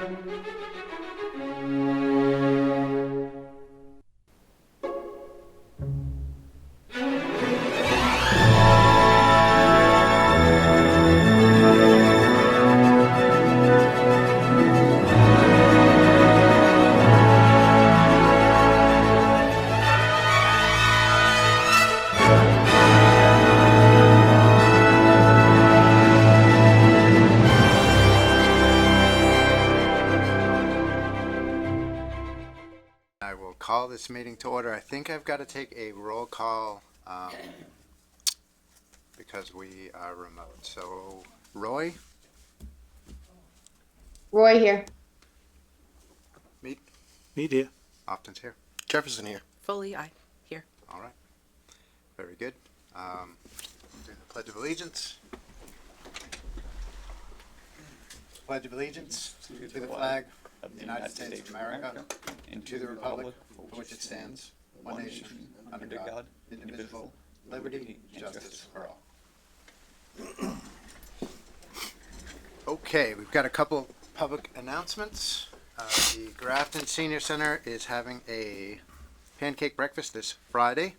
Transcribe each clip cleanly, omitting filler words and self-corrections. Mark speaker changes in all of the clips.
Speaker 1: I will call this meeting to order. I think I've got to take a roll call because we are remote. So, Roy,
Speaker 2: Roy here.
Speaker 1: Meet,
Speaker 3: Media.
Speaker 1: Opton's here.
Speaker 4: Jefferson here.
Speaker 5: Fully aye. Here.
Speaker 1: All right. Very good. Do the Pledge of Allegiance. Pledge of Allegiance to the flag of the United States of America and to the republic for which it stands, one nation, under God, indivisible, liberty, and justice for all. Okay, we've got a couple public announcements. The Grafton Senior Center is having a pancake breakfast this Friday,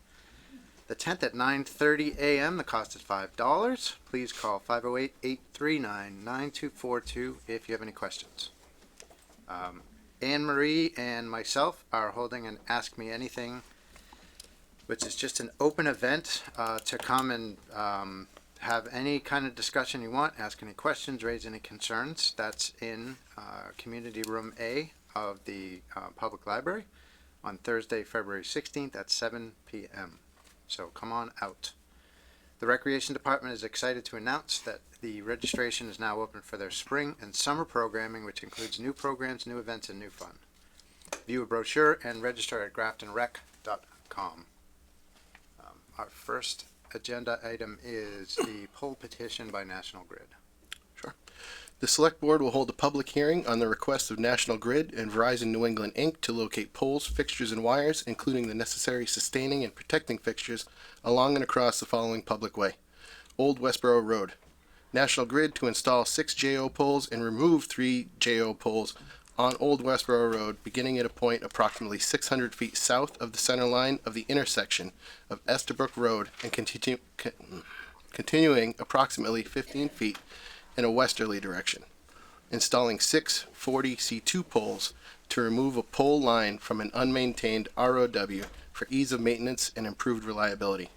Speaker 1: the 10th at 9:30 a.m. The cost is $5. Please call 508-839-9242 if you have any questions. Anne Marie and myself are holding an Ask Me Anything, which is just an open event to come and have any kind of discussion you want, ask any questions, raise any concerns. That's in Community Room A of the Public Library on Thursday, February 16th at 7 p.m. So come on out. The Recreation Department is excited to announce that the registration is now open for their spring and summer programming, which includes new programs, new events, and new fun. View a brochure and register at graftonrec.com. Our first agenda item is the poll petition by National Grid.
Speaker 4: The Select Board will hold a public hearing on the request of National Grid and Verizon New England, Inc. to locate poles, fixtures, and wires, including the necessary sustaining and protecting fixtures, along and across the following public way. Old Westboro Road. National Grid to install 6 JO poles and remove 3 JO poles on Old Westboro Road, beginning at a point approximately 600 feet south of the center line of the intersection of Estabrook Road and continuing approximately 15 feet in a westerly direction. Installing 6 40C2 poles to remove a pole line from an unmaintained ROW for ease of maintenance and improved reliability.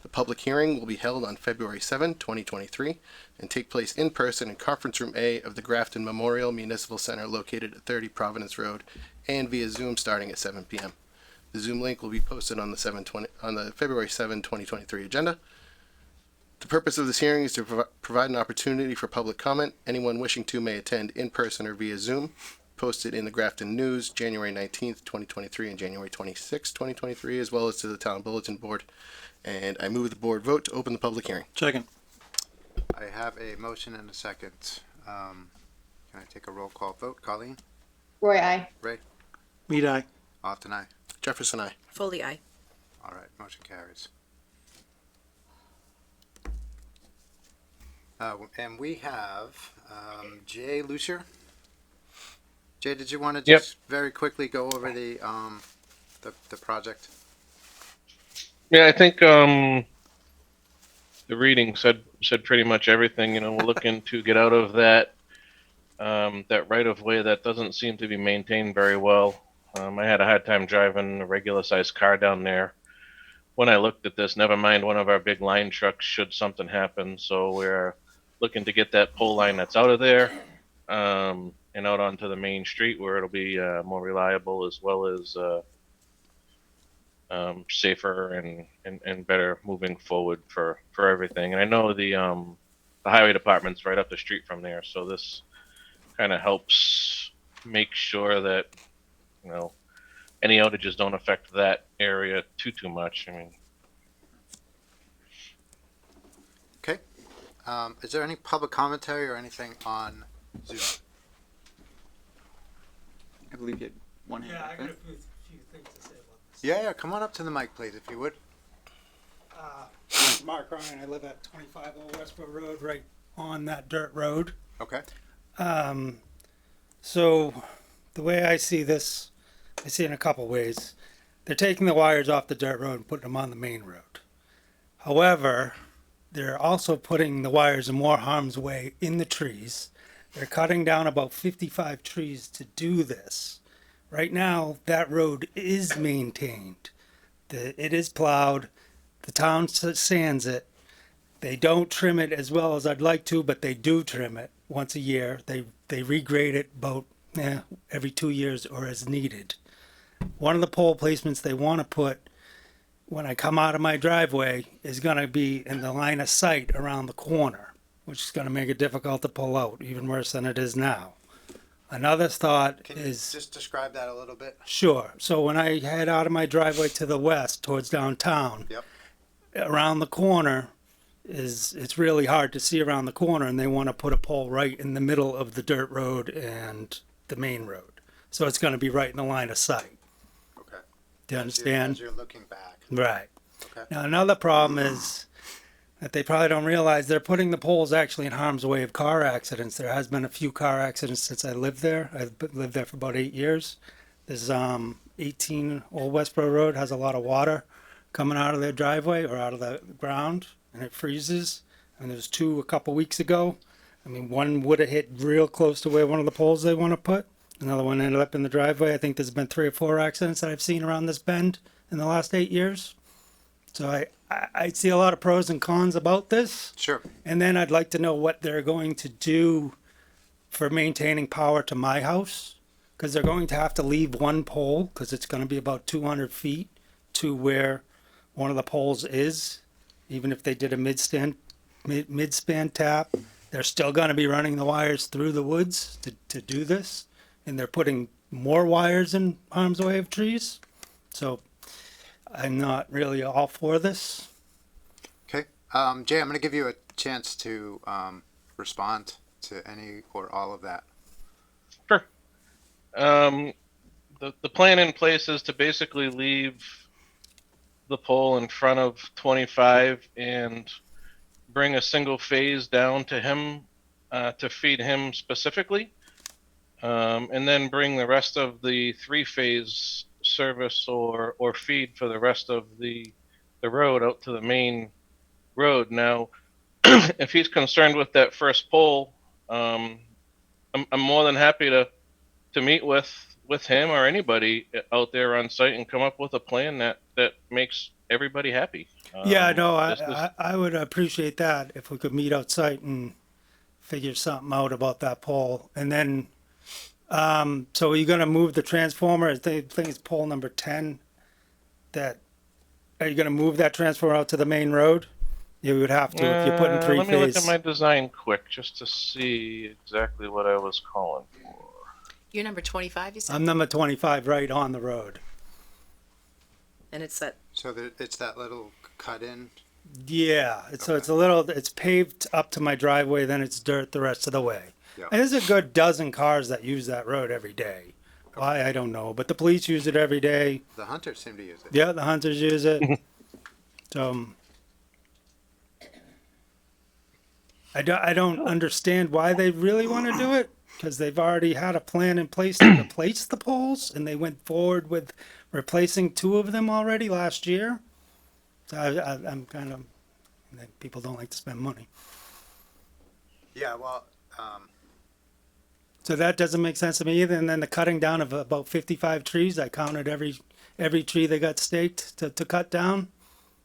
Speaker 4: The public hearing will be held on February 7, 2023, and take place in person in Conference Room A of the Grafton Memorial Municipal Center located at 30 Providence Road and via Zoom starting at 7 p.m. The Zoom link will be posted on the February 7, 2023 agenda. The purpose of this hearing is to provide an opportunity for public comment. Anyone wishing to may attend in person or via Zoom. Posted in the Grafton News, January 19th, 2023 and January 26th, 2023, as well as to the Town Bulletin Board. And I move the board vote to open the public hearing.
Speaker 3: Second.
Speaker 1: I have a motion and a second. Can I take a roll call vote? Colleen?
Speaker 2: Roy, aye.
Speaker 1: Ray?
Speaker 3: Mead eye.
Speaker 1: Often aye.
Speaker 4: Jefferson, aye.
Speaker 5: Fully aye.
Speaker 1: All right, motion carries. And we have Jay Lucier. Jay, did you want to just very quickly go over the project?
Speaker 6: Yeah, I think the reading said pretty much everything. You know, we're looking to get out of that right of way that doesn't seem to be maintained very well. I had a hard time driving a regular sized car down there when I looked at this. Never mind one of our big line trucks should something happen. So we're looking to get that pole line that's out of there and out onto the main street where it'll be more reliable as well as safer and better moving forward for everything. And I know the highway department's right up the street from there, so this kind of helps make sure that, you know, any outages don't affect that area too much. I mean,
Speaker 1: Okay. Is there any public commentary or anything on Zoom?
Speaker 7: I believe you had one hand.
Speaker 8: Yeah, I
Speaker 7: up,
Speaker 8: got a
Speaker 7: right?
Speaker 8: few things to say about this.
Speaker 1: Yeah, come on up to the mic, please, if you would.
Speaker 8: Mark Ryan, I live at 25 Old Westboro Road, right on that dirt road.
Speaker 1: Okay.
Speaker 8: So, the way I see this, I see it in a couple ways. They're taking the wires off the dirt road and putting them on the main road. However, they're also putting the wires in more harm's way in the trees. They're cutting down about 55 trees to do this. Right now, that road is maintained. It is plowed. The town sands it. They don't trim it as well as I'd like to, but they do trim it once a year. They regrade it about every 2 years or as needed. One of the pole placements they want to put when I come out of my driveway is going to be in the line of sight around the corner, which is going to make it difficult to pull out, even worse than it is now. Another thought
Speaker 1: Can you
Speaker 8: is
Speaker 1: just describe that a little bit?
Speaker 8: sure. So when I head out of my driveway to the west towards downtown,
Speaker 1: Yep.
Speaker 8: around the corner it's really hard to see around the corner, and they want to put a pole right in the middle of the dirt road and the main road. So it's going to be right in the line of sight.
Speaker 1: Okay.
Speaker 8: Do you
Speaker 1: As
Speaker 8: understand?
Speaker 1: you're looking back.
Speaker 8: Right.
Speaker 1: Okay.
Speaker 8: Now another problem is that they probably don't realize they're putting the poles actually in harm's way of car accidents. There has been a few car accidents since I lived there. Lived there for about 8 years. There's 18 Old Westboro Road has a lot of water coming out of their driveway or out of the ground, and it freezes. And there's two a couple weeks ago. I mean, one would have hit real close to where one of the poles they want to put. Another one ended up in the driveway. I think there's been 3 or 4 accidents that I've seen around this bend in the last 8 years. So I see a lot of pros and cons about this.
Speaker 1: Sure.
Speaker 8: And then I'd like to know what they're going to do for maintaining power to my house. Because they're going to have to leave one pole, because it's going to be about 200 feet to where one of the poles is. Even if they did a mid-span tap, they're still going to be running the wires through the woods to do this. And they're putting more wires in harm's way of trees. So I'm not really all for this.
Speaker 1: Okay. Jay, I'm going to give you a chance to respond to any or all of that.
Speaker 6: Sure. The plan in place is to basically leave the pole in front of 25 and bring a single phase down to him to feed him specifically, and then bring the rest of the 3-phase service or feed for the rest of the road out to the main road. Now, if he's concerned with that first pole, I'm more than happy to meet with him or anybody out there on site and come up with a plan that makes everybody happy.
Speaker 8: Yeah, no,
Speaker 6: this-
Speaker 8: I would appreciate that if we could meet outside and figure something out about that pole. And then, so are you gonna move the transformer? I think it's pole number 10. Are you gonna move that transformer out to the main road? You would have to if you're putting
Speaker 6: Let me look at
Speaker 8: 3-phase.
Speaker 6: my design quick just to see exactly what I was calling for.
Speaker 5: You're number 25, you said?
Speaker 8: I'm number 25 right on the road.
Speaker 5: And it's that,
Speaker 1: So it's that little cut in.
Speaker 8: Yeah, so it's paved up to my driveway, then it's dirt the rest of the way.
Speaker 1: Yeah.
Speaker 8: And there's a good dozen cars that use that road every day. Why, I don't know, but the police use it every day.
Speaker 1: The hunters seem to use it.
Speaker 8: Yeah, the hunters use it. So, I don't understand why they really want to do it, because they've already had a plan in place to replace the poles, and they went forward with replacing 2 of them already last year. So I'm kind of, I think people don't like to spend money.
Speaker 1: Yeah, well,
Speaker 8: So that doesn't make sense to me either. And then the cutting down of about 55 trees, I counted every tree they got staked to cut down.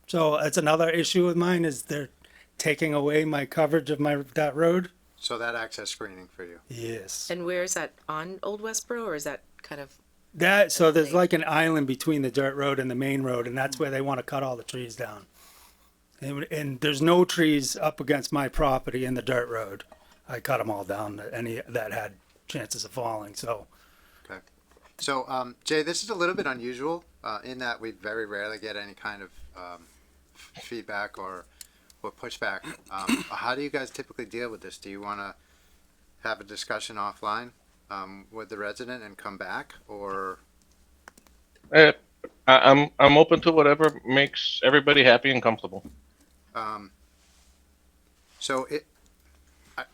Speaker 8: So that's another issue of mine, is they're taking away my coverage of that road.
Speaker 1: so that access screening for you.
Speaker 8: Yes.
Speaker 5: and where is that, on Old Westboro, or is that kind of,
Speaker 8: So there's like an island between the dirt road and the main road, and that's where they want to cut all the trees down. And there's no trees up against my property in the dirt road. I cut them all down, any that had chances of falling, so.
Speaker 1: So, Jay, this is a little bit unusual in that we very rarely get any kind of feedback or pushback. How do you guys typically deal with this? Do you want to have a discussion offline with the resident and come back, or?
Speaker 6: I'm open to whatever makes everybody happy and comfortable.
Speaker 1: So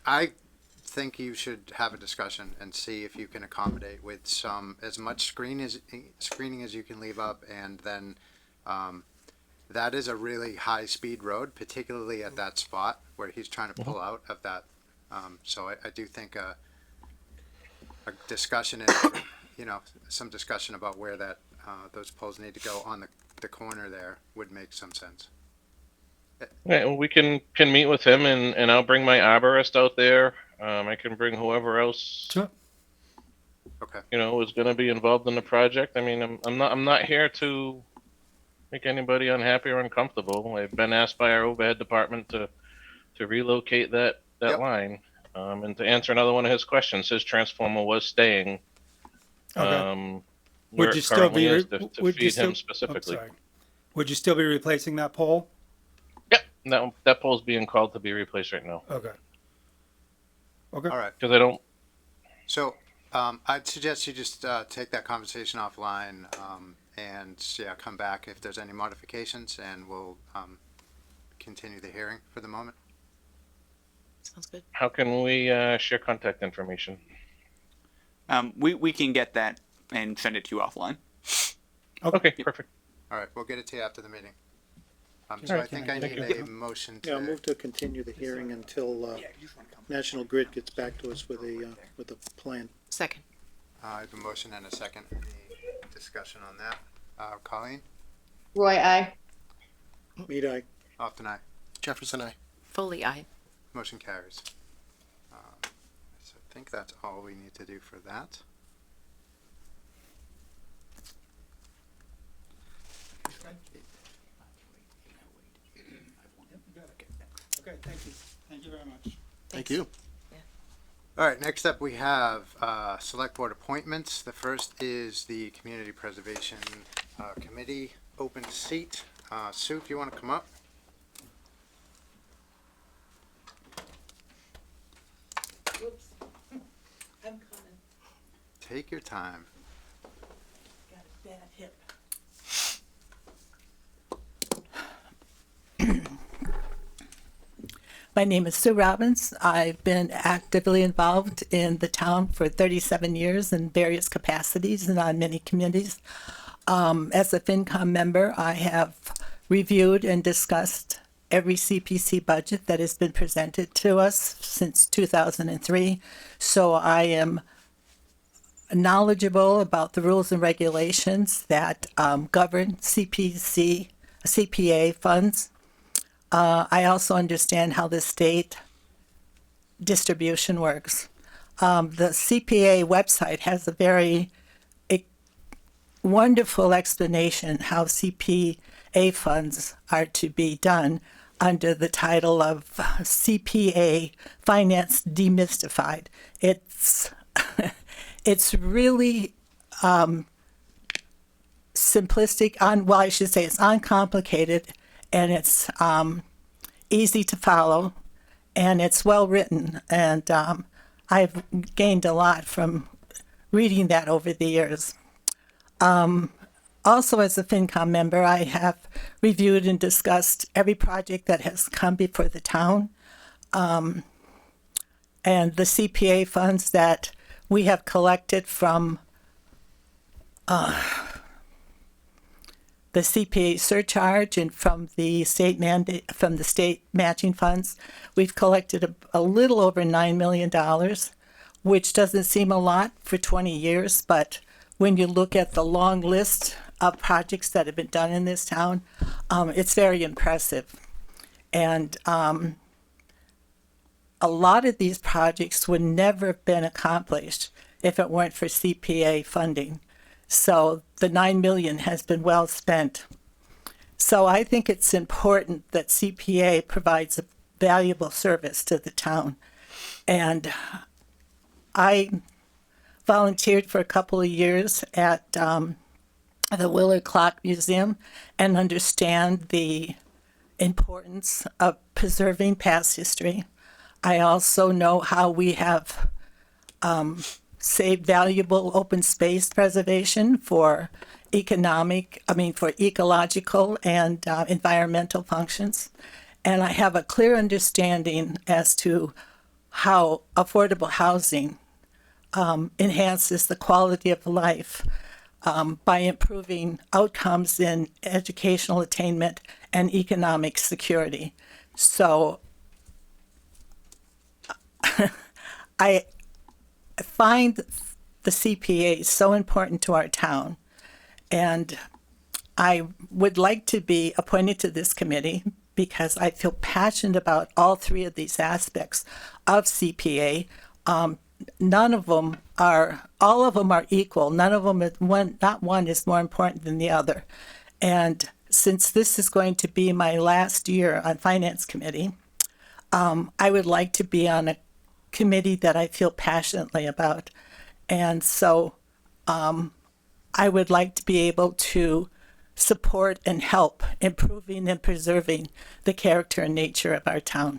Speaker 1: I think you should have a discussion and see if you can accommodate with as much screening as you can leave up, and then, that is a really high-speed road, particularly at that spot where he's trying to pull out of that. So I do think a discussion and, some discussion about where that, those poles need to go on the corner there would make some sense.
Speaker 6: Yeah, we can meet with him, and I'll bring my arborist out there. I can bring whoever else
Speaker 8: Sure.
Speaker 1: Okay.
Speaker 6: is going to be involved in the project. I mean, I'm not here to make anybody unhappy or uncomfortable. I've been asked by our overhead department to relocate that
Speaker 1: Yep.
Speaker 6: line. And to answer another one of his questions, his transformer was staying.
Speaker 8: Okay.
Speaker 6: Where
Speaker 8: Would you
Speaker 6: it
Speaker 8: still
Speaker 6: currently
Speaker 8: be?
Speaker 6: is to
Speaker 8: Would you
Speaker 6: feed
Speaker 8: still?
Speaker 6: him specifically.
Speaker 8: Oh, sorry. Would you still be replacing that pole?
Speaker 6: Yep, that pole's being called to be replaced right now
Speaker 8: Okay. Okay.
Speaker 1: All right.
Speaker 6: because I don't.
Speaker 1: So, I'd suggest you just, take that conversation offline, and, come back if there's any modifications, and we'll, continue the hearing for the moment.
Speaker 5: Sounds good.
Speaker 6: How can we share contact information?
Speaker 7: We can get that and send it to you offline.
Speaker 6: Okay, perfect.
Speaker 1: All right, we'll get it to you after the meeting. So I think I need a motion
Speaker 3: Yeah, I'll
Speaker 1: to,
Speaker 3: move to continue the hearing until, National Grid gets back to us with a plan.
Speaker 5: Second.
Speaker 1: I have a motion and a second. Any discussion on that? Colleen?
Speaker 2: Roy, I.
Speaker 3: Mead eye.
Speaker 1: Often aye.
Speaker 4: Jefferson, I.
Speaker 5: Foley, aye.
Speaker 1: Motion carries. So I think that's all we need to do for that.
Speaker 8: Okay. Thank you. Thank you very much.
Speaker 4: Thank you.
Speaker 1: All right, next up we have select board appointments. The first is the Community Preservation Committee open seat. Sue, if you want to come up.
Speaker 9: Whoops. I'm coming.
Speaker 1: Take your time.
Speaker 9: Got a bad hip. My name is Sue Robbins. I've been actively involved in the town for 37 years in various capacities and on many committees. As a FinCom member, I have reviewed and discussed every CPC budget that has been presented to us since 2003. So I am knowledgeable about the rules and regulations that govern CPA funds. I also understand how the state distribution works. The CPA website has a very wonderful explanation how CPA funds are to be done under the title of CPA Finance Demystified. It's it's really simplistic. I should say it's uncomplicated, and it's easy to follow, and it's well written. And I've gained a lot from reading that over the years. Also, as a FinCom member, I have reviewed and discussed every project that has come before the town, and the CPA funds that we have collected from the CPA surcharge and from the state mandate, from the state matching funds. We've collected a little over $9 million, which doesn't seem a lot for 20 years, but when you look at the long list of projects that have been done in this town, it's very impressive. And a lot of these projects would never have been accomplished if it weren't for CPA funding. So the $9 million has been well spent. So I think it's important that CPA provides a valuable service to the town. And I volunteered for a couple of years at the Willard Clock Museum and understand the importance of preserving past history. I also know how we have saved valuable open space preservation for ecological and environmental functions. And I have a clear understanding as to how affordable housing enhances the quality of life by improving outcomes in educational attainment and economic security. So I find the CPA so important to our town, and I would like to be appointed to this committee because I feel passionate about all three of these aspects of CPA. All of them are equal. None of them not one is more important than the other. And since this is going to be my last year on Finance Committee, I would like to be on a committee that I feel passionately about. And so I would like to be able to support and help improving and preserving the character and nature of our town.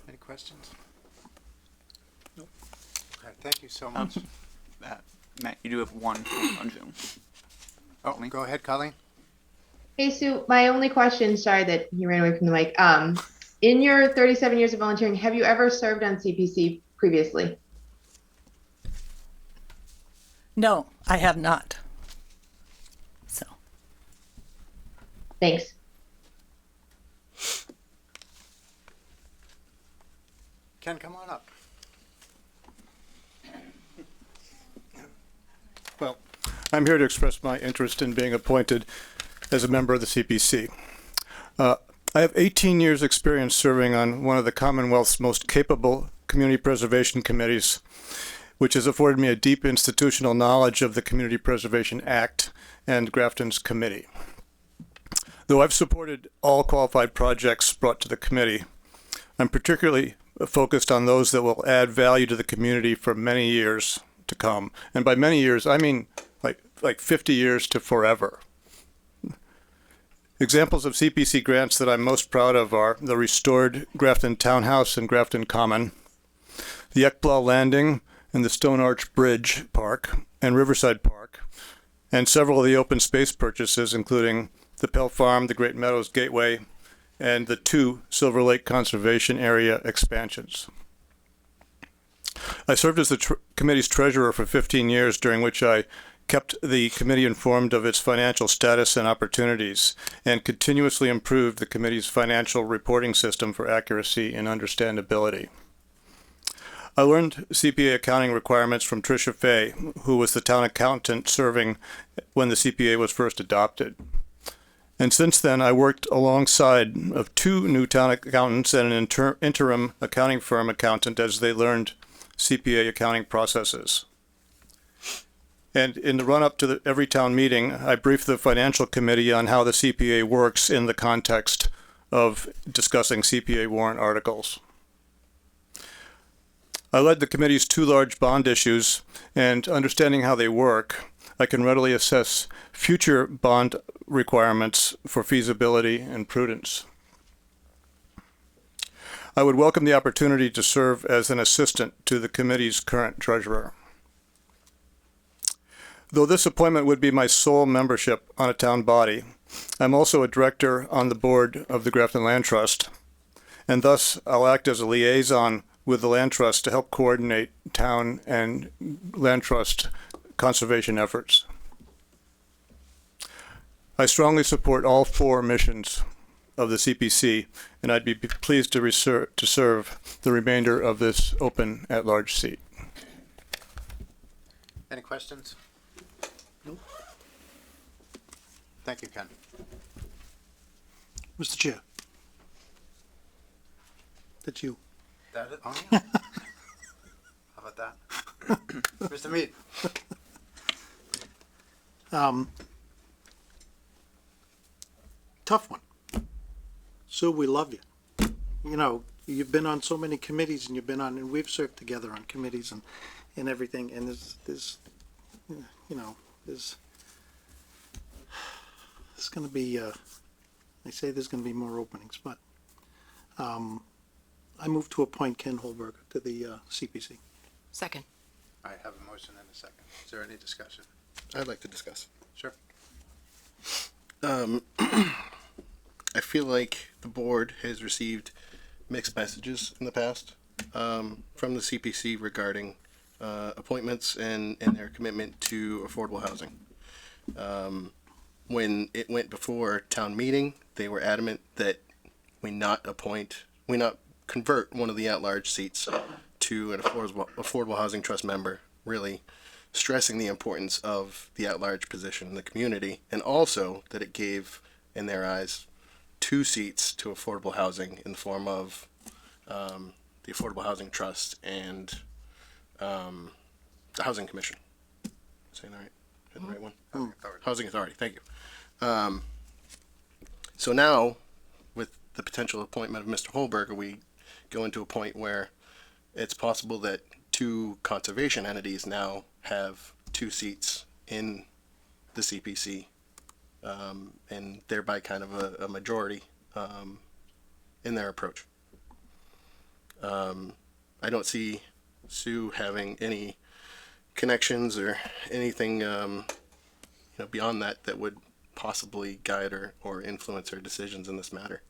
Speaker 1: Any questions? Nope. Okay, thank you so much.
Speaker 7: Matt, you do have one on Zoom.
Speaker 1: Oh, go ahead, Colleen.
Speaker 2: Hey, Sue, my only question, sorry that he ran away from the mic. In your 37 years of volunteering, have you ever served on CPC previously?
Speaker 9: No, I have not. So,
Speaker 2: Thanks.
Speaker 1: Ken, come on up.
Speaker 10: Well, I'm here to express my interest in being appointed as a member of the CPC. I have 18 years' experience serving on one of the Commonwealth's most capable community preservation committees, which has afforded me a deep institutional knowledge of the Community Preservation Act and Grafton's committee. Though I've supported all qualified projects brought to the committee, I'm particularly focused on those that will add value to the community for many years to come. And by many years, I mean like 50 years to forever. Examples of CPC grants that I'm most proud of are the restored Grafton Townhouse and Grafton Common, the Ekblau Landing and the Stone Arch Bridge Park and Riverside Park, and several of the open space purchases, including the Pell Farm, the Great Meadows Gateway, and the 2 Silver Lake Conservation Area expansions. I served as the committee's treasurer for 15 years, during which I kept the committee informed of its financial status and opportunities, and continuously improved the committee's financial reporting system for accuracy and understandability. I learned CPA accounting requirements from Tricia Fay, who was the town accountant serving when the CPA was first adopted. And since then, I worked alongside of 2 new town accountants and an interim accounting firm accountant as they learned CPA accounting processes. And in the run-up to every town meeting, I briefed the financial committee on how the CPA works in the context of discussing CPA warrant articles. I led the committee's 2 large bond issues, and understanding how they work, I can readily assess future bond requirements for feasibility and prudence. I would welcome the opportunity to serve as an assistant to the committee's current treasurer. Though this appointment would be my sole membership on a town body, I'm also a director on the board of the Grafton Land Trust, and thus I'll act as a liaison with the Land Trust to help coordinate town and land trust conservation efforts. I strongly support all 4 missions of the CPC, and I'd be pleased to serve the remainder of this open at-large seat.
Speaker 1: Any questions?
Speaker 3: Nope.
Speaker 1: Thank you, Ken.
Speaker 3: Mr. Chair. That's you.
Speaker 1: That it? Oh, yeah. How about that? Mr. Mead?
Speaker 3: Tough one. Sue, we love you. You know, you've been on so many committees and we've served together on committees and everything, and there's gonna be, they say there's gonna be more openings, but, I move to appoint Ken Holberg to the, CPC.
Speaker 5: Second.
Speaker 1: I have a motion and a second. Is there any discussion?
Speaker 4: I'd like to discuss.
Speaker 1: Sure.
Speaker 4: I feel like the board has received mixed messages in the past from the CPC regarding appointments and their commitment to affordable housing. When it went before town meeting, they were adamant that we not convert one of the at-large seats to an affordable housing trust member, really stressing the importance of the at-large position in the community, and also that it gave, in their eyes, 2 seats to affordable housing in the form of the Affordable Housing Trust and the Housing Commission. Saying that right? Is that the right one? Housing Authority. Thank you. So now, with the potential appointment of Mr. Holberger, we go into a point where it's possible that 2 conservation entities now have 2 seats in the CPC, and thereby kind of a majority in their approach. I don't see Sue having any connections or anything beyond that would possibly guide or influence her decisions in this matter.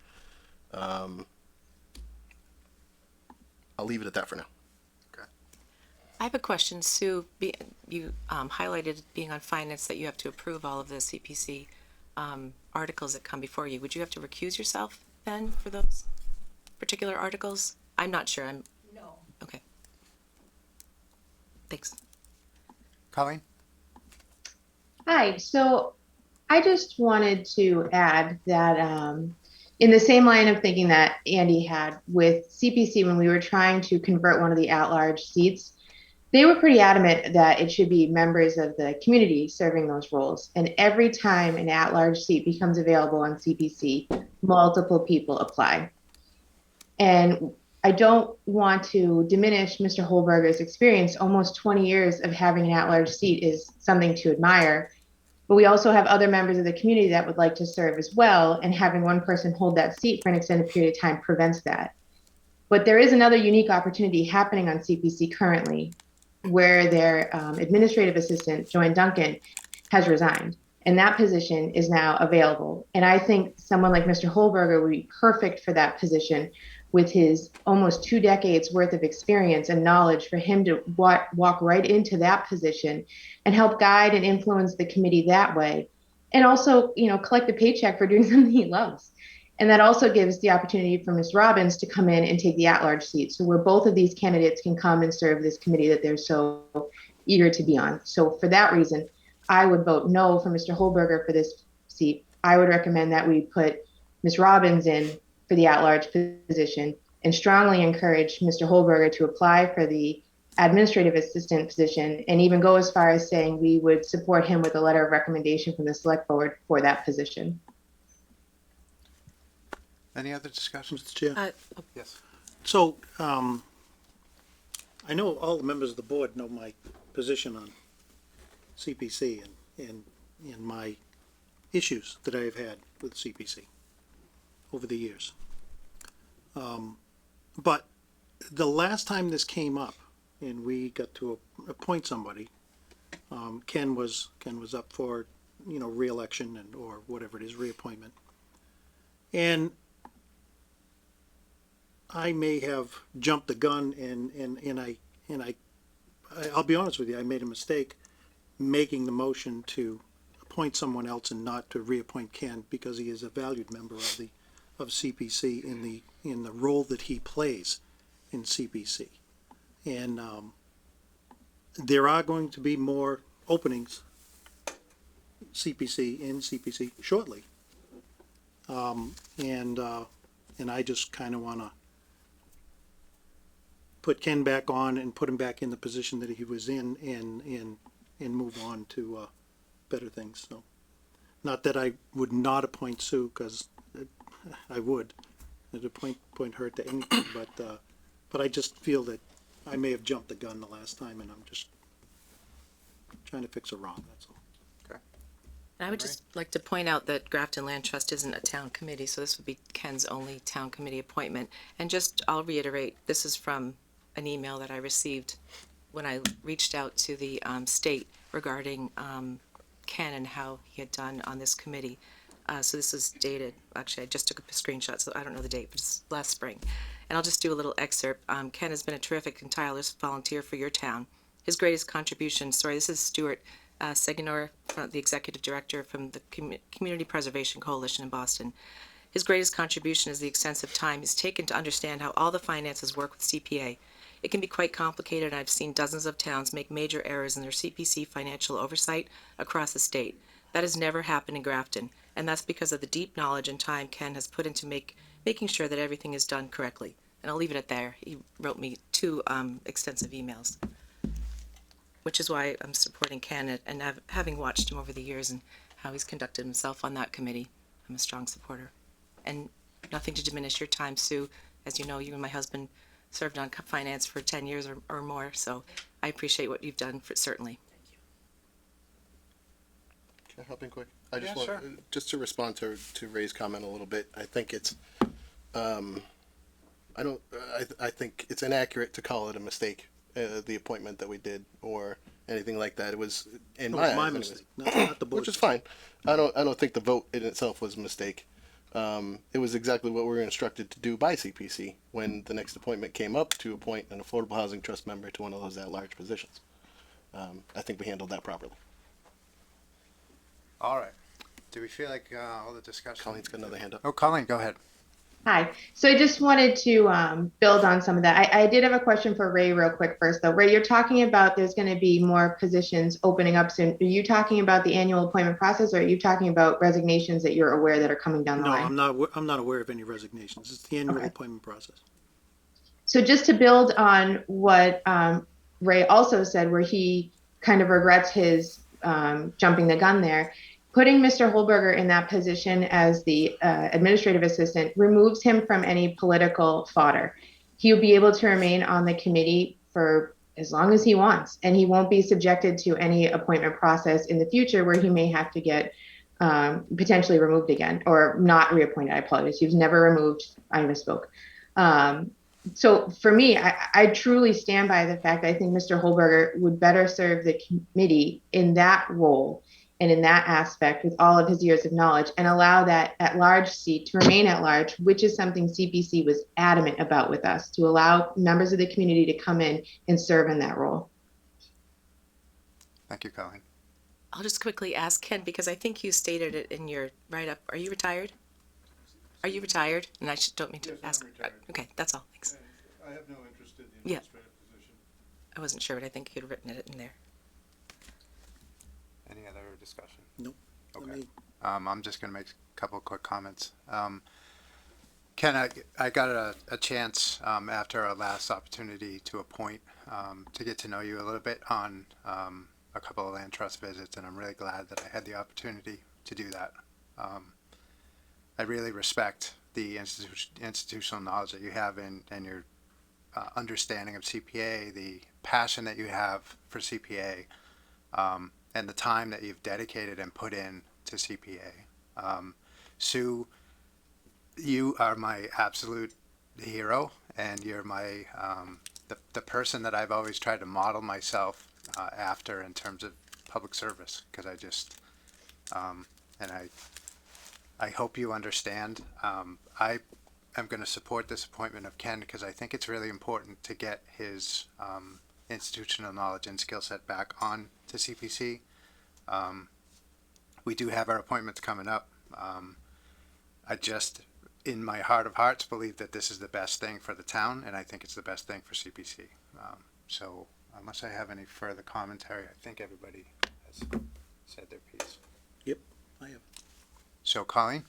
Speaker 4: I'll leave it at that for now.
Speaker 5: I have a question, Sue. You highlighted being on finance that you have to approve all of the CPC articles that come before you. Would you have to recuse yourself then for those particular articles? I'm not sure. No. Okay. Thanks.
Speaker 1: Colleen?
Speaker 2: Hi, so I just wanted to add that in the same line of thinking that Andy had with CPC when we were trying to convert one of the at-large seats, they were pretty adamant that it should be members of the community serving those roles. And every time an at-large seat becomes available on CPC, multiple people apply. And I don't want to diminish Mr. Holberger's experience. Almost 20 years of having an at-large seat is something to admire. But we also have other members of the community that would like to serve as well, and having one person hold that seat for an extended period of time prevents that. But there is another unique opportunity happening on CPC currently, where their administrative assistant, Joanne Duncan, has resigned. And that position is now available. And I think someone like Mr. Holberger would be perfect for that position, with his almost 2 decades worth of experience and knowledge, for him to walk right into that position and help guide and influence the committee that way. And also, collect a paycheck for doing something he loves. And that also gives the opportunity for Ms. Robbins to come in and take the at-large seat. So where both of these candidates can come and serve this committee that they're so eager to be on. So for that reason, I would vote no for Mr. Holberger for this seat. I would recommend that we put Ms. Robbins in for the at-large position, and strongly encourage Mr. Holberger to apply for the administrative assistant position, and even go as far as saying we would support him with a letter of recommendation from the select board for that position.
Speaker 1: Any other discussion?
Speaker 3: Mr. Chair.
Speaker 1: Yes.
Speaker 3: So, I know all the members of the board know my position on CPC and my issues that I've had with CPC over the years. But the last time this came up and we got to appoint somebody, Ken was up for, re-election or whatever it is, reappointment. And I may have jumped the gun and I'll be honest with you, I made a mistake making the motion to appoint someone else and not to reappoint Ken, because he is a valued member of CPC in the role that he plays in CPC. And there are going to be more openings in CPC shortly. And I just kind of want to put Ken back on and put him back in the position that he was in and move on to better things. So, not that I would not appoint Sue, because I would. I'd appoint her to anything, but I just feel that I may have jumped the gun the last time, and I'm just trying to fix a wrong, that's all.
Speaker 5: And I would just like to point out that Grafton Land Trust isn't a town committee, so this would be Ken's only town committee appointment. And I'll reiterate, this is from an email that I received when I reached out to the state regarding Ken and how he had done on this committee. So this is dated, actually I just took a screenshot, so I don't know the date, but it's last spring. And I'll just do a little excerpt. Ken has been a terrific and tireless volunteer for your town. His greatest contribution, this is Stuart Seganor, the executive director from the Community Preservation Coalition in Boston. His greatest contribution is the extensive time he's taken to understand how all the finances work with CPA. It can be quite complicated, and I've seen dozens of towns make major errors in their CPC financial oversight across the state. That has never happened in Grafton, and that's because of the deep knowledge and time Ken has put into making sure that everything is done correctly. And I'll leave it at there. He wrote me 2 extensive emails, which is why I'm supporting Ken, and having watched him over the years and how he's conducted himself on that committee, I'm a strong supporter. And nothing to diminish your time, Sue. As you know, you and my husband served on finance for 10 years or more, so I appreciate what you've done, certainly.
Speaker 4: Can I hop in quick? I just
Speaker 1: Yeah,
Speaker 4: want just to respond to Ray's comment a little bit. I think it's I think it's inaccurate to call it a mistake, the appointment that we did or anything like that. It was in
Speaker 3: It
Speaker 4: my
Speaker 3: was
Speaker 4: eyes,
Speaker 3: my
Speaker 4: anyways.
Speaker 3: mistake, not the board's.
Speaker 4: Which is fine. I don't think the vote in itself was a mistake. It was exactly what we were instructed to do by CPC when the next appointment came up to appoint an Affordable Housing Trust member to one of those at-large positions. I think we handled that properly.
Speaker 1: All right. Do we feel like all the discussion?
Speaker 4: Colleen's got another hand up.
Speaker 1: Oh, Colleen, go ahead.
Speaker 2: Hi. So I just wanted to build on some of that. I did have a question for Ray real quick first, though. Ray, you're talking about there's going to be more positions opening up soon. Are you talking about the annual appointment process, or are you talking about resignations that you're aware that are coming down the
Speaker 3: No,
Speaker 2: line?
Speaker 3: I'm not aware of any resignations. It's the annual
Speaker 2: Okay.
Speaker 3: appointment process.
Speaker 2: So just to build on what Ray also said, where he kind of regrets his jumping the gun there, putting Mr. Holberger in that position as the administrative assistant removes him from any political fodder. He'll be able to remain on the committee for as long as he wants, and he won't be subjected to any appointment process in the future where he may have to get potentially removed again, or not reappointed. I apologize. He was never removed. I misspoke. So for me, I truly stand by the fact that I think Mr. Holberger would better serve the committee in that role and in that aspect with all of his years of knowledge, and allow that at-large seat to remain at large, which is something CPC was adamant about with us, to allow members of the community to come in and serve in that role.
Speaker 1: Thank you, Colleen.
Speaker 5: I'll just quickly ask Ken, because I think you stated it in your write-up. Are you retired? Are you retired? And I don't mean to
Speaker 10: Yes, I'm
Speaker 5: ask.
Speaker 10: retired.
Speaker 5: Okay, that's all. Thanks.
Speaker 10: I have no interest in the
Speaker 5: Yeah.
Speaker 10: administrative position.
Speaker 5: I wasn't sure, but I think you'd written it in there.
Speaker 1: Any other discussion?
Speaker 3: Nope.
Speaker 1: Okay.
Speaker 3: Let me-
Speaker 1: I'm just going to make a couple of quick comments. Ken, I got a chance after our last opportunity to appoint to get to know you a little bit on a couple of land trust visits, and I'm really glad that I had the opportunity to do that. I really respect the institutional knowledge that you have and your understanding of CPA, the passion that you have for CPA, and the time that you've dedicated and put in to CPA. Sue, you are my absolute hero, and you're my the person that I've always tried to model myself after in terms of public service, because I just and I hope you understand. I am going to support this appointment of Ken because I think it's really important to get his institutional knowledge and skill set back on to CPC. We do have our appointments coming up. I just, in my heart of hearts, believe that this is the best thing for the town, and I think it's the best thing for CPC. So unless I have any further commentary, I think everybody has said their piece.
Speaker 3: Yep, I have.
Speaker 1: So Colleen?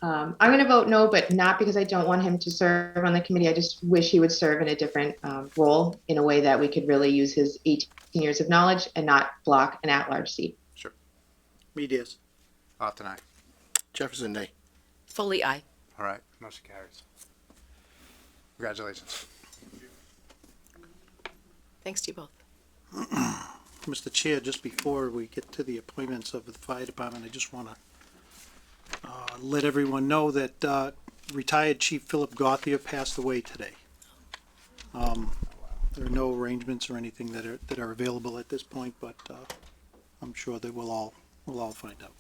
Speaker 2: I'm going to vote no, but not because I don't want him to serve on the committee. I just wish he would serve in a different role, in a way that we could really use his 18 years of knowledge and not block an at-large seat.
Speaker 1: Sure.
Speaker 3: Reed, yes.
Speaker 1: Often I.
Speaker 4: Jefferson, nay.
Speaker 5: Foley, aye.
Speaker 1: All right, motion carries. Congratulations.
Speaker 5: Thanks to you both.
Speaker 3: Mr. Chair, just before we get to the appointments of the fire department, I just want to let everyone know that retired Chief Philip Gauthier passed away today. There are no arrangements or anything that are available at this point, but I'm sure that we'll all find out.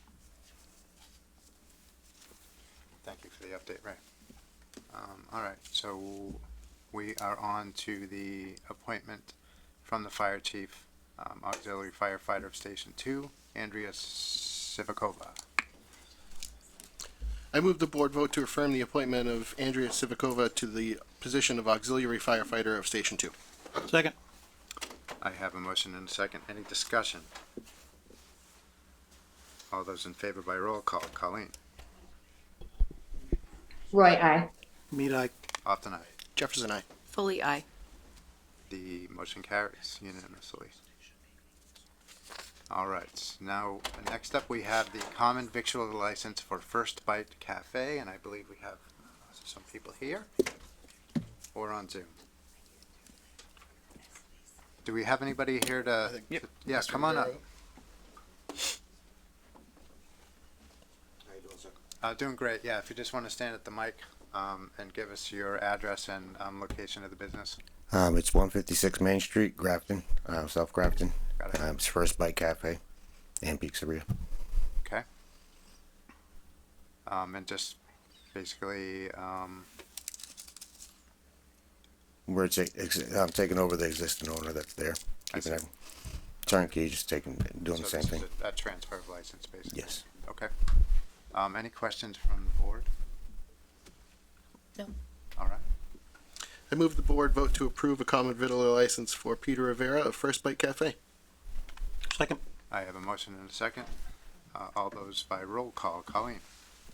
Speaker 1: Thank you for for the update, right. All right, so we are on to the appointment from the fire chief, auxiliary firefighter of Station 2, Andrea Sivakova.
Speaker 4: I move the board vote to affirm the appointment of Andrea Sivakova to the position of auxiliary firefighter of Station 2.
Speaker 3: Second.
Speaker 1: I have a motion and a second. Any discussion? All those in favor by roll call. Colleen?
Speaker 2: Roy, I.
Speaker 3: Mead eye.
Speaker 1: Often aye.
Speaker 4: Jefferson, I.
Speaker 5: Fully aye.
Speaker 1: The motion carries unanimously. All right, now, next up, we have the common victual license for First Bite Cafe, and I believe we have some people here or on Zoom. Do we have anybody here to? Yeah, come on up. Doing great, yeah, if you just want to stand at the mic, and give us your address and, location of the business.
Speaker 11: It's 156 Main Street, Grafton, South Grafton.
Speaker 1: Got it.
Speaker 11: It's First Bite Cafe and Pizzeria.
Speaker 1: Okay. And just basically,
Speaker 11: We're I'm taking over the existing owner that's there.
Speaker 1: I
Speaker 11: Keeping
Speaker 1: see.
Speaker 11: it turnkey, just doing the
Speaker 1: so
Speaker 11: same
Speaker 1: this
Speaker 11: thing.
Speaker 1: is a transfer of license, basically.
Speaker 11: Yes.
Speaker 1: Okay. Any questions from the board?
Speaker 5: No.
Speaker 1: All right.
Speaker 4: I move the board vote to approve a common victular license for Peter Rivera of First Bite Cafe.
Speaker 3: Second.
Speaker 1: I have a motion and a second. All those by roll call. Colleen?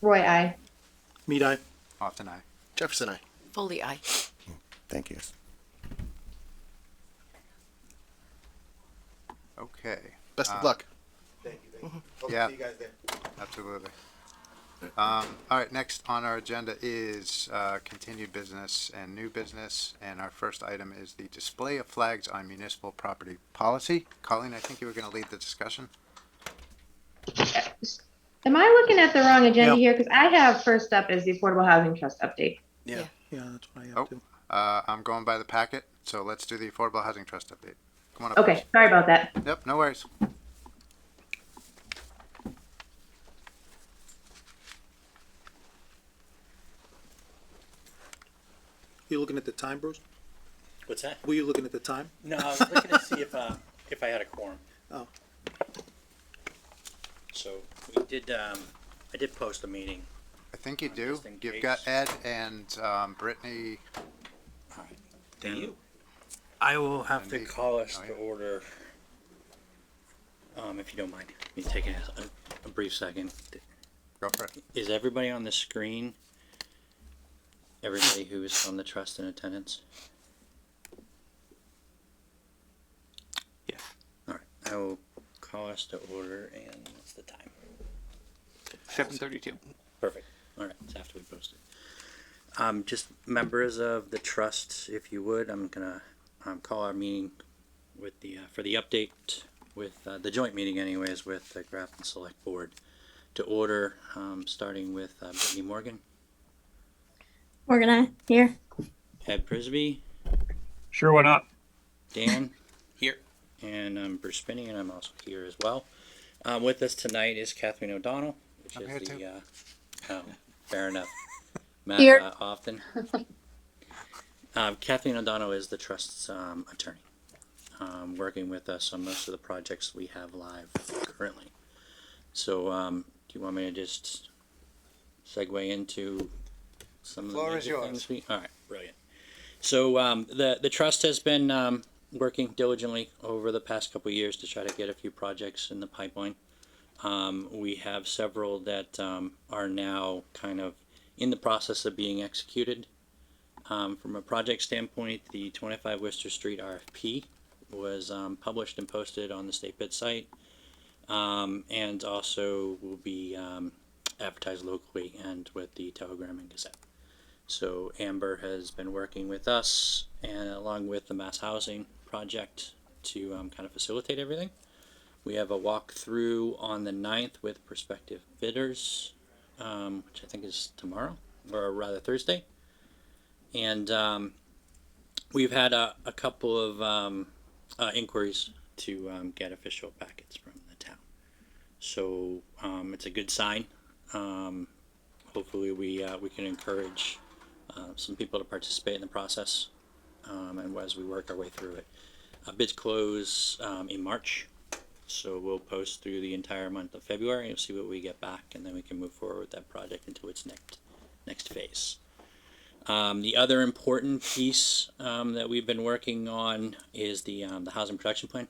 Speaker 2: Roy, I.
Speaker 3: Mead eye.
Speaker 1: Often aye.
Speaker 4: Jefferson, I.
Speaker 5: Fully aye.
Speaker 11: Thank you.
Speaker 1: Okay.
Speaker 4: Best of luck.
Speaker 1: Yeah. Absolutely. All right, next on our agenda is continued business and new business, and our first item is the display of flags on municipal property policy. Colleen, I think you were going to lead the discussion.
Speaker 2: Am I looking at the wrong agenda
Speaker 3: Yep.
Speaker 2: here? Because I have first up is the Affordable Housing Trust update.
Speaker 3: Yeah, that's what I have
Speaker 1: Oh.
Speaker 3: too.
Speaker 1: I'm going by the packet, so let's do the Affordable Housing Trust update. Come on up.
Speaker 2: Okay, sorry about that.
Speaker 1: Yep, no worries.
Speaker 3: You looking at the time, Bruce?
Speaker 12: What's that?
Speaker 3: Were you looking at the time?
Speaker 12: No, I was looking to see if I had a quorum.
Speaker 3: Oh.
Speaker 12: So we did. I did post a meeting.
Speaker 1: I think you do.
Speaker 12: Just in
Speaker 1: You've got
Speaker 12: case.
Speaker 1: Ed and Brittany.
Speaker 12: Do you? I will have to
Speaker 1: Indeed.
Speaker 12: call us
Speaker 1: Oh,
Speaker 12: to
Speaker 1: yeah.
Speaker 12: order. If you don't mind, me taking a brief second.
Speaker 1: Go for it.
Speaker 12: Is everybody on the screen? Everybody who is on the trust in attendance.
Speaker 7: Yes.
Speaker 12: All right. I will call us to order, and what's the time?
Speaker 7: 7:32.
Speaker 12: Perfect. All right, it's after we post it. Just members of the trust, if you would, I'm gonna call our meeting with the for the update with the joint meeting, anyways, with the Grafton Select Board to order, starting with Brittany Morgan,
Speaker 13: Morgan, here.
Speaker 12: Ed Prisby,
Speaker 6: Sure, why not?
Speaker 12: Dan,
Speaker 7: Here.
Speaker 12: and Bruce Spinney, and I'm also here as well. With us tonight is Kathleen O'Donnell, which
Speaker 1: I'm
Speaker 12: is
Speaker 1: here
Speaker 12: the fair enough. Matt
Speaker 13: Here.
Speaker 12: Often. Kathleen O'Donnell is the trust's attorney, working with us on most of the projects we have live currently. So, do you want me to just segue into some of the
Speaker 1: Floor is
Speaker 12: major
Speaker 1: yours.
Speaker 12: things all right, brilliant. So, the trust has been working diligently over the past couple of years to try to get a few projects in the pipeline. We have several that are now kind of in the process of being executed. From a project standpoint, the 25 Worcester Street RFP was published and posted on the State Bid site, and also will be advertised locally and with the Telegram and Gazette. So Amber has been working with us and along with the Mass Housing Project to kind of facilitate everything. We have a walkthrough on the 9th with prospective bidders, which I think is tomorrow, or rather Thursday. And we've had a couple of inquiries to get official packets from the town. So it's a good sign. hopefully we can encourage some people to participate in the process, and as we work our way through it. Bids close in March, so we'll post through the entire month of February and see what we get back, and then we can move forward with that project into its next phase. The other important piece that we've been working on is the housing production plan.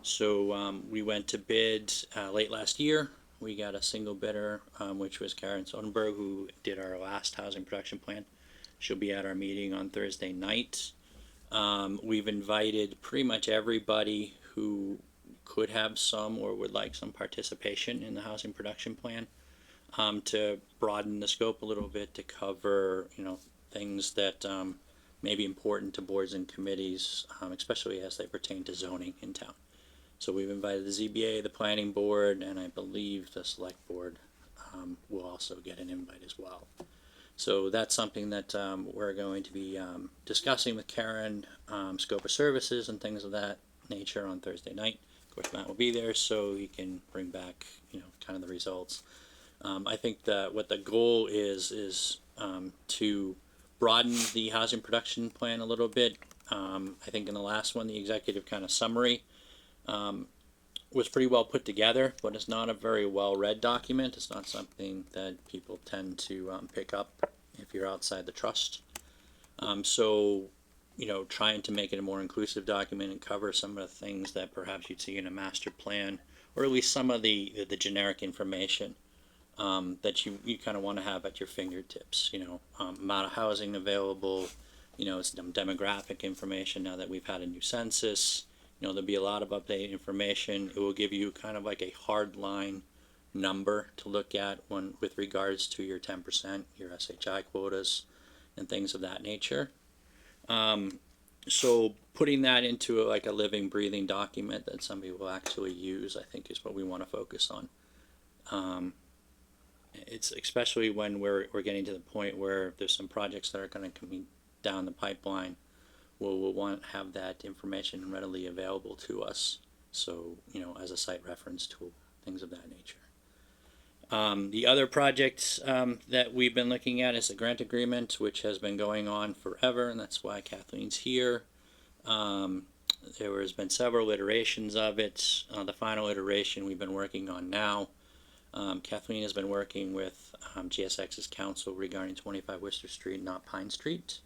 Speaker 12: So we went to bid late last year. We got a single bidder, which was Karen Soderberg, who did our last housing production plan. She'll be at our meeting on Thursday night. We've invited pretty much everybody who could have some or would like some participation in the housing production plan, to broaden the scope a little bit to cover, things that may be important to boards and committees, especially as they pertain to zoning in town. So we've invited the ZBA, the planning board, and I believe the select board will also get an invite as well. So that's something that we're going to be discussing with Karen, scope of services and things of that nature on Thursday night. Of course, Matt will be there, so he can bring back, kind of the results. I think that what the goal is to broaden the housing production plan a little bit. I think in the last one, the executive kind of summary was pretty well put together, but it's not a very well read document. It's not something that people tend to pick up if you're outside the trust. So, trying to make it a more inclusive document and cover some of the things that perhaps you'd see in a master plan, or at least some of the generic information that you kind of want to have at your fingertips. Amount of housing available, some demographic information now that we've had a new census. There'll be a lot of updated information. It will give you kind of like a hard line number to look at with regards to your 10%, your SHI quotas, and things of that nature. So putting that into like a living, breathing document that somebody will actually use, I think, is what we want to focus on. It's especially when we're getting to the point where there's some projects that are going to come down the pipeline. We'll want to have that information readily available to us. So, as a site reference tool, things of that nature. The other project that we've been looking at is the grant agreement, which has been going on forever, and that's why Kathleen's here. There has been several iterations of it. The final iteration we've been working on now. Kathleen has been working with GSX's council regarding 25 Worcester Street, not Pine Street.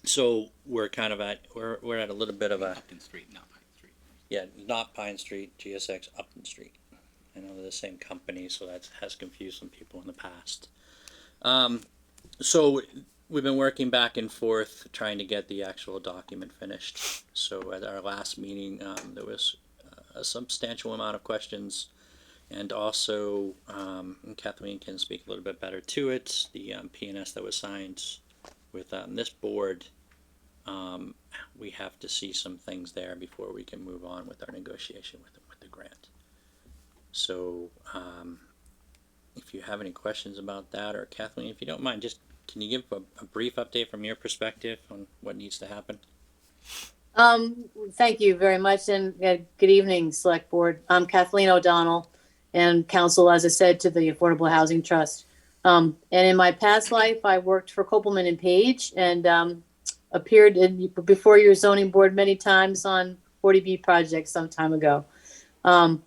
Speaker 12: So we're kind of we're at a little bit of a
Speaker 7: Upton Street, not Pine Street.
Speaker 12: Yeah, not Pine Street, GSX Upton Street. I know they're the same company, so that has confused some people in the past. So we've been working back and forth trying to get the actual document finished. So at our last meeting, there was a substantial amount of questions, and also and Kathleen can speak a little bit better to it. The P&S that was signed with this board, we have to see some things there before we can move on with our negotiation with the grant. So if you have any questions about that, or Kathleen, if you don't mind, just can you give a brief update from your perspective on what needs to happen?
Speaker 13: Thank you very much, and good evening, Select Board. I'm Kathleen O'Donnell, and counsel, as I said, to the Affordable Housing Trust. And in my past life, I worked for Kopelman and Page, and appeared before your zoning board many times on 40B projects some time ago.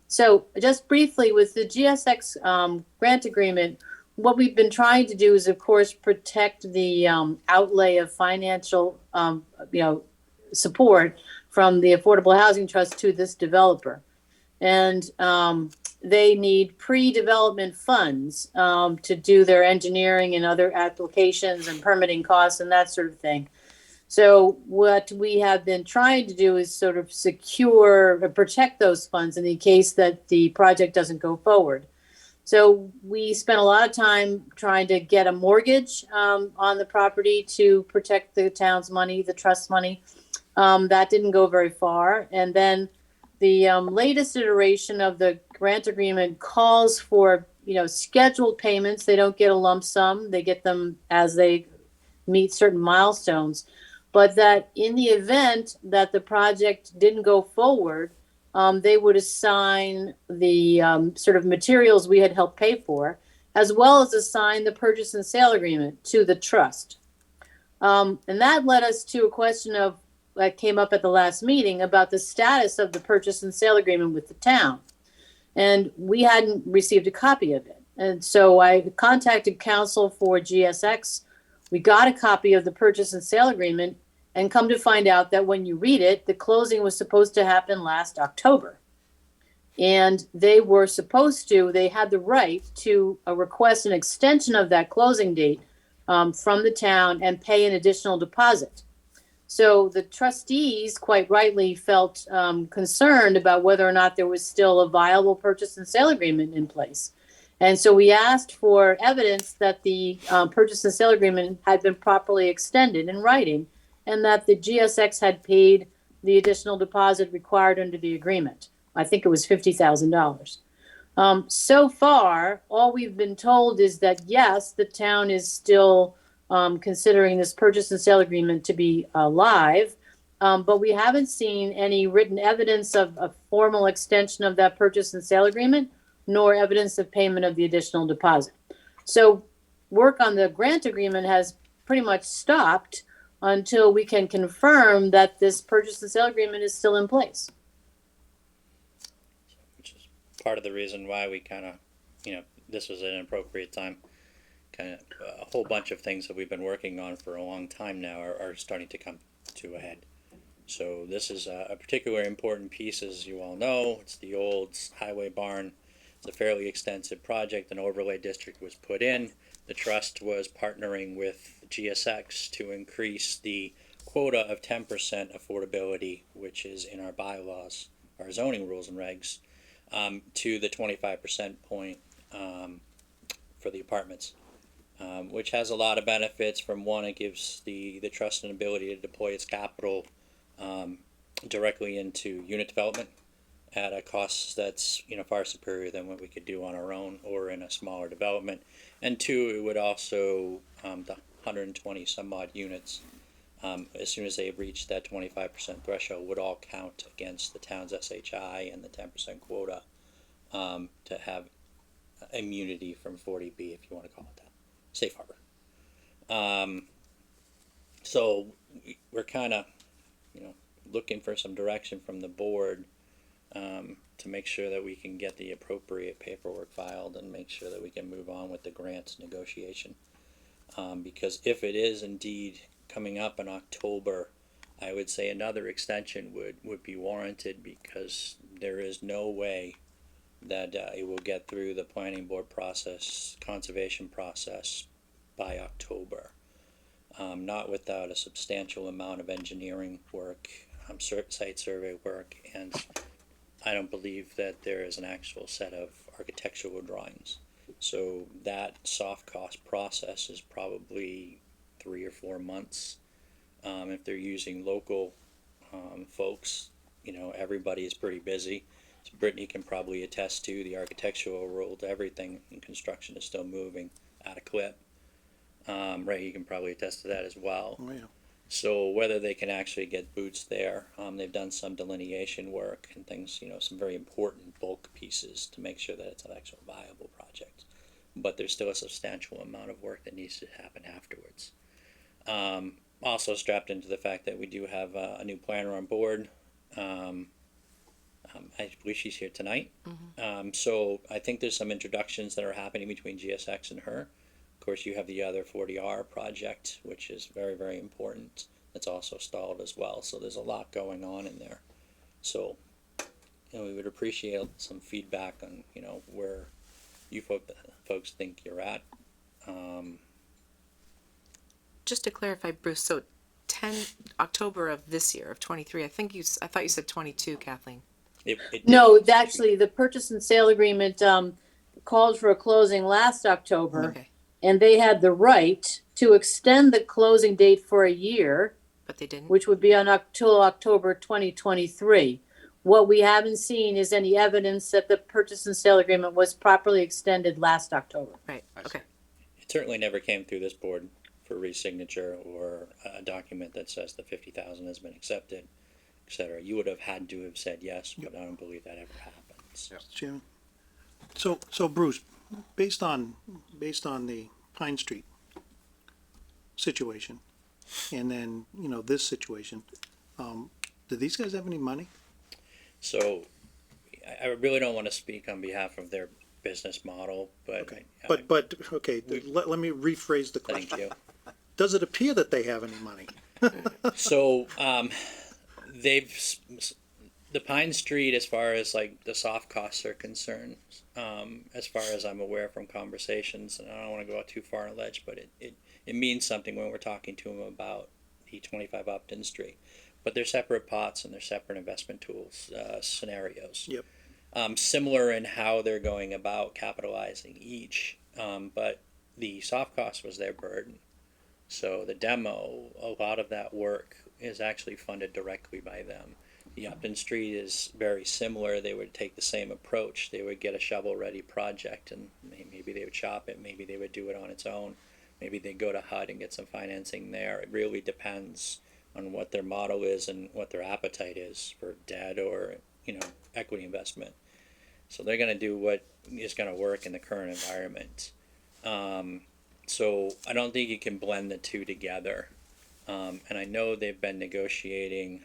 Speaker 13: So just briefly, with the GSX grant agreement, what we've been trying to do is, of course, protect the outlay of financial, support from the Affordable Housing Trust to this developer. And they need pre-development funds to do their engineering and other applications and permitting costs and that sort of thing. So what we have been trying to do is sort of secure or protect those funds in the case that the project doesn't go forward. So we spent a lot of time trying to get a mortgage on the property to protect the town's money, the trust money. That didn't go very far. And then the latest iteration of the grant agreement calls for, scheduled payments. They don't get a lump sum. They get them as they meet certain milestones. But that in the event that the project didn't go forward, they would assign the sort of materials we had helped pay for, as well as assign the purchase and sale agreement to the trust. And that led us to a question that came up at the last meeting about the status of the purchase and sale agreement with the town. And we hadn't received a copy of it. And so I contacted counsel for GSX. We got a copy of the purchase and sale agreement, and come to find out that when you read it, the closing was supposed to happen last October. And they had the right to request an extension of that closing date from the town and pay an additional deposit. So the trustees quite rightly felt concerned about whether or not there was still a viable purchase and sale agreement in place. And so we asked for evidence that the purchase and sale agreement had been properly extended in writing, and that the GSX had paid the additional deposit required under the agreement. I think it was $50,000. So far, all we've been told is that, yes, the town is still considering this purchase and sale agreement to be live, but we haven't seen any written evidence of a formal extension of that purchase and sale agreement, nor evidence of payment of the additional deposit. So work on the grant agreement has pretty much stopped until we can confirm that this purchase and sale agreement is still in place.
Speaker 12: Which is part of the reason why we kind of, this was an appropriate time. Kind of a whole bunch of things that we've been working on for a long time now are starting to come to a head. So this is a particularly important piece, as you all know. It's the old highway barn. It's a fairly extensive project. An overlay district was put in. The trust was partnering with GSX to increase the quota of 10% affordability, which is in our bylaws, our zoning rules and regs, to the 25% point for the apartments, which has a lot of benefits. From one, it gives the trust an ability to deploy its capital directly into unit development at a cost that's far superior than what we could do on our own or in a smaller development. And two, it would also the 120 some odd units, as soon as they reach that 25% threshold, would all count against the town's SHI and the 10% quota to have immunity from 40B, if you want to call it that, safe harbor. So we're kind of looking for some direction from the board to make sure that we can get the appropriate paperwork filed and make sure that we can move on with the grants negotiation. Because if it is indeed coming up in October, I would say another extension would be warranted, because there is no way that it will get through the planning board process, conservation process by October. Not without a substantial amount of engineering work, site survey work, and I don't believe that there is an actual set of architectural drawings. So that soft cost process is probably 3 or 4 months. If they're using local folks, everybody is pretty busy. So Brittany can probably attest to the architectural world. Everything in construction is still moving at a clip. Ray, you can probably attest to that as well.
Speaker 3: Oh, yeah.
Speaker 12: So whether they can actually get boots there, they've done some delineation work and things, some very important bulk pieces to make sure that it's an actual viable project. But there's still a substantial amount of work that needs to happen afterwards. Also strapped into the fact that we do have a new planner on board. I believe she's here tonight.
Speaker 5: Mm-hmm.
Speaker 12: So I think there's some introductions that are happening between GSX and her. Of course, you have the other 40R project, which is very, very important. That's also stalled as well. So there's a lot going on in there. So, we would appreciate some feedback on, where you folks think you're at.
Speaker 5: Just to clarify, Bruce, so 10 October of this year, of 23, I thought you said 22, Kathleen.
Speaker 13: No, actually, the purchase and sale agreement called for a closing last October.
Speaker 5: Okay.
Speaker 13: And they had the right to extend the closing date for a year,
Speaker 5: But they didn't?
Speaker 13: which would be until October 2023. What we haven't seen is any evidence that the purchase and sale agreement was properly extended last October.
Speaker 5: Right, okay.
Speaker 12: It certainly never came through this board for re-signature or a document that says the 50,000 has been accepted, etc. You would have had to have said yes, but I don't believe that ever happens.
Speaker 3: Chairman. So Bruce, based on the Pine Street situation, and then, you know, this situation, do these guys have any money?
Speaker 12: So I really don't want to speak on behalf of their business model, but
Speaker 3: Okay, but, okay, let me rephrase the
Speaker 12: thank
Speaker 3: question.
Speaker 12: you.
Speaker 3: Does it appear that they have any money?
Speaker 12: So, the Pine Street, as far as like the soft costs are concerned, as far as I'm aware from conversations, and I don't want to go out too far on a ledge, but it means something when we're talking to them about the 25 Upton Street. But they're separate pots and they're separate investment tools, scenarios.
Speaker 3: Yep.
Speaker 12: Similar in how they're going about capitalizing each, but the soft cost was their burden. So the demo, a lot of that work is actually funded directly by them. The Upton Street is very similar. They would take the same approach. They would get a shovel-ready project, and maybe they would shop it. Maybe they would do it on its own. Maybe they'd go to HUD and get some financing there. It really depends on what their model is and what their appetite is for debt or, you know, equity investment. So they're going to do what is going to work in the current environment. So I don't think you can blend the two together. And I know they've been negotiating,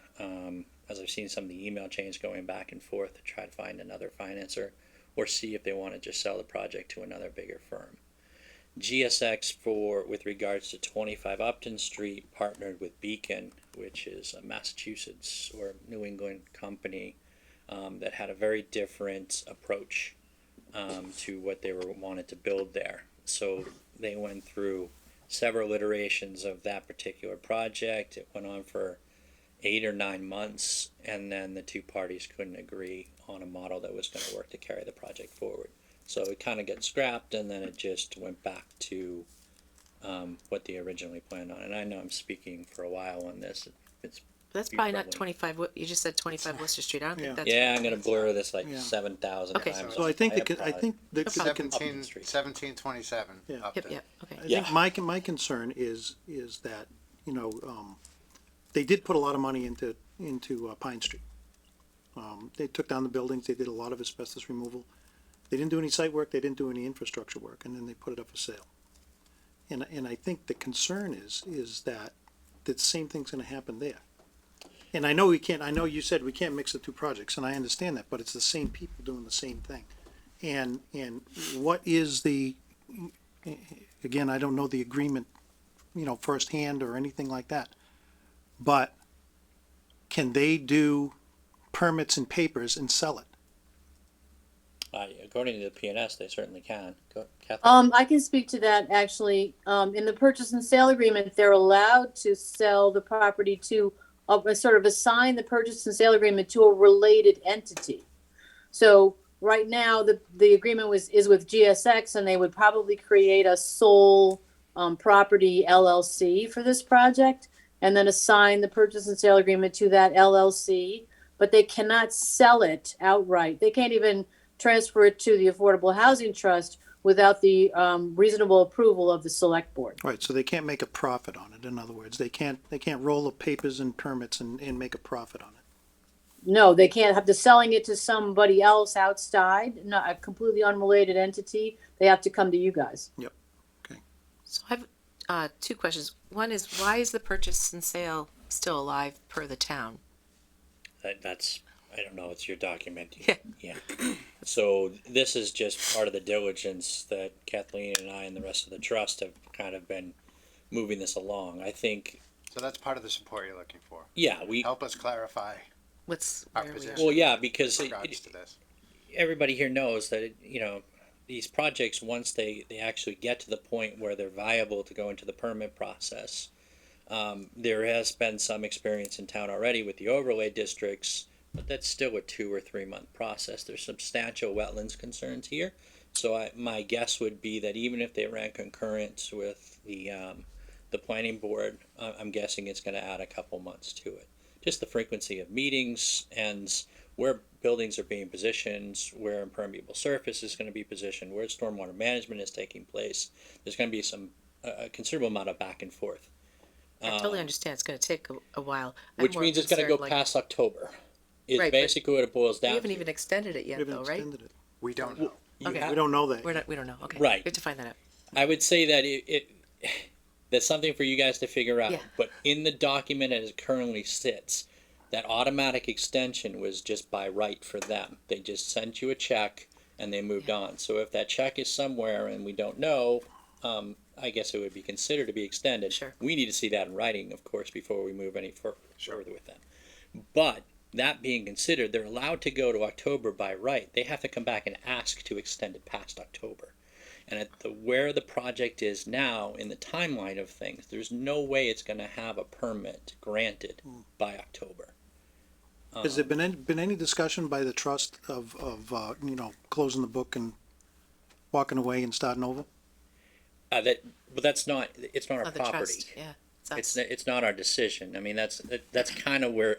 Speaker 12: as I've seen some of the email chains going back and forth to try to find another financer or see if they want to just sell the project to another bigger firm. GSX, with regards to 25 Upton Street, partnered with Beacon, which is a Massachusetts or New England company that had a very different approach to what they wanted to build there. So they went through several iterations of that particular project. It went on for 8 or 9 months, and then the two parties couldn't agree on a model that was going to work to carry the project forward. So it kind of got scrapped, and then it just went back to what they originally planned on. And I know I'm speaking for a while on this. It's
Speaker 5: That's probably not 25, you just said 25 Worcester Street. I don't think that's.
Speaker 12: yeah, I'm going to blur this like
Speaker 3: Yeah.
Speaker 12: 7,000
Speaker 5: Okay.
Speaker 12: times.
Speaker 3: So I think,
Speaker 12: have
Speaker 3: I think the,
Speaker 5: No problem.
Speaker 12: Upton
Speaker 1: 17,
Speaker 12: Street.
Speaker 1: 1727
Speaker 3: Yeah.
Speaker 5: Yep,
Speaker 1: Upton.
Speaker 5: yep, okay.
Speaker 3: I think my concern is that, you know, they did put a lot of money into Pine Street. They took down the buildings, they did a lot of asbestos removal. They didn't do any site work, they didn't do any infrastructure work, and then they put it up for sale. And I think the concern is that the same thing's gonna happen there. And I know you said we can't mix the two projects, and I understand that, but it's the same people doing the same thing. And what is again, I don't know the agreement, you know, firsthand or anything like that. But can they do permits and papers and sell it?
Speaker 12: According to the PNS, they certainly can. Go, Kathleen.
Speaker 13: I can speak to that actually. In the purchase and sale agreement, they're allowed to sell the property to sort of assign the purchase and sale agreement to a related entity. So right now, the agreement is with GSX, and they would probably create a sole property LLC for this project, and then assign the purchase and sale agreement to that LLC. But they cannot sell it outright. They can't even transfer it to the Affordable Housing Trust without the reasonable approval of the select board.
Speaker 3: Right, so they can't make a profit on it, in other words. They can't roll up papers and permits and make a profit on it.
Speaker 13: No, they can't have to selling it to somebody else outside, not a completely unrelated entity. They have to come to you guys.
Speaker 3: Yep, okay.
Speaker 5: So I have two questions. One is, why is the purchase and sale still alive per the town?
Speaker 12: That's, I don't know, it's your document.
Speaker 5: Yeah.
Speaker 12: Yeah. So this is just part of the diligence that Kathleen and I and the rest of the trust have kind of been moving this along. I think,
Speaker 1: So that's part of the support you're looking for.
Speaker 12: yeah, we,
Speaker 1: Help us clarify
Speaker 5: What's
Speaker 1: our
Speaker 5: where we are?
Speaker 1: position
Speaker 12: well, yeah,
Speaker 1: in
Speaker 12: because
Speaker 1: regards to this.
Speaker 12: everybody here knows that, you know, these projects, once they actually get to the point where they're viable to go into the permit process, there has been some experience in town already with the overlay districts, but that's still a 2 or 3 month process. There's substantial wetlands concerns here. So my guess would be that even if they ran concurrent with the planning board, I'm guessing it's going to add a couple months to it. Just the frequency of meetings and where buildings are being positioned, where impermeable surface is going to be positioned, where stormwater management is taking place. There's going to be a considerable amount of back and forth.
Speaker 5: I totally understand. It's going to take a while. I'm
Speaker 12: Which
Speaker 5: more
Speaker 12: means it's going to
Speaker 5: concerned,
Speaker 12: go
Speaker 5: like,
Speaker 12: past October. Is
Speaker 5: Right, but
Speaker 12: basically what it boils
Speaker 5: We
Speaker 12: down
Speaker 5: haven't
Speaker 12: to.
Speaker 5: even extended it
Speaker 3: We
Speaker 5: yet,
Speaker 3: haven't
Speaker 5: though, right?
Speaker 3: extended it.
Speaker 1: We don't know.
Speaker 12: You
Speaker 5: Okay.
Speaker 12: have-
Speaker 3: We don't know that.
Speaker 5: We don't know. Okay.
Speaker 12: Right.
Speaker 5: We have to find that out.
Speaker 12: I would say that that's something for you guys to figure out.
Speaker 5: Yeah.
Speaker 12: But in the document as it currently sits, that automatic extension was just by right for them. They just sent you a check and they moved on. So if that check is somewhere and we don't know, I guess it would be considered to be extended.
Speaker 5: Sure.
Speaker 12: We need to see that in writing, of course, before we move any further with them. But that being considered, they're allowed to go to October by right. They have to come back and ask to extend it past October. And at where the project is now in the timeline of things, there's no way it's going to have a permit granted by October.
Speaker 3: Has there been any discussion by the trust of closing the book and walking away and starting over?
Speaker 12: But that's not. It's not our
Speaker 5: Oh, the
Speaker 12: property.
Speaker 5: trust. Yeah. It's us.
Speaker 12: It's not our decision. I mean, that's kind of where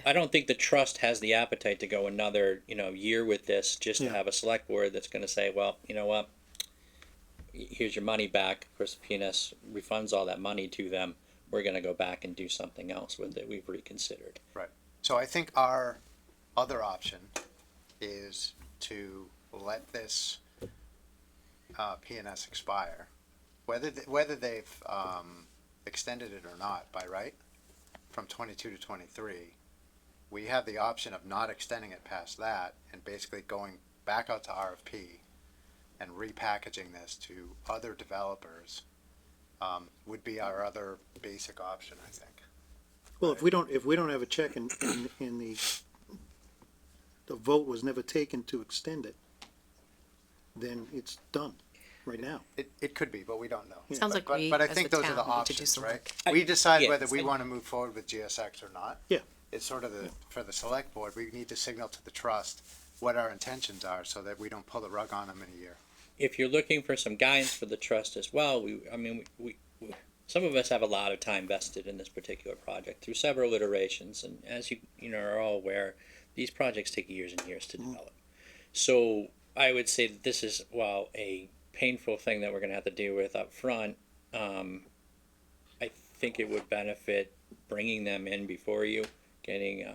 Speaker 12: I don't think the trust has the appetite to go another year with this just to have a select board that's going to say, well, you know what, here's your money back. Of course, the PNS refunds all that money to them. We're going to go back and do something else with it. We've reconsidered.
Speaker 1: Right. So I think our other option is to let this PNS expire, whether they've extended it or not by right, from 22 to 23. We have the option of not extending it past that and basically going back out to RFP and repackaging this to other developers would be our other basic option, I think.
Speaker 3: Well, if we don't have a check and the vote was never taken to extend it, then it's done right now.
Speaker 1: It could be, but we don't know.
Speaker 5: Sounds like we,
Speaker 1: But I
Speaker 5: as
Speaker 1: think
Speaker 5: the
Speaker 1: those are the
Speaker 5: town, need to do
Speaker 1: options,
Speaker 5: some
Speaker 1: right?
Speaker 5: work.
Speaker 1: We decide
Speaker 12: yeah,
Speaker 1: whether we want to move forward with GSX or not.
Speaker 3: Yeah.
Speaker 1: It's sort of for the select board, we need to signal to the trust what our intentions are so that we don't pull the rug on them in a year.
Speaker 12: If you're looking for some guidance for the trust as well, we some of us have a lot of time vested in this particular project through several iterations, and as you are all aware, these projects take years and years to develop. So I would say that this is, while a painful thing that we're going to have to deal with up front, I think it would benefit bringing them in before you, getting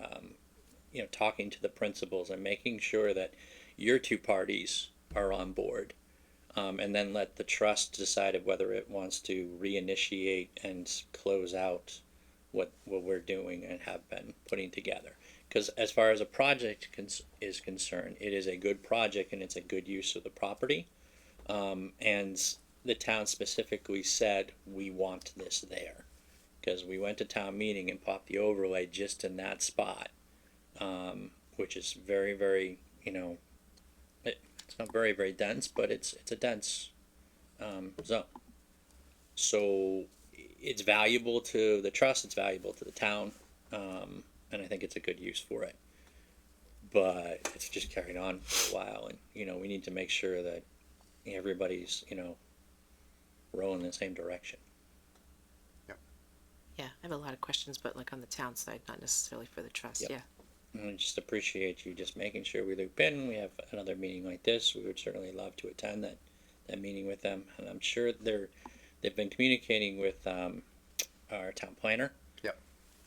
Speaker 12: talking to the principals and making sure that your two parties are on board. And then let the trust decide whether it wants to reinitiate and close out what we're doing and have been putting together. Because as far as a project is concerned, it is a good project and it's a good use of the property. And the town specifically said, we want this there. Because we went to town meeting and popped the overlay just in that spot, which is very, very, it's not very, very dense, but it's a dense zone. So it's valuable to the trust, it's valuable to the town, and I think it's a good use for it. But it's just carried on for a while, and we need to make sure that everybody's rowing in the same direction.
Speaker 5: Yeah, I have a lot of questions, but like on the town side, not necessarily for the trust.
Speaker 12: Yep.
Speaker 5: Yeah.
Speaker 12: And I just appreciate you just making sure we loop in. We have another meeting like this. We would certainly love to attend that meeting with them. And I'm sure they've been communicating with our town planner.
Speaker 1: Yep.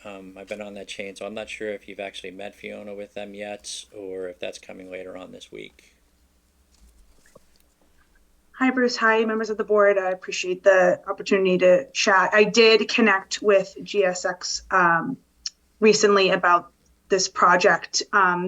Speaker 12: I've been on that chain, so I'm not sure if you've actually met Fiona with them yet or if that's coming later on this week.
Speaker 14: Hi, Bruce. Hi, members of the board. I appreciate the opportunity to chat. I did connect with GSX recently about this project.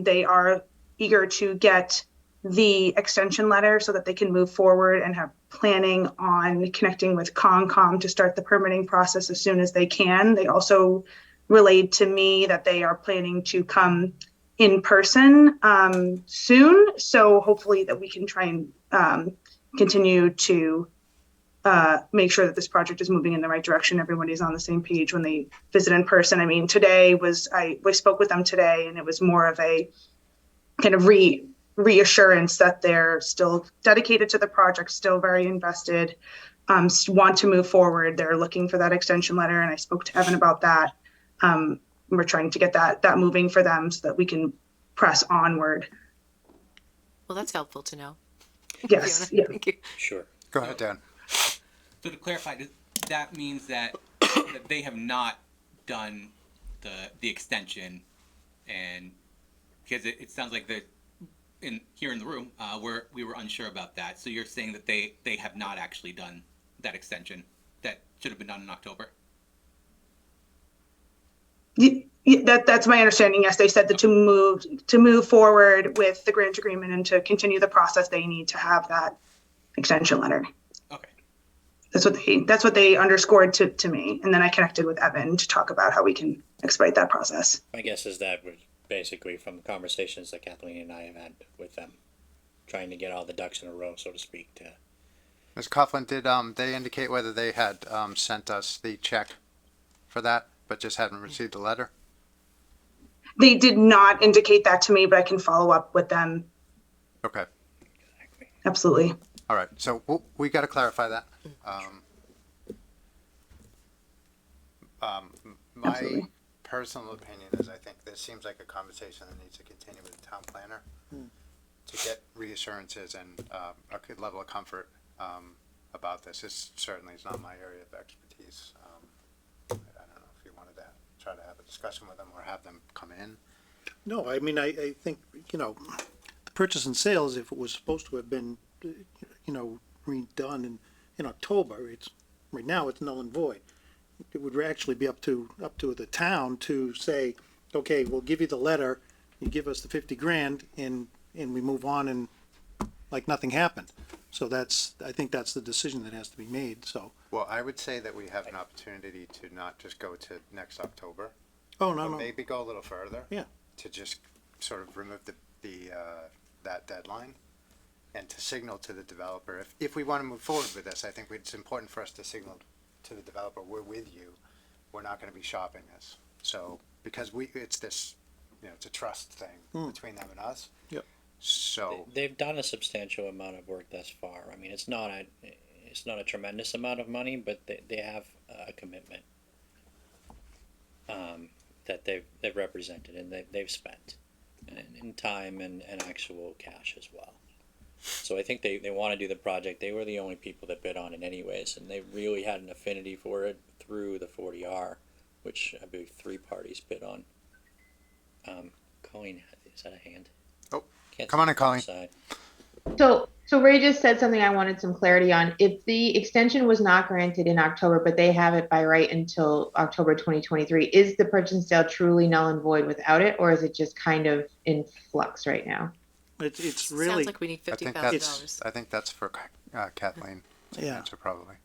Speaker 14: They are eager to get the extension letter so that they can move forward and have planning on connecting with Concom to start the permitting process as soon as they can. They also relayed to me that they are planning to come in person soon. So hopefully that we can try and continue to make sure that this project is moving in the right direction. Everybody's on the same page when they visit in person. I mean, we spoke with them today, and it was more of a kind of reassurance that they're still dedicated to the project, still very invested, want to move forward. They're looking for that extension letter, and I spoke to Evan about that. We're trying to get that moving for them so that we can press onward.
Speaker 5: Well, that's helpful to know.
Speaker 14: Yes.
Speaker 5: Fiona,
Speaker 14: Yeah.
Speaker 5: Thank you.
Speaker 12: Sure.
Speaker 1: Go ahead, Dan.
Speaker 7: So to clarify, that means that they have not done the extension, and because it sounds like here in the room, we were unsure about that. So you're saying that they have not actually done that extension that should have been done in October?
Speaker 14: That's my understanding. Yes, they said that to move forward with the grant agreement and to continue the process, they need to have that extension letter.
Speaker 7: Okay.
Speaker 14: That's what they underscored to me, and then I connected with Evan to talk about how we can expedite that process.
Speaker 12: My guess is that was basically from the conversations that Kathleen and I have had with them, trying to get all the ducks in a row, so to speak. To
Speaker 1: Ms. Coughlin, did they indicate whether they had sent us the check for that, but just hadn't received the letter?
Speaker 14: They did not indicate that to me, but I can follow up with them.
Speaker 1: Okay.
Speaker 14: Absolutely.
Speaker 1: All right. So we got to clarify that. My
Speaker 14: Absolutely.
Speaker 1: personal opinion is I think this seems like a conversation that needs to continue with the town planner to get reassurances and a level of comfort about this. This certainly is not my area of expertise. I don't know if you wanted to try to have a discussion with them or have them come in.
Speaker 3: No, I mean, I think, you know, the purchase and sales, if it was supposed to have been, you know, redone in October, right now it's null and void. It would actually be up to the town to say, okay, we'll give you the letter, you give us the 50 grand and we move on and like nothing happened. So I think that's the decision that has to be made, so.
Speaker 1: Well, I would say that we have an opportunity to not just go to next October.
Speaker 3: Oh, no,
Speaker 1: but
Speaker 3: no.
Speaker 1: maybe go a little further.
Speaker 3: Yeah.
Speaker 1: To just sort of remove that deadline and to signal to the developer, if we want to move forward with this, I think it's important for us to signal to the developer, we're with you, we're not going to be shopping this. So, because it's this, you know, it's a trust thing between them and us.
Speaker 3: Yep.
Speaker 1: So.
Speaker 12: they've done a substantial amount of work thus far. I mean, it's not a tremendous amount of money, but they have a commitment that they've represented and they've spent in time and actual cash as well. So I think they want to do the project. They were the only people that bid on it anyways, and they really had an affinity for it through the 40R, which I believe 3 parties bid on. Colleen, is that a hand?
Speaker 1: Oh,
Speaker 12: Can't
Speaker 1: come on in,
Speaker 12: see from
Speaker 1: Colleen.
Speaker 12: the side.
Speaker 2: So Ray just said something I wanted some clarity on. If the extension was not granted in October, but they have it by right until October 2023, is the purchase and sale truly null and void without it, or is it just kind of in flux right now?
Speaker 3: It's really.
Speaker 5: Sounds like we need $50,000.
Speaker 1: I think that's for Kathleen to
Speaker 3: Yeah.
Speaker 1: answer probably.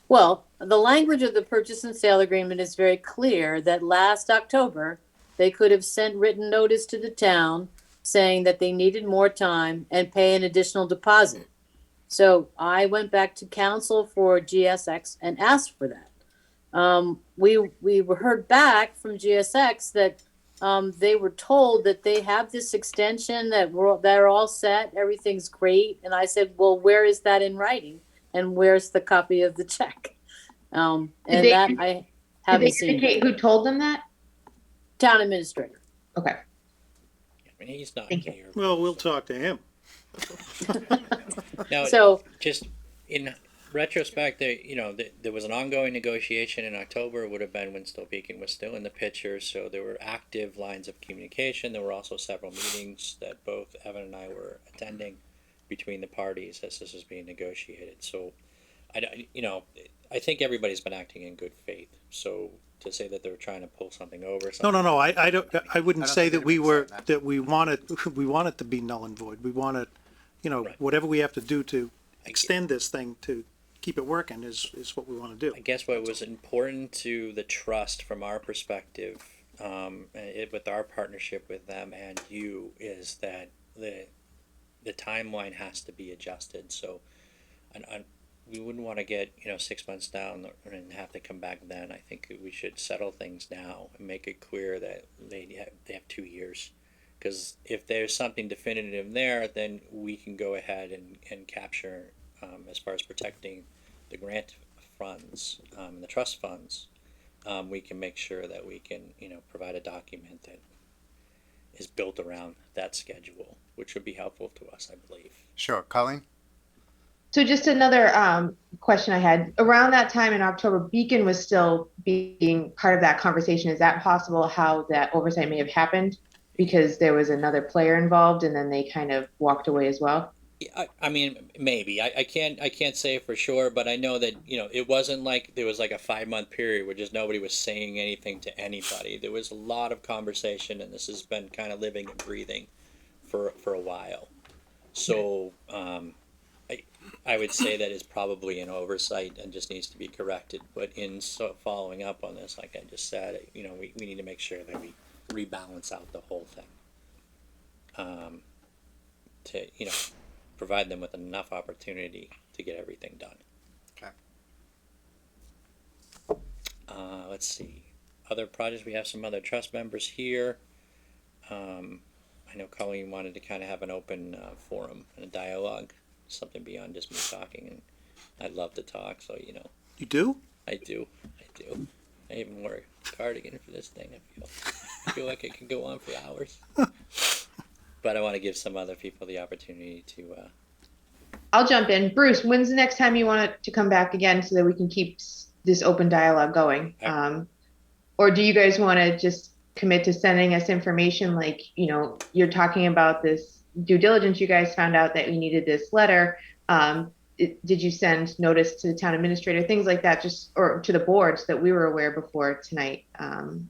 Speaker 13: Well, the language of the purchase and sale agreement is very clear that last October, they could have sent written notice to the town saying that they needed more time and pay an additional deposit. So I went back to counsel for GSX and asked for that. We were heard back from GSX that they were told that they have this extension, that they're all set, everything's great. And I said, well, where is that in writing? And where's the copy of the check? And that I haven't
Speaker 2: Did they
Speaker 13: seen.
Speaker 2: indicate who told them that?
Speaker 13: Town administrator.
Speaker 2: Okay.
Speaker 12: I mean, he's not
Speaker 2: Thank you.
Speaker 12: here.
Speaker 3: Well, we'll talk to him.
Speaker 12: Now,
Speaker 13: So
Speaker 12: just in retrospect, there was an ongoing negotiation in October. It would have been when Still Beacon was still in the picture, so there were active lines of communication. There were also several meetings that both Evan and I were attending between the parties as this was being negotiated. So, I think everybody's been acting in good faith. So to say that they were trying to pull something over.
Speaker 3: No. I don't. I wouldn't
Speaker 1: don't
Speaker 3: say
Speaker 1: think
Speaker 3: that we
Speaker 1: anybody's
Speaker 3: were
Speaker 1: saying that.
Speaker 3: that we want it to be null and void. We want it,
Speaker 12: Right.
Speaker 3: whatever we have to do to extend this thing to keep it working is what we want to do.
Speaker 12: I guess what was important to the trust from our perspective, with our partnership with them and you, is that the timeline has to be adjusted. So, we wouldn't want to get 6 months down and have to come back then. I think we should settle things now and make it clear that they have 2 years. Because if there's something definitive there, then we can go ahead and capture, as far as protecting the grant funds and the trust funds, we can make sure that we can provide a document that is built around that schedule, which would be helpful to us, I believe.
Speaker 1: Sure. Colleen?
Speaker 2: So just another question I had. Around that time in October, Beacon was still being part of that conversation. Is that possible how that oversight may have happened? because there was another player involved and then they kind of walked away as well?
Speaker 12: I mean, maybe I can't say for sure, but I know that it wasn't like there was like a 5 month period where just nobody was saying anything to anybody. There was a lot of conversation, and this has been kind of living and breathing for a while. So I would say that is probably an oversight and just needs to be corrected. But in following up on this, like I just said, we need to make sure that we rebalance out the whole thing. To provide them with enough opportunity to get everything done.
Speaker 1: Okay.
Speaker 12: Let's see. Other projects, we have some other trust members here. I know Colleen wanted to kind of have an open forum and a dialogue, something beyond just me talking, and I'd love to talk, so
Speaker 3: You do?
Speaker 12: I do. I even wore a cardigan for this thing. I feel like it can go on for hours. But I want to give some other people the opportunity to.
Speaker 2: I'll jump in. Bruce, when's the next time you want it to come back again so that we can keep this open dialogue going? Or do you guys want to just commit to sending us information like, you're talking about this due diligence, you guys found out that we needed this letter. Did you send notice to the town administrator, things like that, or to the board so that we were aware before tonight?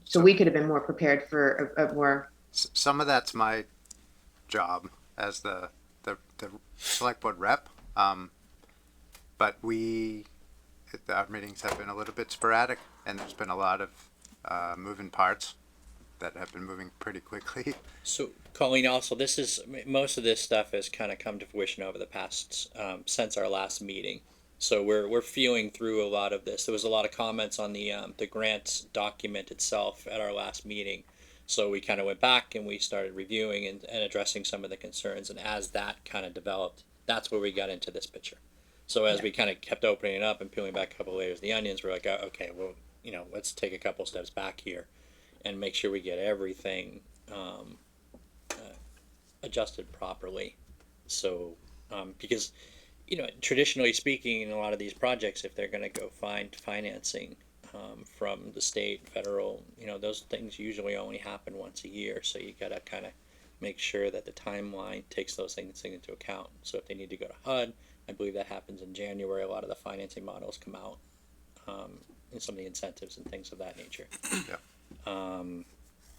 Speaker 2: So we could have been more prepared for a more.
Speaker 1: Some of that's my job as the select board rep, but our meetings have been a little bit sporadic, and there's been a lot of moving parts that have been moving pretty quickly.
Speaker 12: So, Colleen, also, most of this stuff has kind of come to fruition over the past since our last meeting. So we're feeling through a lot of this. There was a lot of comments on the grant document itself at our last meeting. So we kind of went back and we started reviewing and addressing some of the concerns. And as that kind of developed, that's where we got into this picture. So as we kind of kept opening it up and peeling back a couple layers of the onions, we're like, okay, well, let's take a couple steps back here and make sure we get everything adjusted properly. So, because, traditionally speaking, in a lot of these projects, if they're going to go find financing, from the state, federal, those things usually only happen once a year. So you gotta kind of make sure that the timeline takes those things into account. So if they need to go to HUD, I believe that happens in January. A lot of the financing models come out, and some of the incentives and things of that nature.
Speaker 1: Yeah.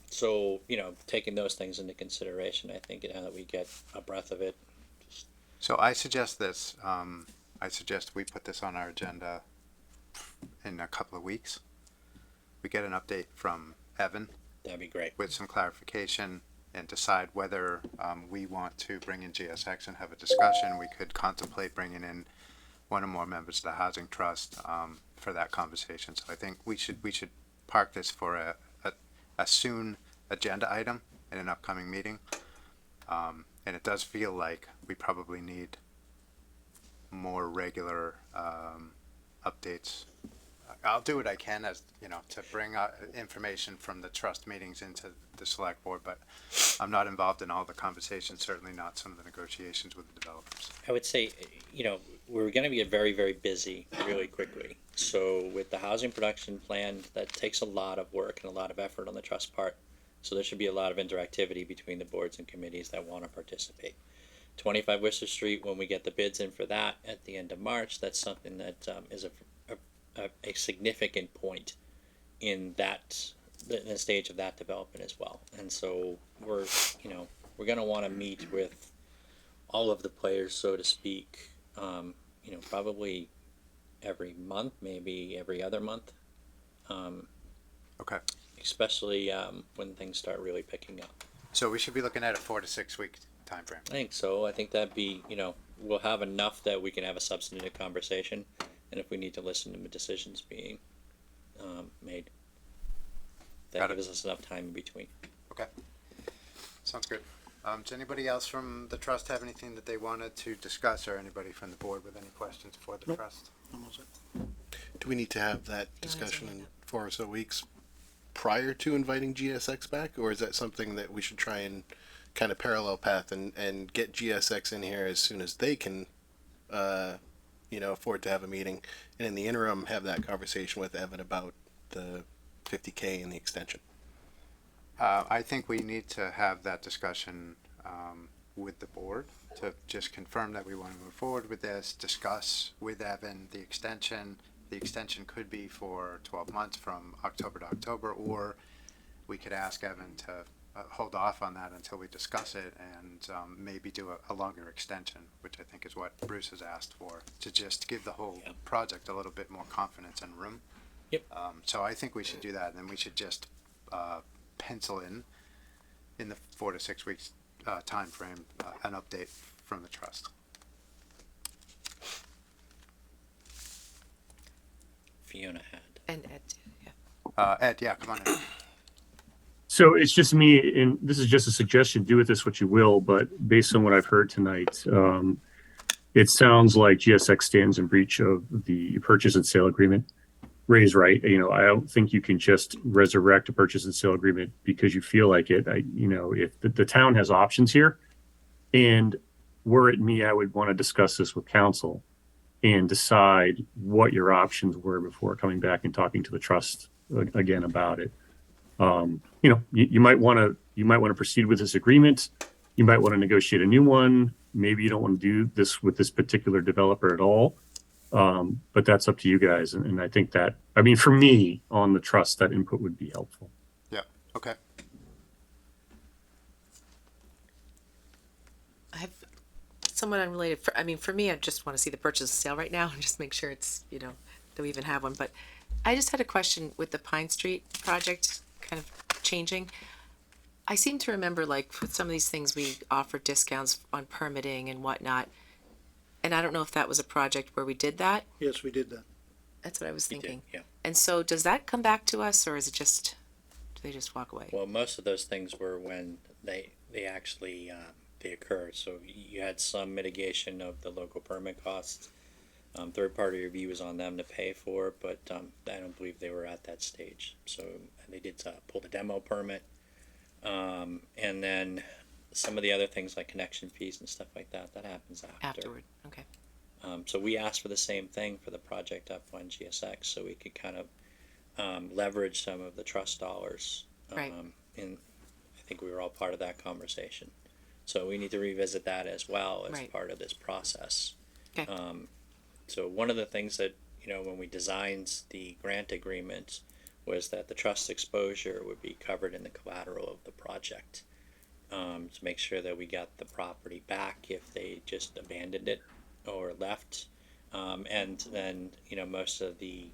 Speaker 12: So taking those things into consideration, I think now that we get a breath of it.
Speaker 1: So I suggest this. I suggest we put this on our agenda in a couple of weeks. We get an update from Evan.
Speaker 12: That'd be great.
Speaker 1: With some clarification, and decide whether we want to bring in GSX and have a discussion. We could contemplate bringing in one or more members of the Housing Trust for that conversation. So I think we should park this for a soon agenda item in an upcoming meeting. And it does feel like we probably need more regular updates. I'll do what I can to bring information from the trust meetings into the select board, but I'm not involved in all the conversations, certainly not some of the negotiations with the developers.
Speaker 12: I would say, we're going to get very, very busy really quickly. So with the housing production plan, that takes a lot of work and a lot of effort on the trust part. So there should be a lot of interactivity between the boards and committees that want to participate. 25 Worcester Street, when we get the bids in for that at the end of March, that's something that is a significant point in the stage of that development as well. And so we're going to want to meet with all of the players, so to speak, probably every month, maybe every other month.
Speaker 1: Okay.
Speaker 12: Especially when things start really picking up.
Speaker 1: So we should be looking at a 4 to 6 week time frame.
Speaker 12: I think so. I think that'd be, we'll have enough that we can have a substantive conversation, and if we need to listen to the decisions being made, that gives us enough time in between.
Speaker 1: Okay. Sounds good. Does anybody else from the trust have anything that they wanted to discuss, or anybody from the board with any questions for the trust?
Speaker 4: Do we need to have that discussion in 4 or so weeks prior to inviting GSX back, or is that something that we should try and kind of parallel path and get GSX in here as soon as they can, afford to have a meeting, and in the interim have that conversation with Evan about the 50K and the extension?
Speaker 1: I think we need to have that discussion, with the board to just confirm that we want to move forward with this, discuss with Evan the extension. The extension could be for 12 months from October to October, or we could ask Evan to hold off on that until we discuss it and maybe do a longer extension, which I think is what Bruce has asked for, to just give the whole project a little bit more confidence and room.
Speaker 12: Yep.
Speaker 1: So I think we should do that, and then we should just pencil in the 4 to 6 weeks time frame an update from the trust.
Speaker 12: Fiona had.
Speaker 5: And Ed, yeah.
Speaker 1: Ed, yeah, come on in.
Speaker 15: So it's just me, and this is just a suggestion. Do with this what you will, but based on what I've heard tonight, it sounds like GSX stands in breach of the purchase and sale agreement. Ray's right. You know, I don't think you can just resurrect a purchase and sale agreement because you feel like it. If the town has options here, and were it me, I would want to discuss this with council and decide what your options were before coming back and talking to the trust again about it. You might want to proceed with this agreement. You might want to negotiate a new one. Maybe you don't want to do this with this particular developer at all. But that's up to you guys. And I think that, for me on the trust, that input would be helpful.
Speaker 1: Yeah. Okay.
Speaker 5: I have somewhat unrelated. For me, I just want to see the purchase and sale right now and just make sure it's, that we even have one. But I just had a question with the Pine Street project kind of changing. I seem to remember, like, with some of these things, we offer discounts on permitting and whatnot. And I don't know if that was a project where we did that.
Speaker 3: Yes, we did that.
Speaker 5: That's what I was thinking.
Speaker 12: Yeah.
Speaker 5: And so does that come back to us, or is it just, do they just walk away?
Speaker 12: Well, most of those things were when they actually they occurred. So you had some mitigation of the local permit costs. Third party review was on them to pay for, but I don't believe they were at that stage. So they did pull the demo permit, and then some of the other things like connection fees and stuff like that happens
Speaker 5: Afterward, okay.
Speaker 12: So we asked for the same thing for the project up on GSX, so we could kind of leverage some of the trust dollars.
Speaker 5: Right.
Speaker 12: And I think we were all part of that conversation. So we need to revisit that as well as
Speaker 5: Right.
Speaker 12: part of this process.
Speaker 5: Okay.
Speaker 12: So one of the things that, when we designed the grant agreement was that the trust exposure would be covered in the collateral of the project. To make sure that we got the property back if they just abandoned it or left. And then, most of the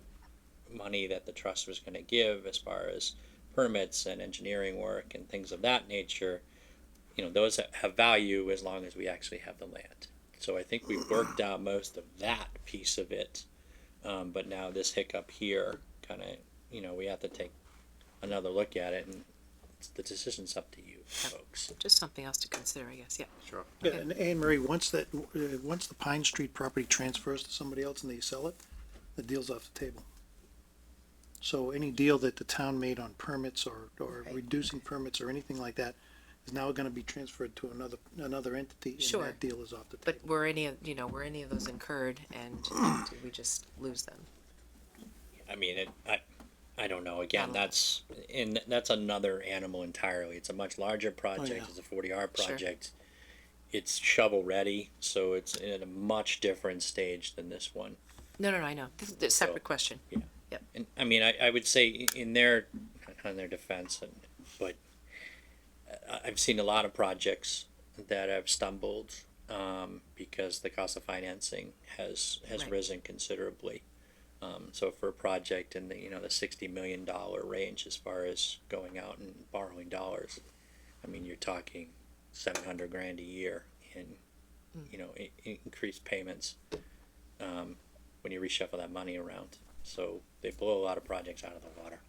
Speaker 12: money that the trust was going to give as far as permits and engineering work and things of that nature, those have value as long as we actually have the land. So I think we've worked out most of that piece of it. But now this hiccup here, kind of, we have to take another look at it, and the decision's up to you folks.
Speaker 5: Just something else to consider, I guess, yeah.
Speaker 1: Sure.
Speaker 3: Yeah, and Anne Marie, once the Pine Street property transfers to somebody else and they sell it, the deal's off the table. So any deal that the town made on permits or reducing permits or anything like that is now gonna be transferred to another entity, and
Speaker 5: Sure.
Speaker 3: that deal is off the table.
Speaker 5: But were any of those incurred, and did we just lose them?
Speaker 12: I don't know. Again, that's another animal entirely. It's a much larger project.
Speaker 3: yeah.
Speaker 12: It's a 40R project. It's shovel ready, so it's in a much different stage than this one.
Speaker 5: No, I know. This is a separate question.
Speaker 12: Yeah.
Speaker 5: Yep.
Speaker 12: And I would say on their defense, but I've seen a lot of projects that have stumbled because the cost of financing has
Speaker 5: Right.
Speaker 12: risen considerably. So for a project in the the $60 million range as far as going out and borrowing dollars, you're talking $700,000 a year in increased payments when you reshuffle that money around. So they blow a lot of projects out of the water.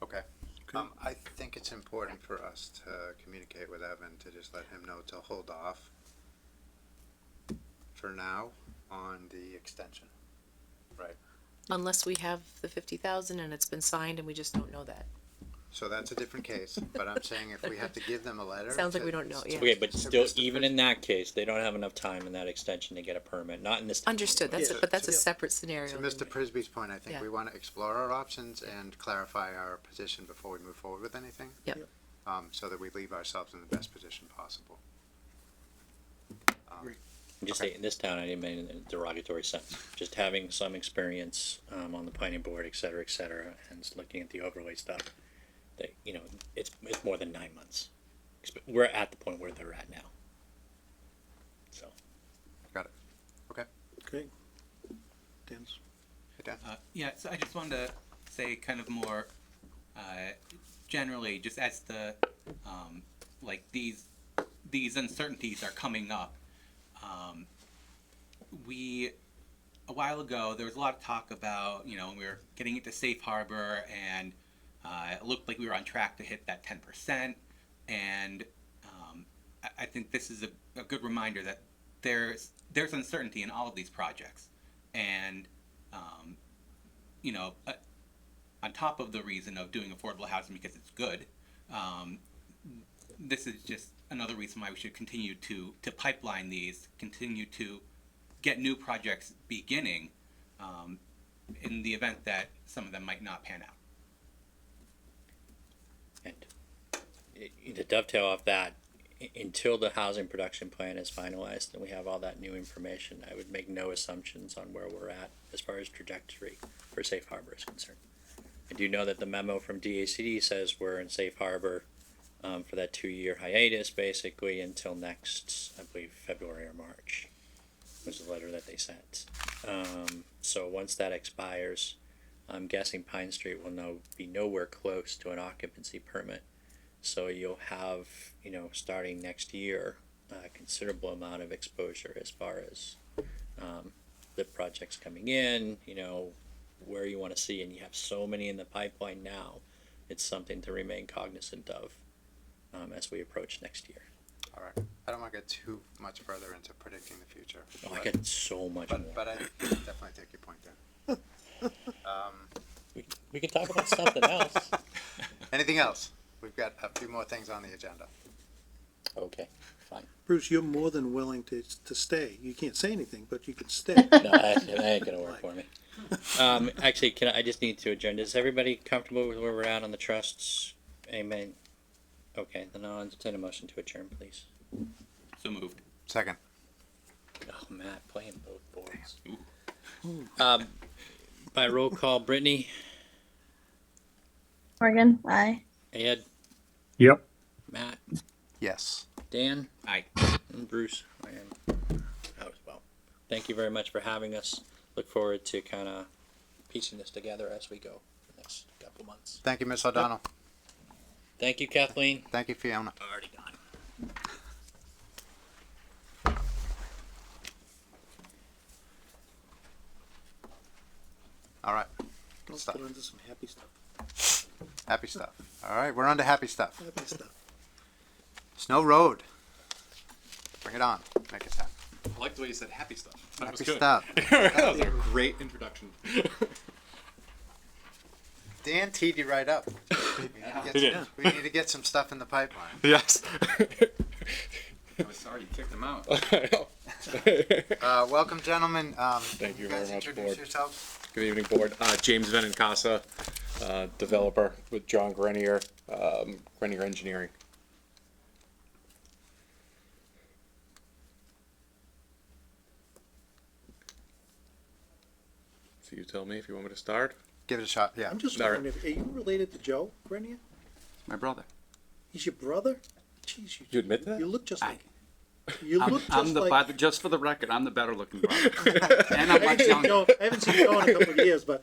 Speaker 1: Okay. I think it's important for us to communicate with Evan to just let him know to hold off for now on the extension. Right.
Speaker 5: Unless we have the 50,000 and it's been signed and we just don't know that.
Speaker 1: So that's a different case, but I'm saying if we have to give them a letter.
Speaker 5: Sounds like we don't know, yeah.
Speaker 12: Okay, but still, even in that case, they don't have enough time in that extension to get a permit, not in this.
Speaker 5: Understood, but that's a separate scenario.
Speaker 1: To Mr. Prisby's point, I think
Speaker 5: Yeah.
Speaker 1: we want to explore our options and clarify our position before we move forward with anything.
Speaker 5: Yep.
Speaker 1: So that we leave ourselves in the best position possible.
Speaker 12: I'm just saying, in this town, I didn't mean in a derogatory sense. Just having some experience on the planning board, et cetera, and just looking at the overlay stuff. That, you know, it's more than 9 months. We're at the point where they're at now. So.
Speaker 1: Got it. Okay.
Speaker 3: Okay. Dan's.
Speaker 7: Yeah, so I just wanted to say kind of more generally, just as the like these uncertainties are coming up. A while ago, there was a lot of talk about, you know, we were getting into safe harbor, and it looked like we were on track to hit that 10%. And I think this is a good reminder that there's uncertainty in all of these projects. And, you know, on top of the reason of doing affordable housing because it's good, this is just another reason why we should continue to pipeline these, continue to get new projects beginning in the event that some of them might not pan out.
Speaker 12: And to dovetail off that, until the housing production plan is finalized and we have all that new information, I would make no assumptions on where we're at as far as trajectory for safe harbor is concerned. I do know that the memo from DACD says we're in safe harbor for that 2-year hiatus, basically until next, I believe, February or March was the letter that they sent. So once that expires, I'm guessing Pine Street will be nowhere close to an occupancy permit. So you'll have, you know, starting next year, a considerable amount of exposure as far as the projects coming in, you know, where you want to see, and you have so many in the pipeline now. It's something to remain cognizant of as we approach next year.
Speaker 1: All right. I don't want to get too much further into predicting the future.
Speaker 12: Oh, I get so much more.
Speaker 1: But I definitely take your point there.
Speaker 12: We can talk about something else.
Speaker 1: Anything else? We've got a few more things on the agenda.
Speaker 12: Okay, fine.
Speaker 3: Bruce, you're more than willing to stay. You can't say anything, but you can stay.
Speaker 12: No, that ain't gonna work for me. Actually, I just need to adjourn. Is everybody comfortable with where we're at on the trusts? Amen. Okay, then I'll entertain a motion to adjourn, please.
Speaker 7: So moved.
Speaker 1: Second.
Speaker 12: Oh, Matt, playing both boards. By roll call, Brittany,
Speaker 16: Morgan, aye.
Speaker 12: Ed,
Speaker 15: Yep.
Speaker 12: Matt,
Speaker 1: Yes.
Speaker 12: Dan,
Speaker 7: Aye.
Speaker 12: and Bruce. I am out as well. Thank you very much for having us. Look forward to kind of piecing this together as we go the next couple months.
Speaker 1: Thank you, Ms. O'Donnell.
Speaker 12: Thank you, Kathleen.
Speaker 1: Thank you, Fiona.
Speaker 12: Already gone.
Speaker 1: All right. Good
Speaker 3: Let's
Speaker 1: stuff.
Speaker 3: get on to some happy stuff.
Speaker 1: Happy stuff. All right, we're on to happy stuff.
Speaker 3: Happy stuff.
Speaker 1: Snow Road. Bring it on. Make it happen.
Speaker 17: I like the way you said happy stuff. That was
Speaker 1: Happy
Speaker 17: good.
Speaker 1: stuff.
Speaker 17: That was a great introduction.
Speaker 1: Dan teed you right up. We need to get some stuff in the pipeline.
Speaker 17: Yes.
Speaker 18: I was sorry you kicked him out.
Speaker 1: Welcome, gentlemen.
Speaker 18: Thank you
Speaker 1: guys
Speaker 18: very much,
Speaker 1: introduce
Speaker 18: board.
Speaker 1: yourselves.
Speaker 18: Good evening, board. James Benincasa, developer with John Grenier, Grenier Engineering. So you tell me if you want me to start.
Speaker 1: Give it a shot. Yeah.
Speaker 3: I'm just
Speaker 18: All right.
Speaker 3: wondering, are you related to Joe Grenier?
Speaker 17: My brother.
Speaker 3: He's your brother? Jeez,
Speaker 18: You admit that?
Speaker 3: you look just like you look just
Speaker 17: I'm the
Speaker 3: like.
Speaker 17: just for the record, I'm the better looking brother. And I'm
Speaker 3: I
Speaker 17: much
Speaker 3: haven't seen
Speaker 17: younger.
Speaker 3: Joe. I haven't seen Joe in a couple of years, but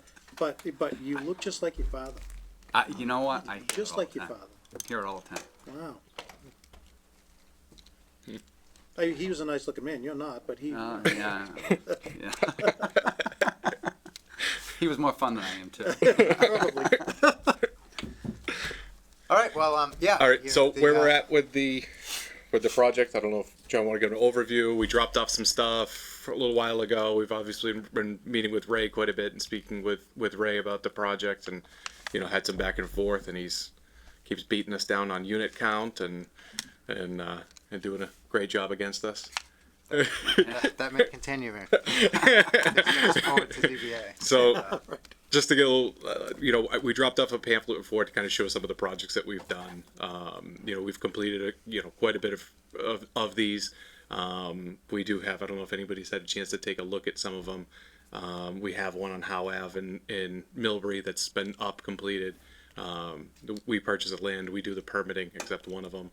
Speaker 3: you look just like your father.
Speaker 17: You know what? I hear
Speaker 3: Just
Speaker 17: it all
Speaker 3: like
Speaker 17: the
Speaker 3: your
Speaker 17: time.
Speaker 3: father.
Speaker 17: Hear it all the time.
Speaker 3: Wow. He was a nice looking man. You're not, but he.
Speaker 17: Yeah. Yeah. He was more fun than I am too.
Speaker 3: Probably.
Speaker 1: All right. Well, yeah.
Speaker 18: All right. So
Speaker 1: the,
Speaker 18: where we're at with the project, I don't know if John want to give an overview. We dropped off some stuff a little while ago. We've obviously been meeting with Ray quite a bit and speaking with Ray about the project, and had some back and forth, and he's keeps beating us down on unit count and doing a great job against us.
Speaker 1: That may continue. Forward to ZBA.
Speaker 18: So, just to get a little, we dropped off a pamphlet before to kind of show some of the projects that we've done. We've completed quite a bit of these. We do have, I don't know if anybody's had a chance to take a look at some of them. We have one on Howe Ave in Millbury that's been completed. We purchase the land, we do the permitting, except one of them.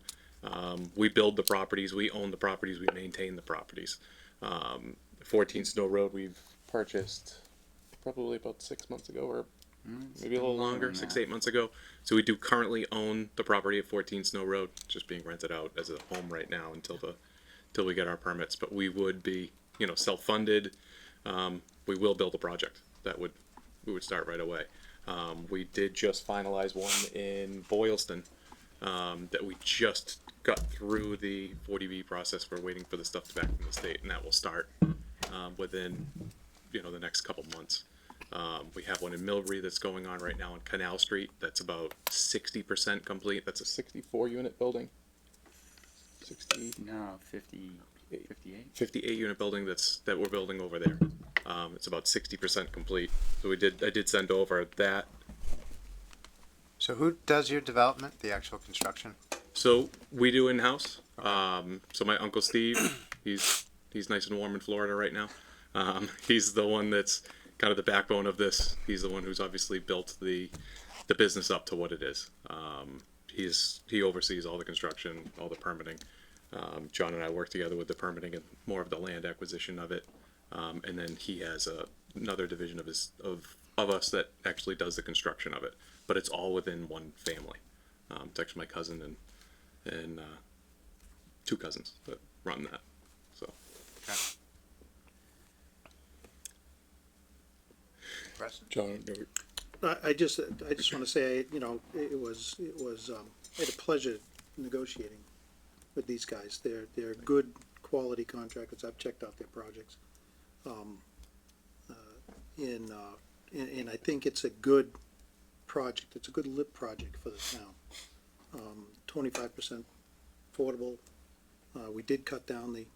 Speaker 18: We build the properties, we own the properties, we maintain the properties. 14 Snow Road, we've purchased probably about 6 months ago, or maybe a little longer, 6-8 months ago. So we do currently own the property at 14 Snow Road, just being rented out as a home right now until we get our permits. But we would be, self-funded. We will build a project we would start right away. We did just finalize one in Boylston that we just got through the 40B process. We're waiting for the stuff back from the state, and that will start within the next couple months. We have one in Millbury that's going on right now on Canal Street. That's about 60% complete. That's a 64 unit building. 58 unit building that we're building over there. It's about 60% complete. So I did send over that.
Speaker 1: So who does your development, the actual construction?
Speaker 18: So we do in-house. So my uncle Steve, he's nice and warm in Florida right now. He's the one that's kind of the backbone of this. He's the one who's obviously built the business up to what it is. He oversees all the construction, all the permitting. John and I work together with the permitting and more of the land acquisition of it. And then he has another division of us that actually does the construction of it. But it's all within one family. It's actually my cousin and two cousins that run that. So.
Speaker 1: Okay.
Speaker 18: John,
Speaker 3: I just want to say, it was I had a pleasure negotiating with these guys. They're good quality contractors. I've checked out their projects. And I think it's a good project. It's a good lit project for the town. 25% affordable. We did cut down the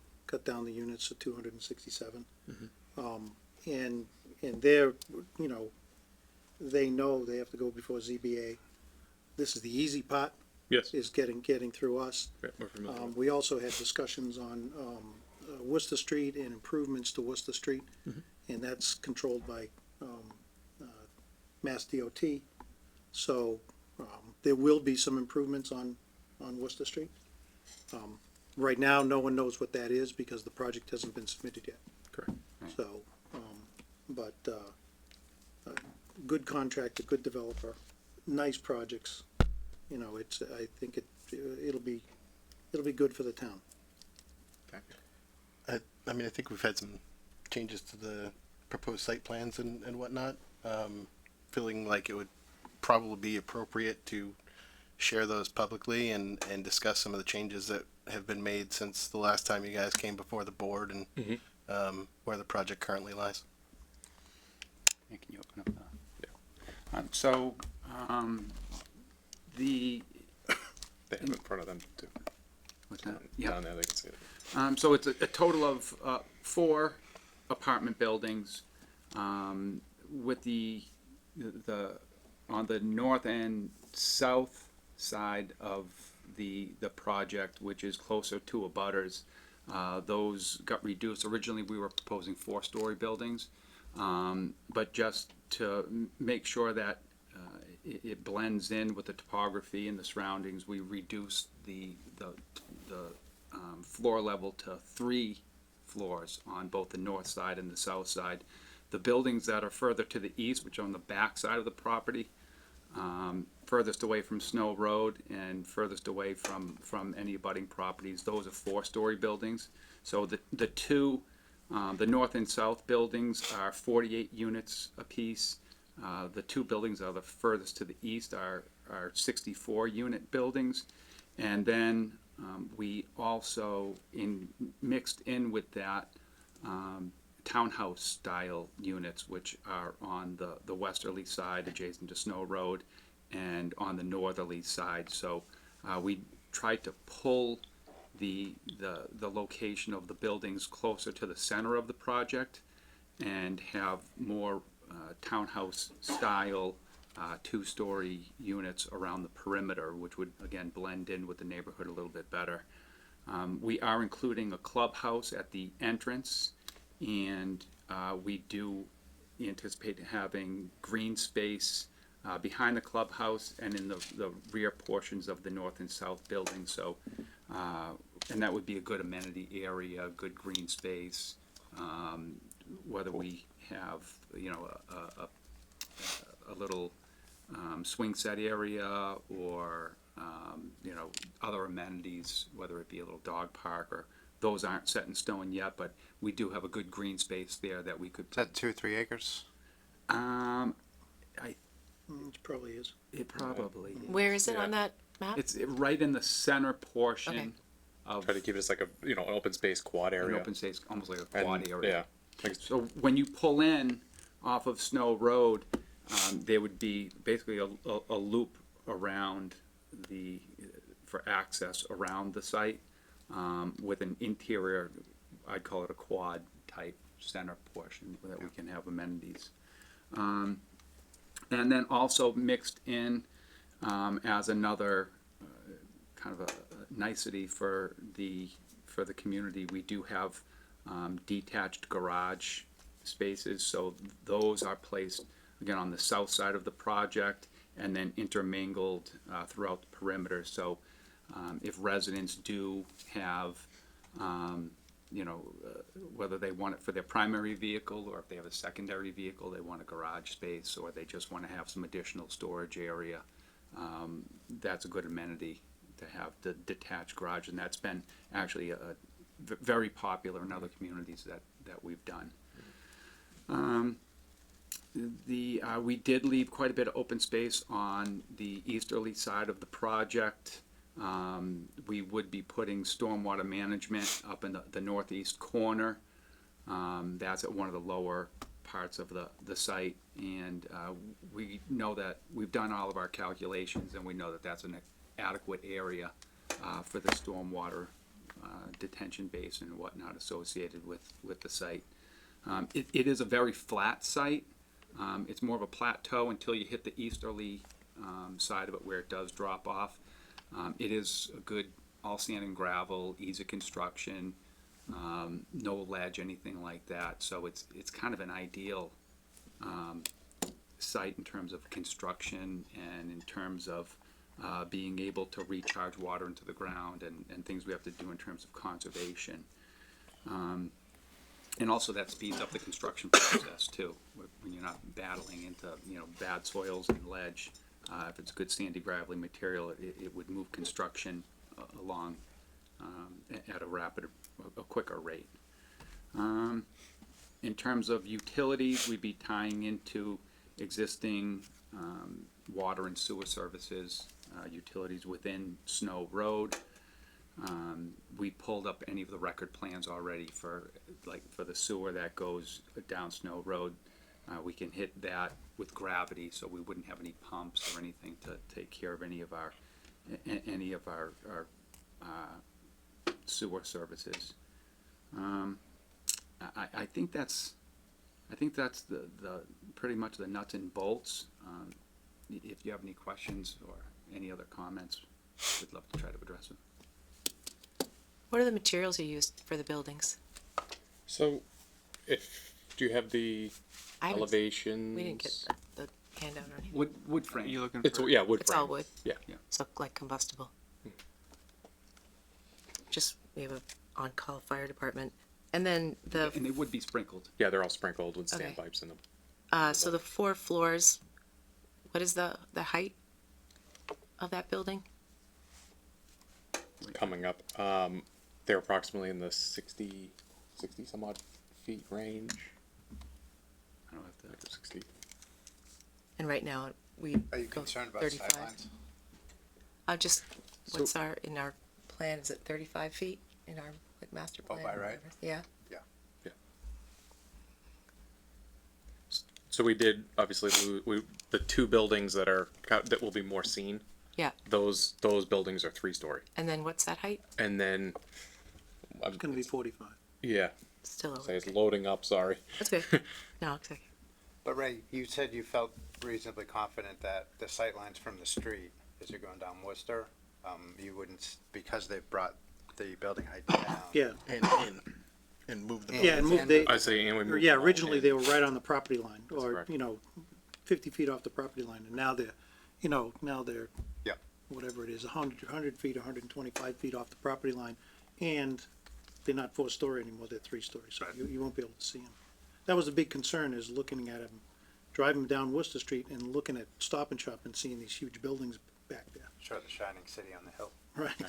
Speaker 3: units to 267. And they're, they know they have to go before ZBA. This is the easy part.
Speaker 18: Yes.
Speaker 3: Is getting through us.
Speaker 18: Yeah, we're familiar.
Speaker 3: We also had discussions on Worcester Street and improvements to Worcester Street, and that's controlled by Mass DOT. So there will be some improvements on Worcester Street. Right now, no one knows what that is because the project hasn't been submitted yet.
Speaker 18: Correct.
Speaker 3: So, but good contractor, good developer, nice projects. I think it'll be good for the town.
Speaker 4: I think we've had some changes to the proposed site plans and whatnot. Feeling like it would probably be appropriate to share those publicly and discuss some of the changes that have been made since the last time you guys came before the board and where the project currently lies.
Speaker 17: Yeah, can you open up the
Speaker 18: They have it in front of them too.
Speaker 17: what's that? Yeah.
Speaker 18: Down there, they can see it.
Speaker 17: So it's a total of 4 apartment buildings, with the on the north and south side of the project, which is closer to abutters. Those got reduced. Originally, we were proposing 4-story buildings, but just to make sure that it blends in with the topography and the surroundings, we reduced the floor level to 3 floors on both the north side and the south side. The buildings that are further to the east, which are on the back side of the property, furthest away from Snow Road and furthest away from any abutting properties, those are 4-story buildings. So the two, the north and south buildings are 48 units apiece. The 2 buildings that are the furthest to the east are 64 unit buildings. And then we also mixed in with that townhouse style units, which are on the westerly side adjacent to Snow Road, and on the northerly side. So we tried to pull the location of the buildings closer to the center of the project and have more townhouse style two-story units around the perimeter, which would again blend in with the neighborhood a little bit better. We are including a clubhouse at the entrance, and we do anticipate having green space behind the clubhouse and in the rear portions of the north and south buildings. So, and that would be a good amenity area, good green space. Whether we have, you know, a little swing set area or, you know, other amenities, whether it be a little dog park, or those aren't set in stone yet, but we do have a good green space there that we could.
Speaker 1: Is that 2-3 acres?
Speaker 3: It probably is.
Speaker 17: It probably is.
Speaker 5: Where is it on that map?
Speaker 17: It's right in the center portion
Speaker 5: Okay.
Speaker 17: of
Speaker 18: Try to keep it as like a, you know, an open space quad
Speaker 17: an
Speaker 18: area.
Speaker 17: open space, almost like a quad
Speaker 18: And,
Speaker 17: area.
Speaker 18: Yeah.
Speaker 17: So when you pull in off of Snow Road, there would be basically a loop around for access around the site, with an interior, I'd call it a quad type center portion that we can have amenities. And then also mixed in, as another kind of a nicety for the community, we do have detached garage spaces. So those are placed again on the south side of the project and then intermingled throughout the perimeter. So if residents do have, you know, whether they want it for their primary vehicle or if they have a secondary vehicle, they want a garage space, or they just want to have some additional storage area, that's a good amenity to have the detached garage. And that's been actually very popular in other communities that we've done. We did leave quite a bit of open space on the easterly side of the project. We would be putting stormwater management up in the northeast corner. That's at one of the lower parts of the site, and we know that we've done all of our calculations, and we know that that's an adequate area for the stormwater detention basin and whatnot associated with the site. It is a very flat site. It's more of a plateau until you hit the easterly side of it where it does drop off. It is a good all sand and gravel, easy construction, no ledge, anything like that. So it's kind of an ideal site in terms of construction and in terms of being able to recharge water into the ground and things we have to do in terms of conservation. And also that speeds up the construction process too, when you're not battling into, you know, bad soils and ledge. If it's good sandy gravelly material, it would move construction along at a quicker rate. In terms of utilities, we'd be tying into existing water and sewer services, utilities within Snow Road. We pulled up any of the record plans already for the sewer that goes down Snow Road. We can hit that with gravity, so we wouldn't have any pumps or anything to take care of any of our sewer services. I think that's the pretty much the nuts and bolts. If you have any questions or any other comments, we'd love to try to address them.
Speaker 5: What are the materials you used for the buildings?
Speaker 18: So, do you have the
Speaker 5: I haven't-
Speaker 18: elevations?
Speaker 5: We didn't get the handout or anything.
Speaker 17: Wood frame.
Speaker 18: You looking for? Yeah, wood
Speaker 5: It's
Speaker 18: frame.
Speaker 5: all wood.
Speaker 18: Yeah.
Speaker 5: So like combustible. Just, we have a on-call fire department. And then
Speaker 17: And they would be sprinkled.
Speaker 18: Yeah, they're all sprinkled with
Speaker 5: Okay.
Speaker 18: standpipes in them.
Speaker 5: so the 4 floors, what is the height of that building?
Speaker 18: Coming up, they're approximately in the 60 some odd feet range.
Speaker 17: I don't have to.
Speaker 18: Like 60.
Speaker 5: And right now, we
Speaker 1: Are you
Speaker 5: go
Speaker 1: concerned about
Speaker 5: 35.
Speaker 1: sidelines?
Speaker 5: Just,
Speaker 18: So-
Speaker 5: what's in our plan, is it 35 feet in our master
Speaker 1: Oh,
Speaker 5: plan?
Speaker 1: by
Speaker 5: or
Speaker 1: right?
Speaker 5: whatever? Yeah.
Speaker 18: So we did obviously the two buildings that will be more seen.
Speaker 5: Yeah.
Speaker 18: Those buildings are 3-story,
Speaker 5: And then what's that height?
Speaker 18: and then
Speaker 3: It's gonna be 45.
Speaker 18: yeah,
Speaker 5: Still
Speaker 18: say
Speaker 5: over.
Speaker 18: it's loading up. Sorry.
Speaker 5: That's good. No, it's okay.
Speaker 1: But Ray, you said you felt reasonably confident that the sight lines from the street, as you're going down Worcester, you wouldn't, because they've brought the building height down.
Speaker 3: Yeah,
Speaker 4: And move the.
Speaker 3: yeah, and move, they,
Speaker 18: I say, and we moved
Speaker 3: yeah,
Speaker 18: them all
Speaker 3: originally
Speaker 18: in.
Speaker 3: they were right on the property line,
Speaker 18: That's
Speaker 3: or,
Speaker 18: correct.
Speaker 3: 50 feet off the property line, and now they're,
Speaker 1: Yeah.
Speaker 3: whatever it is, 100 feet, 125 feet off the property line, and they're not 4-story anymore, they're 3-story, so you won't be able to see them. That was a big concern, is looking at them, driving down Worcester Street and looking at Stop and Shop and seeing these huge buildings back there.
Speaker 1: Sure, the shining city on the hill.
Speaker 3: Right.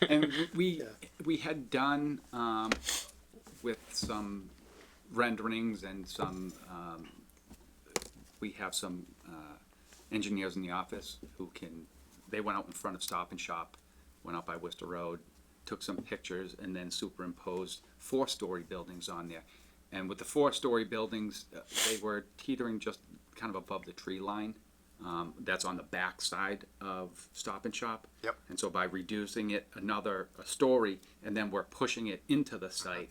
Speaker 17: And we had done, with some renderings and some, we have some, engineers in the office who they went out in front of Stop and Shop, went out by Worcester Road, took some pictures and then superimposed 4-story buildings on there. And with the 4-story buildings, they were teetering just kind of above the tree line. That's on the back side of Stop and Shop.
Speaker 1: Yep.
Speaker 17: And so by reducing it a story, and then we're pushing it into the site,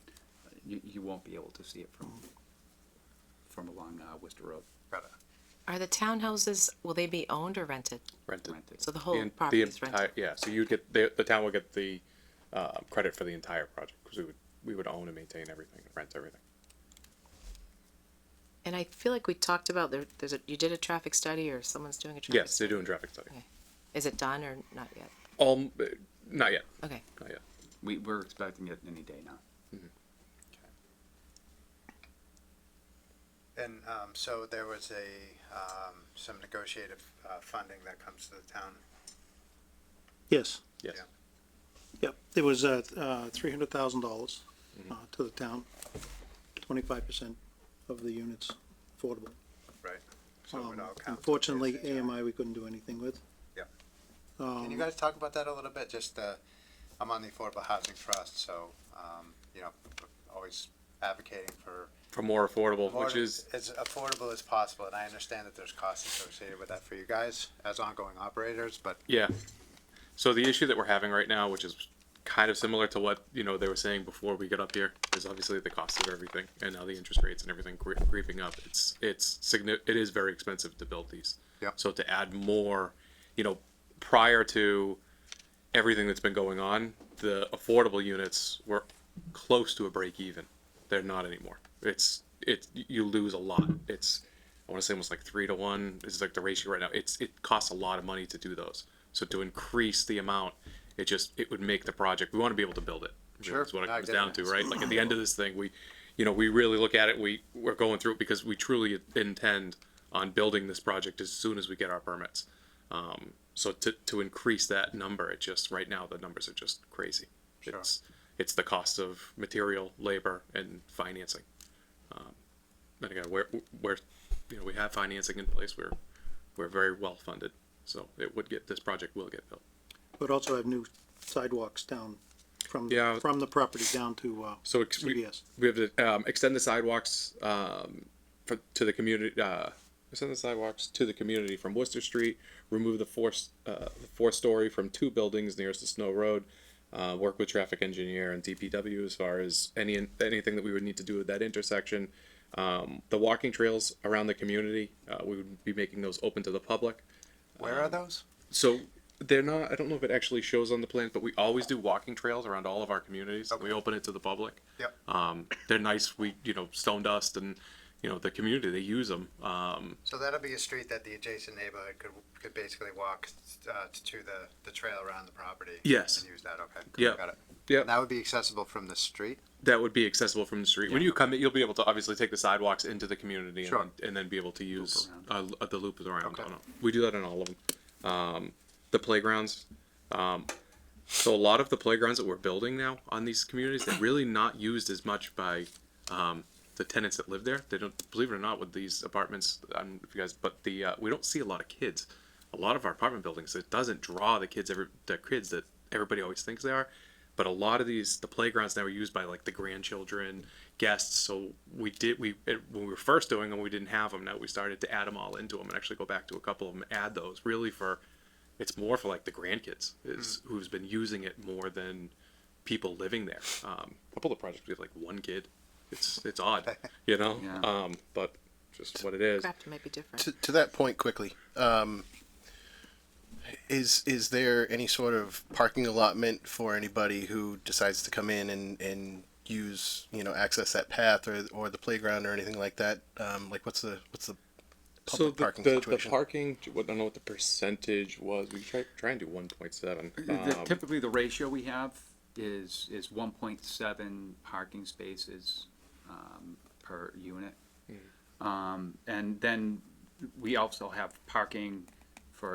Speaker 17: you won't be able to see it from along Worcester Road.
Speaker 1: Got it.
Speaker 5: Are the townhouses, will they be owned or rented?
Speaker 18: Rented.
Speaker 5: So the whole
Speaker 18: The
Speaker 5: property is
Speaker 18: entire,
Speaker 5: rented?
Speaker 18: yeah. So you'd get the town would get the credit for the entire project because we would own and maintain everything, and rent everything.
Speaker 5: And I feel like we talked about, you did a traffic study or someone's doing a traffic
Speaker 18: Yes,
Speaker 5: study?
Speaker 18: they're doing traffic study.
Speaker 5: Okay. Is it done or not yet?
Speaker 18: Not yet.
Speaker 5: Okay.
Speaker 18: Not yet.
Speaker 17: We're expecting it any day now.
Speaker 1: And so there was some negotiated funding that comes to the town.
Speaker 3: Yes.
Speaker 18: Yes.
Speaker 1: Yeah.
Speaker 3: Yep, there was $300,000 to the town, 25% of the units affordable.
Speaker 1: Right. So it would all count.
Speaker 3: Unfortunately,
Speaker 1: towards the,
Speaker 3: AMI we couldn't do anything with.
Speaker 1: Yeah. Can you guys talk about that a little bit? Just, I'm on the Affordable Housing Trust, so, always advocating for
Speaker 18: more affordable,
Speaker 1: more
Speaker 18: which is
Speaker 1: as affordable as possible. And I understand that there's costs associated with that for you guys as ongoing operators, but
Speaker 18: yeah. So the issue that we're having right now, which is kind of similar to what they were saying before we got up here, is obviously the cost of everything, and now the interest rates and everything creeping up. It is very expensive to build these.
Speaker 1: Yep.
Speaker 18: So to add more, prior to everything that's been going on, the affordable units were close to a break even. They're not anymore. You lose a lot. I want to say almost like 3-to-1 is like the ratio right now. It costs a lot of money to do those. So to increase the amount, it would make the project. We want to be able to build it.
Speaker 1: Sure.
Speaker 18: That's what it
Speaker 1: I
Speaker 18: comes
Speaker 1: get
Speaker 18: down
Speaker 1: it.
Speaker 18: to, right? Like at the end of this thing, we really look at it. We're going through it because we truly intend on building this project as soon as we get our permits. So to increase that number, right now the numbers are just crazy.
Speaker 1: Sure.
Speaker 18: It's the cost of material, labor, and financing. And again, we have financing in place. We're very well funded, so this project will get built.
Speaker 3: But also have new sidewalks down from the property down to
Speaker 18: So
Speaker 3: CVS.
Speaker 18: we have to extend the sidewalks to the community. Extend the sidewalks to the community from Worcester Street. Remove the 4-story from 2 buildings nearest to Snow Road. Work with traffic engineer and DPW as far as anything that we would need to do with that intersection. The walking trails around the community, we would be making those open to the public.
Speaker 1: where are those?
Speaker 18: So they're not, I don't know if it actually shows on the plan, but we always do walking trails around all of our communities.
Speaker 1: Okay.
Speaker 18: We open it to the public.
Speaker 1: Yep.
Speaker 18: They're nice. Stone dust and, the community, they use them.
Speaker 1: So that'll be a street that the adjacent neighborhood could basically walk to the trail around the property.
Speaker 18: Yes.
Speaker 1: And use that, okay.
Speaker 18: Yeah.
Speaker 1: Got it.
Speaker 18: Yeah.
Speaker 1: And that would be accessible from the street?
Speaker 18: That would be accessible from the street. When you come in, you'll be able to obviously take the sidewalks into the community
Speaker 1: Sure.
Speaker 18: and then be able to use the loop around.
Speaker 1: Okay.
Speaker 18: We do that on all of them. The playgrounds. So a lot of the playgrounds that we're building now on these communities, they're really not used as much by the tenants that live there. They don't, believe it or not, with these apartments, if you guys, but we don't see a lot of kids. A lot of our apartment buildings, it doesn't draw the kids that everybody always thinks they are. but a lot of the playgrounds now are used by like the grandchildren, guests. So when we were first doing them, we didn't have them. Now we started to add them all into them and actually go back to a couple of them and add those. Really it's more for like the grandkids who's been using it more than people living there. A couple of the projects we have like one kid. It's odd, you know.
Speaker 17: Yeah.
Speaker 18: But just what it is.
Speaker 5: Grafton might be different.
Speaker 4: To that point quickly, is there any sort of parking allotment for anybody who decides to come in and use, access that path or the playground or anything like that? Like what's the public parking
Speaker 18: the
Speaker 4: situation?
Speaker 18: parking, I don't know what the percentage was. We try and do 1.7.
Speaker 17: Typically, the ratio we have is 1.7 parking spaces per unit. And then we also have parking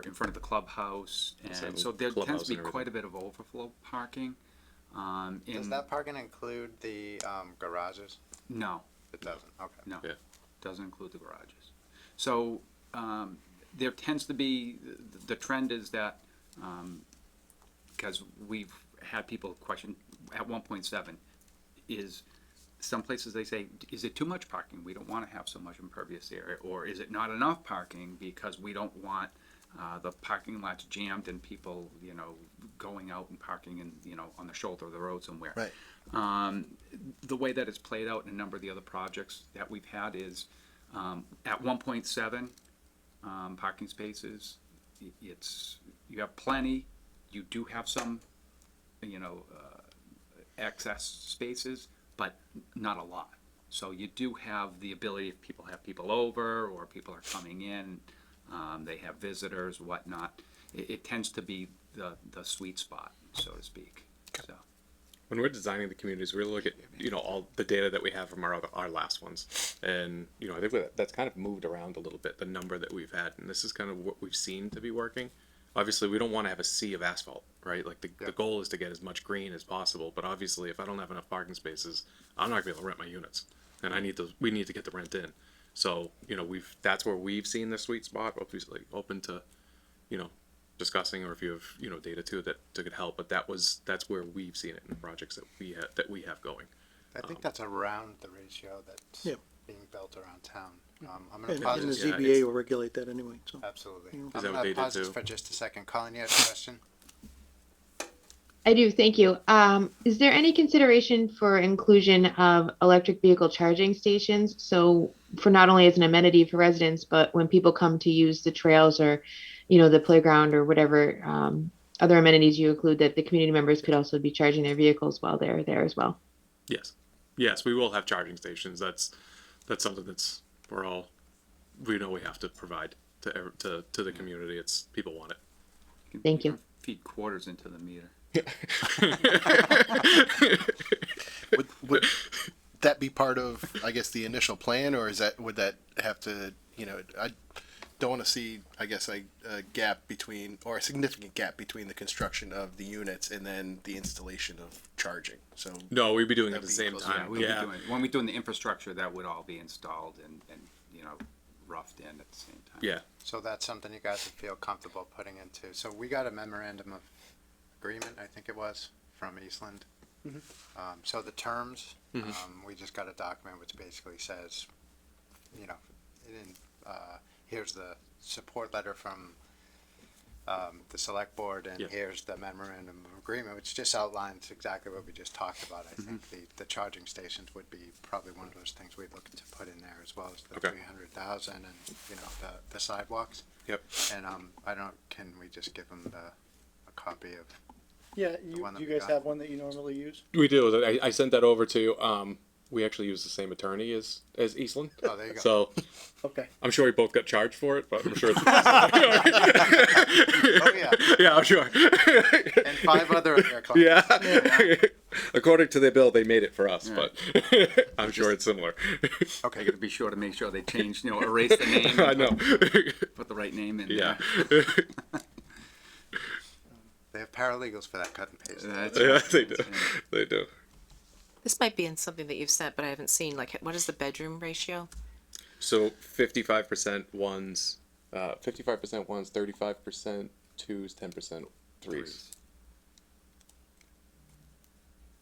Speaker 17: in front of the clubhouse, and so there tends to be quite a bit of overflow parking.
Speaker 1: Does that parking include the garages?
Speaker 17: No.
Speaker 1: It doesn't, okay.
Speaker 17: No, doesn't include the garages. So there tends to be, the trend is that, because we've had people question at 1.7, is some places they say, is it too much parking? We don't want to have so much impervious area, or is it not enough parking because we don't want the parking lots jammed and people, going out and parking and, on the shoulder of the road somewhere.
Speaker 4: Right.
Speaker 17: The way that it's played out in a number of the other projects that we've had is at 1.7 parking spaces, you have plenty. You do have some, excess spaces, but not a lot. So you do have the ability, if people have people over or people are coming in, they have visitors, whatnot. It tends to be the sweet spot, so to speak. So.
Speaker 18: When we're designing the communities, we look at all the data that we have from our last ones, and I think that's kind of moved around a little bit, the number that we've had, and this is kind of what we've seen to be working. Obviously, we don't want to have a sea of asphalt, right? Like the goal is to get as much green as possible, but obviously, if I don't have enough parking spaces, I'm not gonna be able to rent my units, and we need to get the rent in. So that's where we've seen the sweet spot. Obviously, open to discussing, or if you have data too that could help. But that's where we've seen it in the projects that we have going.
Speaker 1: I think that's around the ratio that's being built around town. I'm
Speaker 3: And
Speaker 1: gonna
Speaker 3: the
Speaker 1: pause.
Speaker 3: ZBA will regulate that anyway, so.
Speaker 1: Absolutely.
Speaker 3: Yeah.
Speaker 1: I'm
Speaker 18: that what
Speaker 1: gonna
Speaker 18: they did
Speaker 1: pause this
Speaker 18: too?
Speaker 1: for just a second. Colin, you had a question?
Speaker 2: I do, thank you. Is there any consideration for inclusion of electric vehicle charging stations? So for not only as an amenity for residents, but when people come to use the trails or, the playground or whatever other amenities you include, that the community members could also be charging their vehicles while they're there as well?
Speaker 18: Yes, we will have charging stations. That's something we know we have to provide to the community. It's people want it.
Speaker 2: Thank you.
Speaker 17: Feed quarters into the meter.
Speaker 4: Would that be part of, I guess, the initial plan, or would that have to, I don't want to see, I guess, a gap between, or a significant gap between the construction of the units and then the installation of charging. So
Speaker 18: no, we'd be doing it at
Speaker 4: that'd
Speaker 18: the
Speaker 4: be
Speaker 18: same
Speaker 4: close
Speaker 18: time.
Speaker 17: We'll be doing, when we're doing the infrastructure, that would all be installed and roughed in at the same time.
Speaker 18: Yeah.
Speaker 1: So that's something you guys would feel comfortable putting into. So we got a memorandum of agreement, I think it was, from Eastland. So the terms, we just got a document which basically says, here's the support letter from the select board, and here's the memorandum of agreement, which just outlines exactly what we just talked about. I think the charging stations would be probably one of those things we'd look to put in there, as well as the 300,000 and the sidewalks.
Speaker 18: Yep.
Speaker 1: And can we just give them a copy of?
Speaker 3: Yeah,
Speaker 1: one that
Speaker 3: you
Speaker 1: we
Speaker 3: guys
Speaker 1: got.
Speaker 3: have one that you normally use?
Speaker 18: We do. I sent that over to. We actually use the same attorney as Eastland.
Speaker 1: Oh, there you go.
Speaker 18: So
Speaker 3: Okay.
Speaker 18: I'm sure we both got charged for it, but I'm sure.
Speaker 1: Oh yeah.
Speaker 18: Yeah, I'm sure.
Speaker 1: And 5 other of their clients.
Speaker 18: Yeah. According to their bill, they made it for us, but I'm sure it's similar.
Speaker 17: Okay. I gotta be sure to make sure they change, erase the name.
Speaker 18: I know.
Speaker 17: Put the right name in
Speaker 18: Yeah.
Speaker 17: there.
Speaker 1: They have paralegals for that cut and paste.
Speaker 17: That's
Speaker 18: Yeah,
Speaker 17: right.
Speaker 18: they do. They do.
Speaker 5: This might be in something that you've sent, but I haven't seen. Like, what is the bedroom ratio?
Speaker 18: So 55% ones, 35% twos, 10% threes.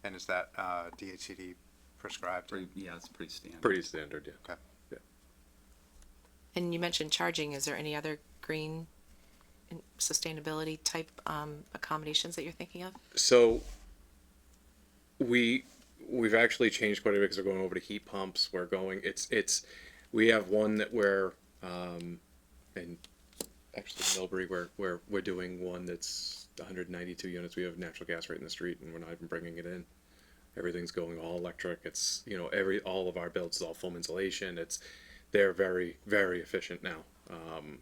Speaker 1: And is that, DHCD prescribed?
Speaker 17: Yeah, it's pretty standard.
Speaker 18: Pretty standard, yeah.
Speaker 1: Okay.
Speaker 5: And you mentioned charging. Is there any other green and sustainability type accommodations that you're thinking of?
Speaker 18: So we've actually changed quite a bit because we're going over to heat pumps. We're going, we have one that we're, and actually Millbury, we're doing one that's 192 units. We have natural gas right in the street and we're not even bringing it in. Everything's going all electric. It's, you know, all of our builds is all foam insulation. They're very, very efficient now.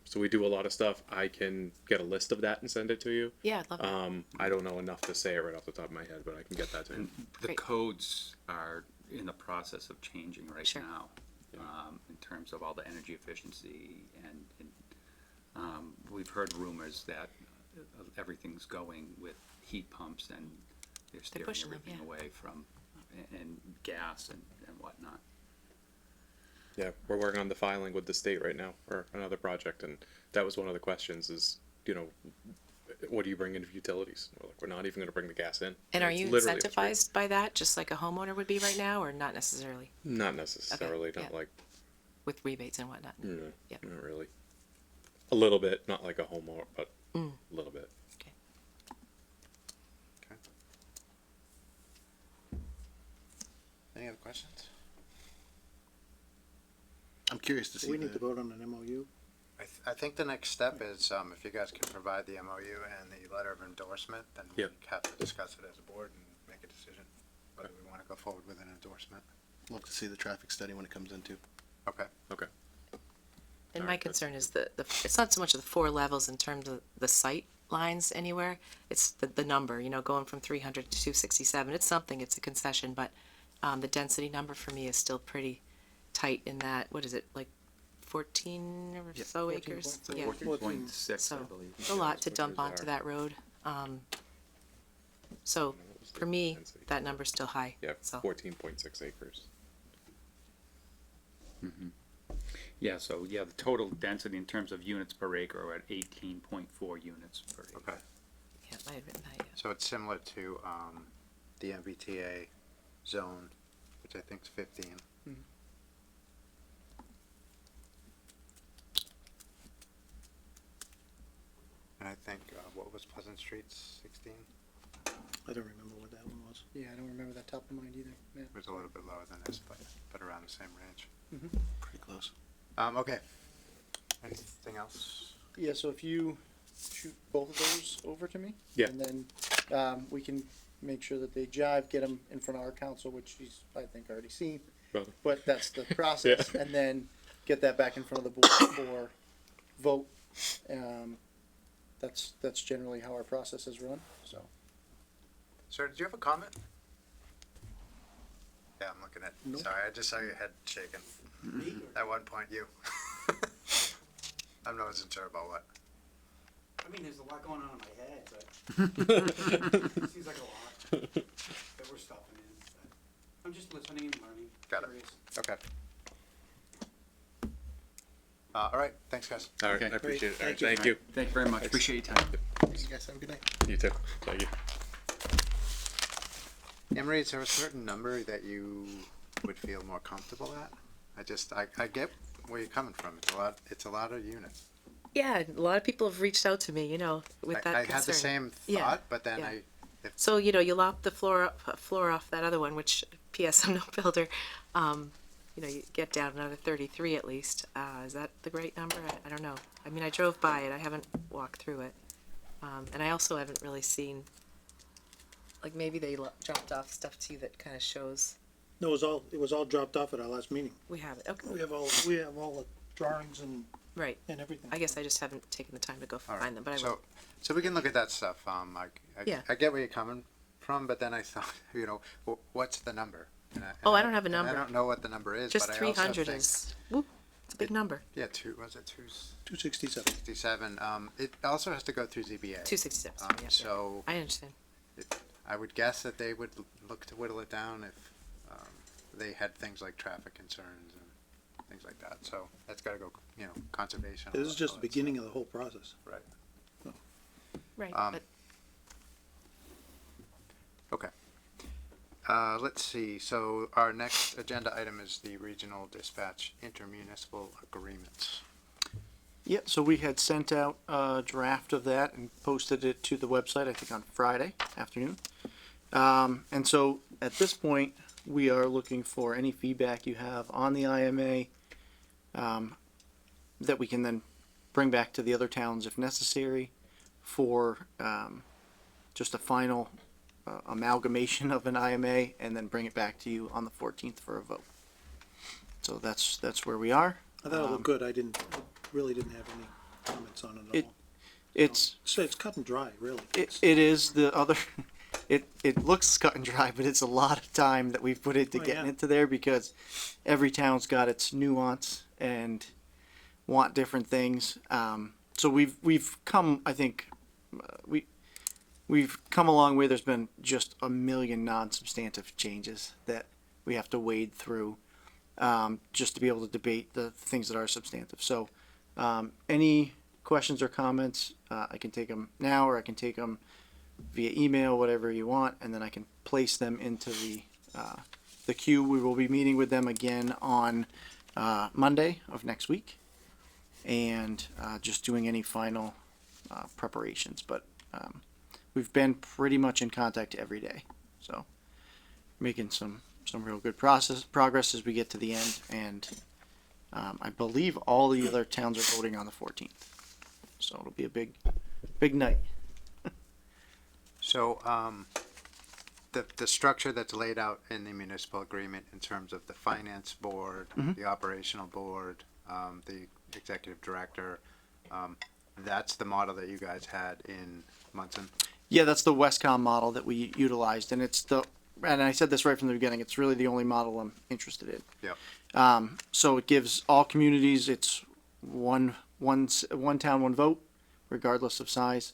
Speaker 18: So we do a lot of stuff. I can get a list of that and send it to you.
Speaker 5: Yeah, I'd love that.
Speaker 18: I don't know enough to say it right off the top of my head, but I can get that to you.
Speaker 17: The
Speaker 5: Great.
Speaker 17: codes are in the process of changing right
Speaker 5: Sure.
Speaker 17: now, in terms of all the energy efficiency and we've heard rumors that everything's going with heat pumps and they're steering
Speaker 5: pushing them,
Speaker 17: everything
Speaker 5: yeah.
Speaker 17: away from, and gas and whatnot.
Speaker 18: Yeah, we're working on the filing with the state right now for another project, and that was one of the questions is, you know, what do you bring into utilities? We're like, we're not even gonna bring the gas in.
Speaker 5: And are
Speaker 18: It's
Speaker 5: you
Speaker 18: literally-
Speaker 5: incentivized by that, just like a homeowner would be right now, or not necessarily
Speaker 18: Not necessarily, not
Speaker 5: yeah.
Speaker 18: like,
Speaker 5: with rebates and whatnot?
Speaker 18: no,
Speaker 5: Yep.
Speaker 18: not really. A little bit, not like a homeowner, but a little bit.
Speaker 5: Okay.
Speaker 1: Any other questions?
Speaker 4: I'm curious to see
Speaker 3: We need to
Speaker 4: the,
Speaker 3: vote on an MOU.
Speaker 1: I think the next step is, if you guys can provide the MOU and the letter of endorsement, then we
Speaker 18: Yep.
Speaker 1: have to discuss it as a board and make a decision whether we wanna go forward with an endorsement.
Speaker 4: love to see the traffic study when it comes into.
Speaker 1: Okay.
Speaker 18: Okay.
Speaker 5: And
Speaker 18: All
Speaker 5: my
Speaker 18: right,
Speaker 5: concern is it's not so much of the 4 levels in terms of the sight lines anywhere. It's the number, you know, going from 300 to 267. It's something, it's a concession, but the density number for me is still pretty tight in that, what is it, like 14 or so acres? Yeah.
Speaker 17: 14.6, I
Speaker 5: So
Speaker 17: believe.
Speaker 5: it's a lot to
Speaker 18: Which
Speaker 5: dump
Speaker 18: is
Speaker 5: onto
Speaker 18: our-
Speaker 5: that road. So for me, that number's still high.
Speaker 18: Yeah,
Speaker 5: So
Speaker 18: 14.6 acres.
Speaker 17: Yeah, so, yeah, the total density in terms of units per acre are at 18.4 units per acre.
Speaker 1: Okay.
Speaker 5: yeah, I had written that. Yeah.
Speaker 1: So it's similar to, the MBTA zone, which I think is 15. And I think, what was Pleasant Street's 16?
Speaker 3: I don't remember what that one was.
Speaker 16: Yeah, I don't remember that top of mind either. Yeah.
Speaker 1: It was a little bit lower than this, but around the same range.
Speaker 4: Pretty close.
Speaker 1: Okay. Anything else?
Speaker 16: Yeah, so if you shoot both of those over to me.
Speaker 18: Yeah.
Speaker 16: And then, we can make sure that they jive, get them in front of our council, which he's, I think, already seen.
Speaker 18: Brother.
Speaker 16: But that's the process, and then get that back in front of the board for vote. That's generally how our process is run, so.
Speaker 1: Sir, did you have a comment? Yeah, I'm looking at, sorry, I just saw your head shaking. At one point, you. I wasn't sure about what.
Speaker 19: I mean, there's a lot going on in my head, but it seems like a lot that we're stuffing in. But I'm just listening and learning.
Speaker 1: Got it.
Speaker 19: Curious.
Speaker 1: Okay. All right, thanks, guys.
Speaker 18: All right, I appreciate it. All right, thank you.
Speaker 17: Thank you very much, appreciate your time.
Speaker 4: You guys have a good night.
Speaker 18: You too. Thank you.
Speaker 1: Emery, is there a certain number that you would feel more comfortable at? I get where you're coming from. It's a lot of units.
Speaker 5: Yeah, a lot of people have reached out to me, you know, with that
Speaker 1: I
Speaker 5: concern.
Speaker 1: had the same
Speaker 5: Yeah,
Speaker 1: thought, but then
Speaker 5: yeah.
Speaker 1: if
Speaker 5: So, you know, you lop the floor off that other one, which, P.S. I'm no builder. You know, you get down another 33 at least. Is that the right number? I don't know. I mean, I drove by it. I haven't walked through it. And I also haven't really seen, like, maybe they dropped off stuff too that kind of shows.
Speaker 3: No, it was all dropped off at our last meeting.
Speaker 5: We have it. Okay.
Speaker 3: We have all the drawings and
Speaker 5: Right.
Speaker 3: everything.
Speaker 5: I guess I just haven't taken the time to go
Speaker 1: All right.
Speaker 5: find them, but I will.
Speaker 1: So we can look at that stuff.
Speaker 5: Yeah.
Speaker 1: I get where you're coming from, but then I thought, you know, what's the number? And
Speaker 5: I don't have a
Speaker 1: and
Speaker 5: number.
Speaker 1: I don't know what the number is,
Speaker 5: Just
Speaker 1: but I also
Speaker 5: 300
Speaker 1: think,
Speaker 5: is, whoop, it's a big number.
Speaker 1: yeah, 267.
Speaker 3: 267.
Speaker 1: It also has to go through ZBA.
Speaker 5: 267, yeah.
Speaker 1: So
Speaker 5: I understand.
Speaker 1: I would guess that they would look to whittle it down if they had things like traffic concerns and things like that. So that's got to go, you know, conservation.
Speaker 3: This is just
Speaker 1: all
Speaker 3: the
Speaker 1: that
Speaker 3: beginning of the whole process.
Speaker 1: stuff. Right.
Speaker 5: Right,
Speaker 1: Um,
Speaker 5: but
Speaker 1: Okay. let's see, so our next agenda item is the regional dispatch intermunicipal agreements.
Speaker 16: Yeah, so we had sent out a draft of that and posted it to the website, I think on Friday afternoon. And so at this point, we are looking for any feedback you have on the IMA that we can then bring back to the other towns if necessary for just a final amalgamation of an IMA and then bring it back to you on the 14th for a vote. So that's where we are.
Speaker 3: I thought it looked good. I really didn't have any comments on it at all.
Speaker 16: It's
Speaker 3: cut and dry, really.
Speaker 16: it is the other. It looks cut and dry, but it's a lot of time that we've put into getting into there because every town's got its nuance and want different things. So we've come, I think, we've come a long way. There's been just a million non-substantive changes that we have to wade through just to be able to debate the things that are substantive. So any questions or comments, I can take them now or I can take them via email, whatever you want, and then I can place them into the queue. We will be meeting with them again on Monday of next week and just doing any final preparations. But we've been pretty much in contact every day, so making some real good progress as we get to the end. And I believe all the other towns are voting on the 14th, so it'll be a big night.
Speaker 1: So, the structure that's laid out in the municipal agreement in terms of the finance board, the operational board, the executive director, that's the model that you guys had in Munson?
Speaker 16: Yeah, that's the Westcom model that we utilized, and and I said this right from the beginning, it's really the only model I'm interested in.
Speaker 1: Yep.
Speaker 16: So it gives all communities, it's one town, one vote, regardless of size.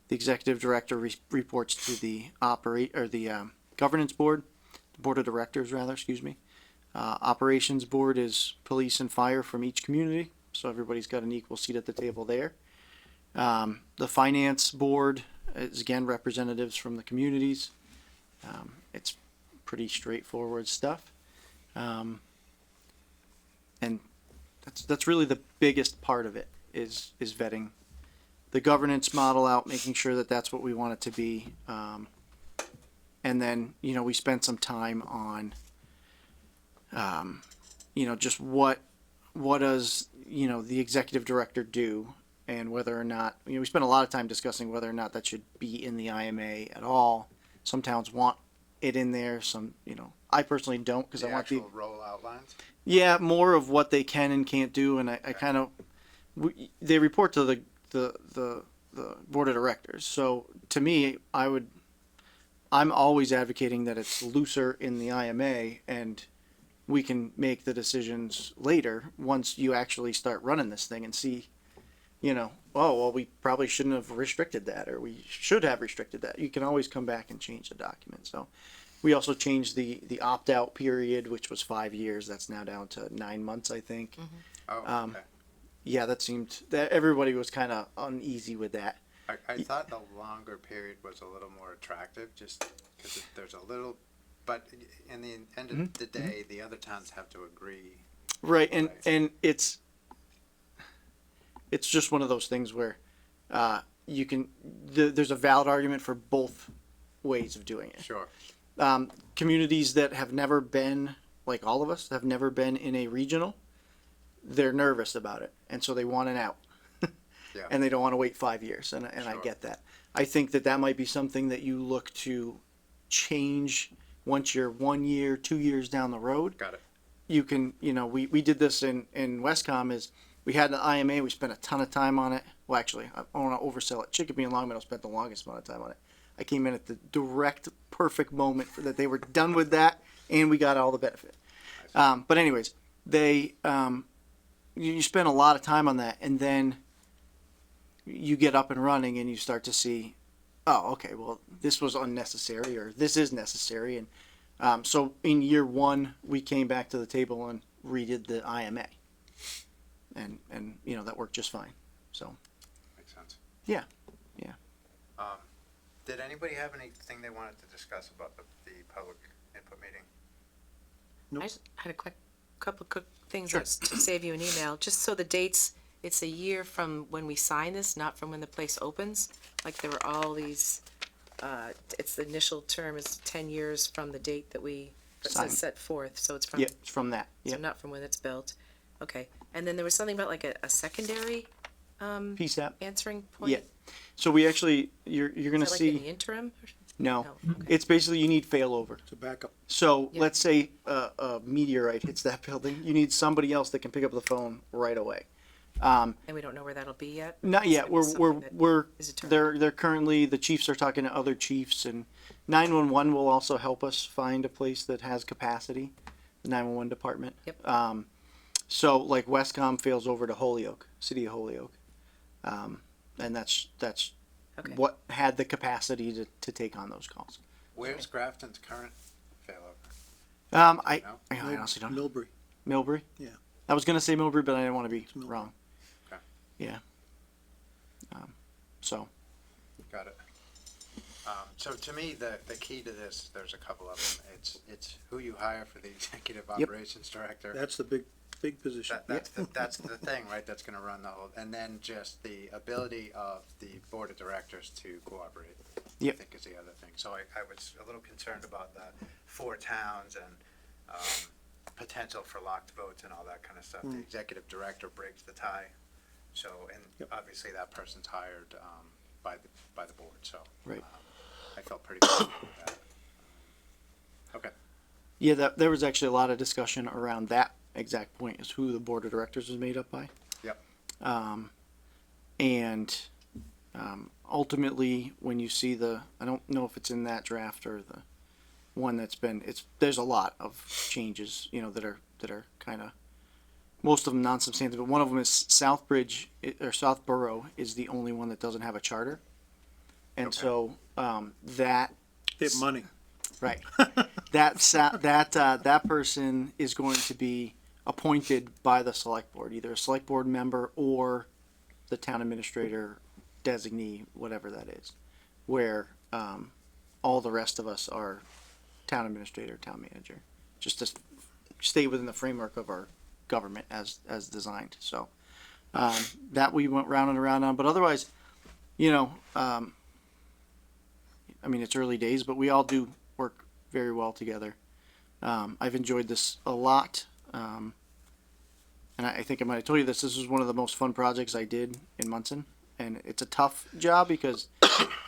Speaker 16: The executive director reports to the governance board, the board of directors rather, excuse me. Operations board is police and fire from each community, so everybody's got an equal seat at the table there. The finance board is again representatives from the communities. It's pretty straightforward stuff. And that's really the biggest part of it is vetting the governance model out, making sure that that's what we want it to be. And then, we spent some time on, just what does, the executive director do and whether or not, we spent a lot of time discussing whether or not that should be in the IMA at all. Some towns want it in there. Some, I personally don't because I want the
Speaker 1: role outlines.
Speaker 16: Yeah, more of what they can and can't do. And I kind of, they report to the board of directors. So to me, I'm always advocating that it's looser in the IMA and we can make the decisions later once you actually start running this thing and see, oh, well, we probably shouldn't have restricted that or we should have restricted that. You can always come back and change the document. So we also changed the opt-out period, which was 5 years. That's now down to 9 months, I think.
Speaker 1: Oh, okay.
Speaker 16: Yeah, that everybody was kind of uneasy with that.
Speaker 1: I thought the longer period was a little more attractive, just because there's a little, but in the end of the day, the other towns have to agree.
Speaker 16: Right, and it's just one of those things where you can there's a valid argument for both ways of doing it.
Speaker 1: Sure.
Speaker 16: Communities that have never been, like all of us, have never been in a regional, they're nervous about it, and so they want an out.
Speaker 1: Yeah.
Speaker 16: And they don't want to wait 5 years, and
Speaker 1: Sure.
Speaker 16: I get that. I think that might be something that you look to change once you're 1 year, 2 years down the road.
Speaker 1: Got it.
Speaker 16: You can, we did this in Westcom is we had an IMA, we spent a ton of time on it. Well, actually, I don't want to oversell it. Chicopee and Longmeadow spent the longest amount of time on it. I came in at the direct, perfect moment that they were done with that, and we got all the benefit. But anyways, you spend a lot of time on that, and then you get up and running and you start to see, oh, okay, well, this was unnecessary or this is necessary. And so in year one, we came back to the table and redid the IMA. And that worked just fine. So.
Speaker 1: Makes sense.
Speaker 16: Yeah.
Speaker 1: Did anybody have anything they wanted to discuss about the public input meeting.
Speaker 3: Nope.
Speaker 5: I just had a couple quick things to save you an email, just so the dates, it's a year from when we sign this, not from when the place opens. Like there were all these, it's the initial term is 10 years from the date that we
Speaker 16: Sign.
Speaker 5: set forth, so it's from,
Speaker 16: Yeah, it's from that.
Speaker 5: so
Speaker 16: Yeah.
Speaker 5: not from when it's built. Okay, and then there was something about like a secondary
Speaker 16: PSAP.
Speaker 5: answering point?
Speaker 16: Yeah. So we actually, you're gonna
Speaker 5: Is that like in
Speaker 16: see.
Speaker 5: the interim?
Speaker 16: No,
Speaker 5: No, okay.
Speaker 16: it's basically you need failover.
Speaker 3: It's a backup.
Speaker 16: So
Speaker 5: Yeah.
Speaker 16: let's say a meteorite hits that building, you need somebody else that can pick up the phone right away.
Speaker 5: And we don't know where that'll be yet?
Speaker 16: Not
Speaker 5: It's
Speaker 16: yet.
Speaker 5: gonna be something that
Speaker 16: We're
Speaker 5: is determined.
Speaker 16: they're currently, the chiefs are talking to other chiefs, and 911 will also help us find a place that has capacity. The 911 department.
Speaker 5: Yep.
Speaker 16: So like Westcom fails over to Holyoke, City of Holyoke, and that's
Speaker 5: Okay.
Speaker 16: what had the capacity to take on those calls.
Speaker 1: Where's Grafton's current failover?
Speaker 16: I
Speaker 1: No?
Speaker 16: honestly don't know.
Speaker 3: Milbury.
Speaker 16: Milbury.
Speaker 3: Yeah.
Speaker 16: I was gonna say Milbury, but I didn't want to be
Speaker 3: Milbury.
Speaker 16: wrong.
Speaker 1: Okay.
Speaker 16: Yeah. So.
Speaker 1: Got it. So to me, the key to this, there's a couple of them. It's who you hire for the executive
Speaker 16: Yep.
Speaker 1: operations director.
Speaker 3: That's the big position.
Speaker 1: That's the thing, right? That's gonna run the whole, and then just the ability of the board of directors to cooperate.
Speaker 16: Yep.
Speaker 1: I think is the other thing. So I was a little concerned about the 4 towns and potential for locked votes and all that kind of stuff. The executive director breaks the tie. So, and obviously that person's hired by the board. So
Speaker 16: Right.
Speaker 1: I felt pretty comfortable with that. Okay.
Speaker 16: Yeah, there was actually a lot of discussion around that exact point, is who the board of directors was made up by.
Speaker 1: Yep.
Speaker 16: And ultimately, when you see I don't know if it's in that draft or the one that's been, there's a lot of changes, that are kind of, most of them non-substantive, but one of them is Southbridge, or Southborough is the only one that doesn't have a charter. And
Speaker 1: Okay.
Speaker 16: so, that.
Speaker 3: They have money.
Speaker 16: Right. That person is going to be appointed by the select board, either a select board member or the town administrator designee, whatever that is, where all the rest of us are town administrator, town manager, just to stay within the framework of our government as designed. So that we went round and around on, but otherwise, I mean, it's early days, but we all do work very well together. I've enjoyed this a lot. And I think I might have told you this was one of the most fun projects I did in Munson. And it's a tough job because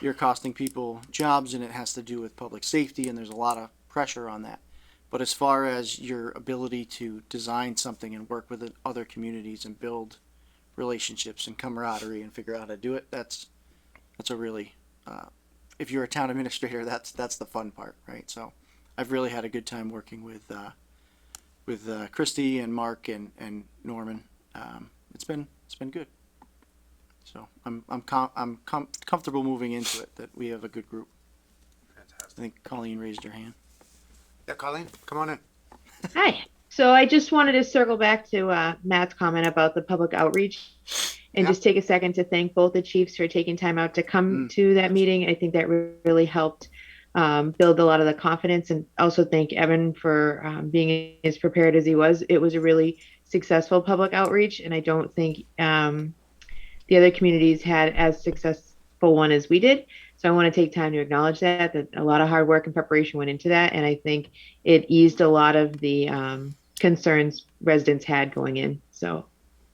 Speaker 16: you're costing people jobs and it has to do with public safety, and there's a lot of pressure on that. But as far as your ability to design something and work with other communities and build relationships and camaraderie and figure out how to do it, that's a really, if you're a town administrator, that's the fun part, right? So I've really had a good time working with Christy and Mark and Norman. It's been good. So I'm comfortable moving into it, that we have a good group.
Speaker 1: Fantastic.
Speaker 16: I think Colleen raised her hand.
Speaker 1: Yeah, Colleen, come on in.
Speaker 2: Hi. So I just wanted to circle back to Matt's comment about the public outreach and just take a second to thank both the chiefs for taking time out to come to that meeting. I think that really helped build a lot of the confidence, and also thank Evan for being as prepared as he was. It was a really successful public outreach, and I don't think the other communities had as successful one as we did. So I want to take time to acknowledge that a lot of hard work and preparation went into that. And I think it eased a lot of the concerns residents had going in. So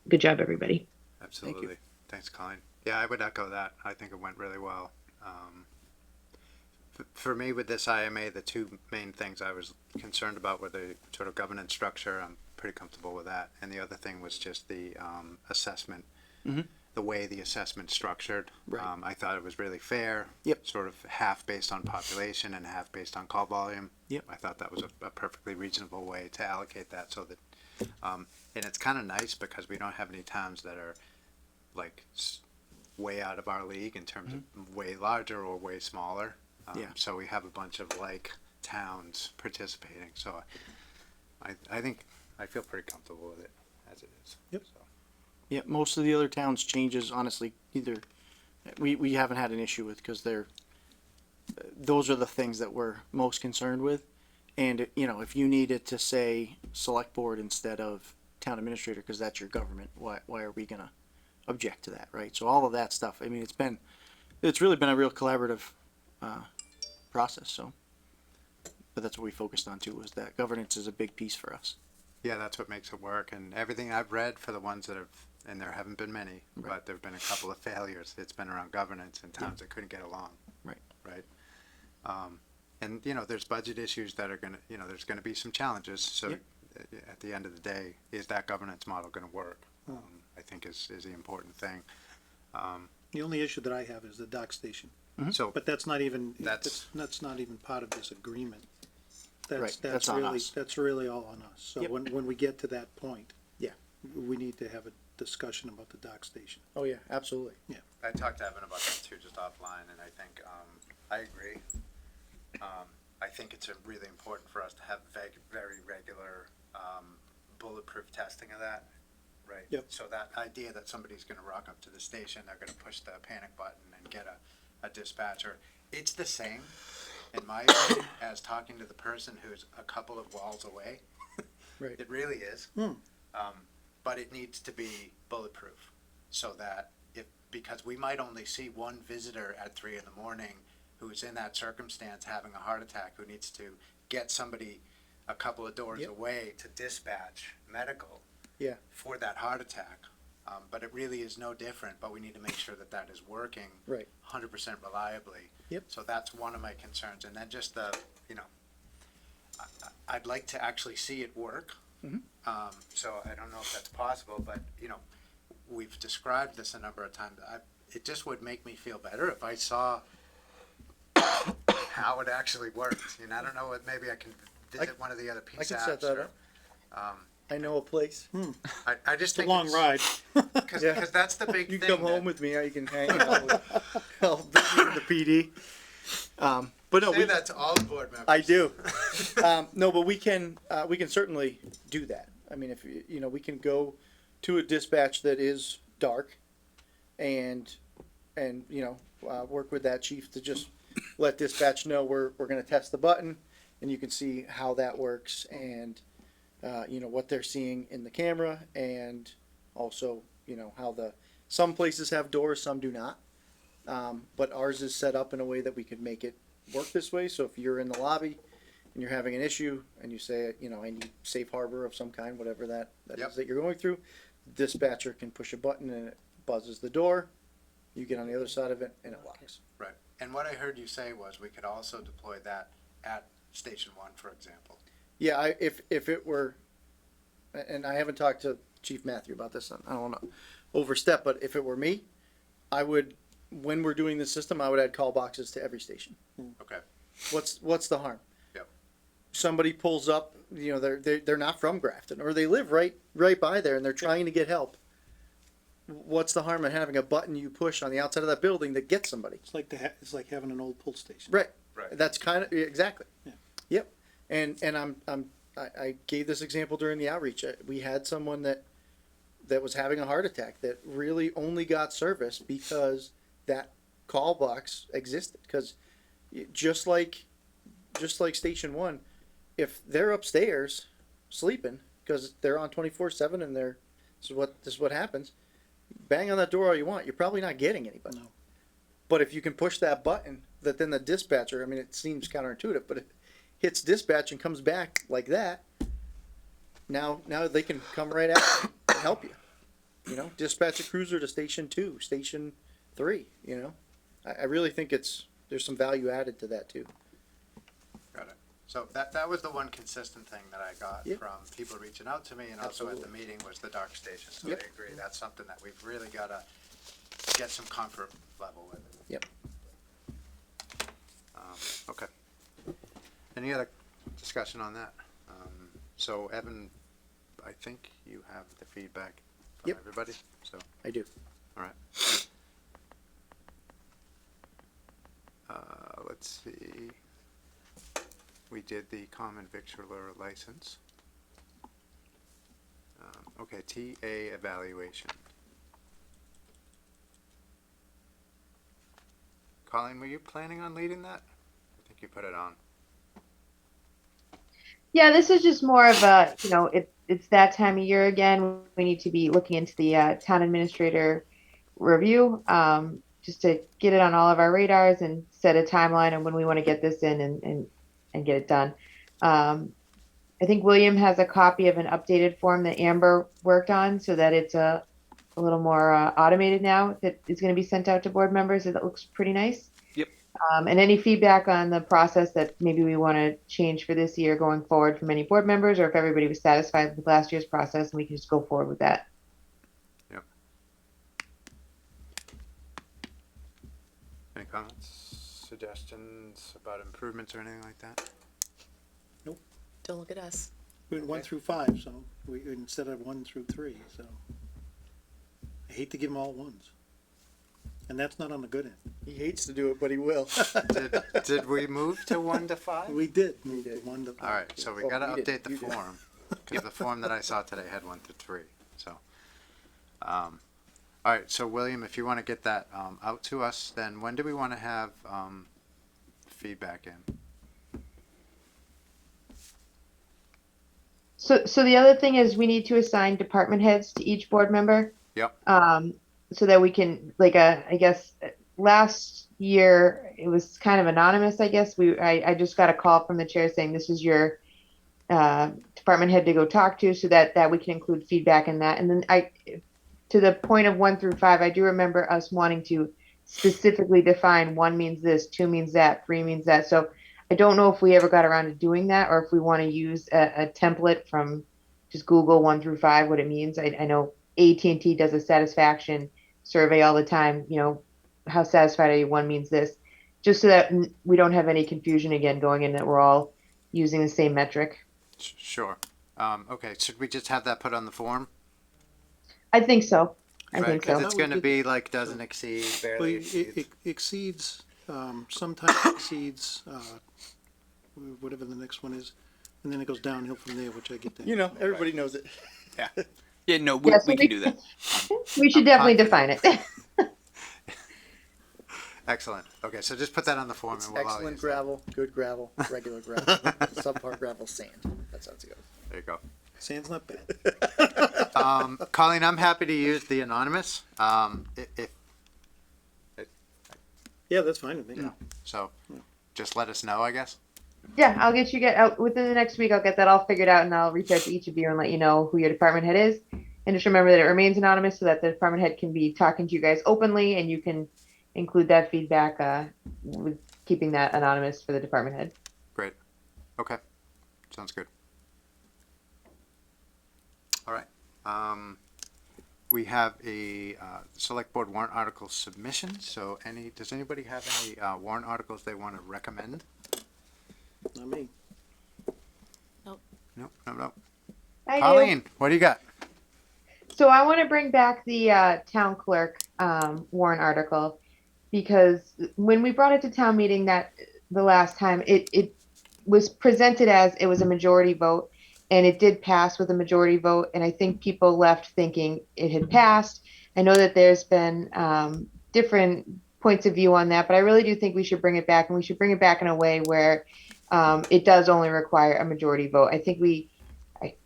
Speaker 2: good job, everybody.
Speaker 1: Absolutely. Thanks, Colleen. Yeah, I would echo that. I think it went really well. For me, with this IMA, the two main things I was concerned about were the sort of governance structure. I'm pretty comfortable with that. And the other thing was just the assessment.
Speaker 16: Mm-hmm.
Speaker 1: The way the assessment's structured.
Speaker 16: Right.
Speaker 1: I thought it was really fair.
Speaker 16: Yep.
Speaker 1: Sort of half based on population and half based on call volume.
Speaker 16: Yep.
Speaker 1: I thought that was a perfectly reasonable way to allocate that, so that, and it's kind of nice because we don't have any towns that are like way out of our league in terms of way larger or way smaller.
Speaker 16: Yeah.
Speaker 1: So we have a bunch of like towns participating. So I think I feel pretty comfortable with it as it is.
Speaker 3: Yep.
Speaker 1: So.
Speaker 16: Yeah, most of the other towns changes, honestly, we haven't had an issue with, because those are the things that we're most concerned with. And, you know, if you needed to say select board instead of town administrator, because that's your government, why are we gonna object to that, right? So all of that stuff, I mean, it's really been a real collaborative, process, so. But that's what we focused on too, was that governance is a big piece for us.
Speaker 1: Yeah, that's what makes it work. And everything I've read for the ones that have, and there haven't been many, but there've been a couple of failures. It's been around governance and towns that couldn't get along.
Speaker 16: Right.
Speaker 1: Right. And you know, there's budget issues that are gonna, you know, there's gonna be some challenges. So at the end of the day, is that governance model gonna work? I think is the important thing.
Speaker 3: The only issue that I have is the dock station.
Speaker 1: So,
Speaker 3: But that's not even,
Speaker 1: That's-
Speaker 3: that's not even part of this agreement.
Speaker 16: Right, that's on
Speaker 3: really,
Speaker 16: us.
Speaker 3: that's really all on us. So
Speaker 16: Yep.
Speaker 3: when we get to that point.
Speaker 16: Yeah.
Speaker 3: We need to have a discussion about the dock station.
Speaker 16: Oh, yeah, absolutely.
Speaker 3: Yeah.
Speaker 1: I talked to Evan about that too, just offline, and I think, I agree. I think it's really important for us to have very regular, bulletproof testing of that, right?
Speaker 3: Yep.
Speaker 1: So that idea that somebody's gonna rock up to the station, they're gonna push the panic button and get a dispatcher, it's the same, in my opinion, as talking to the person who's a couple of walls away.
Speaker 16: Right.
Speaker 1: It really is. But it needs to be bulletproof, so that because we might only see one visitor at 3 a.m. who's in that circumstance having a heart attack, who needs to get somebody a couple of doors away to dispatch medical
Speaker 16: Yeah.
Speaker 1: for that heart attack. But it really is no different, but we need to make sure that that is working
Speaker 16: Right.
Speaker 1: 100% reliably.
Speaker 16: Yep.
Speaker 1: So that's one of my concerns. And then just I'd like to actually see it work. So I don't know if that's possible, but we've described this a number of times. It just would make me feel better if I saw how it actually works. I don't know, maybe I can visit one of the other PSAPs.
Speaker 16: I can set that
Speaker 1: or,
Speaker 16: up. I know a place.
Speaker 1: I just
Speaker 3: It's a
Speaker 1: think
Speaker 3: long ride.
Speaker 1: because that's the big
Speaker 16: You
Speaker 1: thing.
Speaker 16: come home with me, you can hang out. I'll visit you to the PD. But no,
Speaker 1: Say that to all the board members.
Speaker 16: I do. No, but we can certainly do that. I mean, if we can go to a dispatch that is dark, and work with that chief to just let dispatch know we're going to test the button, and you can see how that works, and what they're seeing in the camera, and also how some places have doors, some do not. But ours is set up in a way that we could make it work this way. So if you're in the lobby and you're having an issue and you say, I need safe harbor of some kind, whatever that is that you're going through, dispatcher can push a button and it buzzes the door. You get on the other side of it and it locks.
Speaker 1: Right. And what I heard you say was we could also deploy that at Station 1, for example.
Speaker 16: Yeah, if it were, and I haven't talked to Chief Matthew about this, I don't want to overstep, but if it were me, I would, when we're doing this system, I would add call boxes to every station.
Speaker 1: Okay.
Speaker 16: What's the harm?
Speaker 1: Yep.
Speaker 16: Somebody pulls up, they're not from Grafton, or they live right by there and they're trying to get help. What's the harm in having a button you push on the outside of that building that gets somebody?
Speaker 3: It's like having an old pull station.
Speaker 16: Right.
Speaker 1: Right.
Speaker 16: That's kind of exactly.
Speaker 3: Yeah.
Speaker 16: Yep. And I gave this example during the outreach. We had someone that was having a heart attack that really only got service because that call box existed. Because just like Station 1, if they're upstairs sleeping because they're on 24/7 and this is what happens. Bang on that door all you want. You're probably not getting anybody.
Speaker 3: No.
Speaker 16: But if you can push that button, that then the dispatcher, I mean, it seems counterintuitive, but it hits dispatch and comes back like that. Now they can come right out and help you. Dispatch a cruiser to Station 2, Station 3. I really think there's some value added to that too.
Speaker 1: Got it. So that was the one consistent thing that I got
Speaker 16: Yep.
Speaker 1: from people reaching out to me, and also at the
Speaker 16: Absolutely.
Speaker 1: meeting was the dark station. So
Speaker 16: Yep.
Speaker 1: I agree. That's something that we've really got to get some comfort level with.
Speaker 16: Yep.
Speaker 1: Okay. Any other discussion on that? So Evan, I think you have the feedback from
Speaker 16: Yep.
Speaker 1: everybody. So
Speaker 16: I do.
Speaker 1: all right. Let's see. We did the common victualler license. Okay, TA evaluation. Colleen, were you planning on leading that? I think you put it on.
Speaker 2: Yeah, this is just more of a, it's that time of year again. We need to be looking into the town administrator review, just to get it on all of our radars and set a timeline on when we want to get this in and get it done. I think William has a copy of an updated form that Amber worked on so that it's a little more automated now that is going to be sent out to board members. That looks pretty nice.
Speaker 18: Yep.
Speaker 2: And any feedback on the process that maybe we want to change for this year going forward from any board members, or if everybody was satisfied with last year's process and we can just go forward with that.
Speaker 1: Yep. Any comments, suggestions about improvements or anything like that?
Speaker 5: Don't look at us.
Speaker 3: We went 1 through 5, so we, instead of 1 through 3, so. I hate to give them all ones. And that's not on the good end.
Speaker 16: He hates to do it, but he will.
Speaker 1: Did we move to 1 to 5?
Speaker 3: We did move to 1 to 5.
Speaker 1: All right, so we
Speaker 16: Well,
Speaker 1: gotta
Speaker 16: you did,
Speaker 1: update the
Speaker 16: you did.
Speaker 1: form, because the form that I saw today had 1 to 3, so. All right, so William, if you wanna get that, out to us, then when do we wanna have, feedback in?
Speaker 2: So the other thing is we need to assign department heads to each board member.
Speaker 1: Yep.
Speaker 2: So that we can, I guess last year it was kind of anonymous, I guess. I just got a call from the chair saying this is your department head to go talk to, so that we can include feedback in that. And then to the point of 1 through 5, I do remember us wanting to specifically define 1 means this, 2 means that, 3 means that. So I don't know if we ever got around to doing that, or if we want to use a template from just Google 1 through 5, what it means. I know AT&T does a satisfaction survey all the time. How satisfied are you? 1 means this, just so that we don't have any confusion again going in, that we're all using the same metric.
Speaker 1: Sure. Okay, should we just have that put on the form?
Speaker 2: I think so. I
Speaker 1: Right,
Speaker 2: think
Speaker 1: 'cause
Speaker 2: so.
Speaker 1: it's gonna be like doesn't exceed,
Speaker 3: Well,
Speaker 1: barely
Speaker 3: it exceeds, sometimes exceeds, whatever the next one is, and then it goes downhill from there, which I get that.
Speaker 16: You know, everybody knows it.
Speaker 1: Yeah.
Speaker 18: Yeah, no, we,
Speaker 2: Yes,
Speaker 18: we can do that.
Speaker 2: We should definitely define it.
Speaker 1: Excellent. Okay, so just put that on the form
Speaker 16: It's
Speaker 1: and we'll all
Speaker 16: excellent
Speaker 1: use that.
Speaker 16: gravel, good gravel, regular gravel, subpar gravel, sand. That's how it goes.
Speaker 1: There you go.
Speaker 3: Sand's not bad.
Speaker 1: Colleen, I'm happy to use the anonymous. If
Speaker 3: Yeah, that's fine with me.
Speaker 1: so, just let us know, I guess.
Speaker 2: Yeah, I'll get out within the next week. I'll get that all figured out, and I'll reach out to each of you and let you know who your department head is. And just remember that it remains anonymous, so that the department head can be talking to you guys openly, and you can include that feedback with keeping that anonymous for the department head.
Speaker 1: Great. Okay. Sounds good. All right. We have a select board warrant article submission. So does anybody have any warrant articles they want to recommend?
Speaker 3: Not me.
Speaker 1: No.
Speaker 2: I do.
Speaker 1: Colleen, what do you got?
Speaker 2: So I want to bring back the town clerk warrant article, because when we brought it to town meeting the last time, it was presented as it was a majority vote, and it did pass with a majority vote. And I think people left thinking it had passed. I know that there's been different points of view on that, but I really do think we should bring it back, and we should bring it back in a way where it does only require a majority vote. I think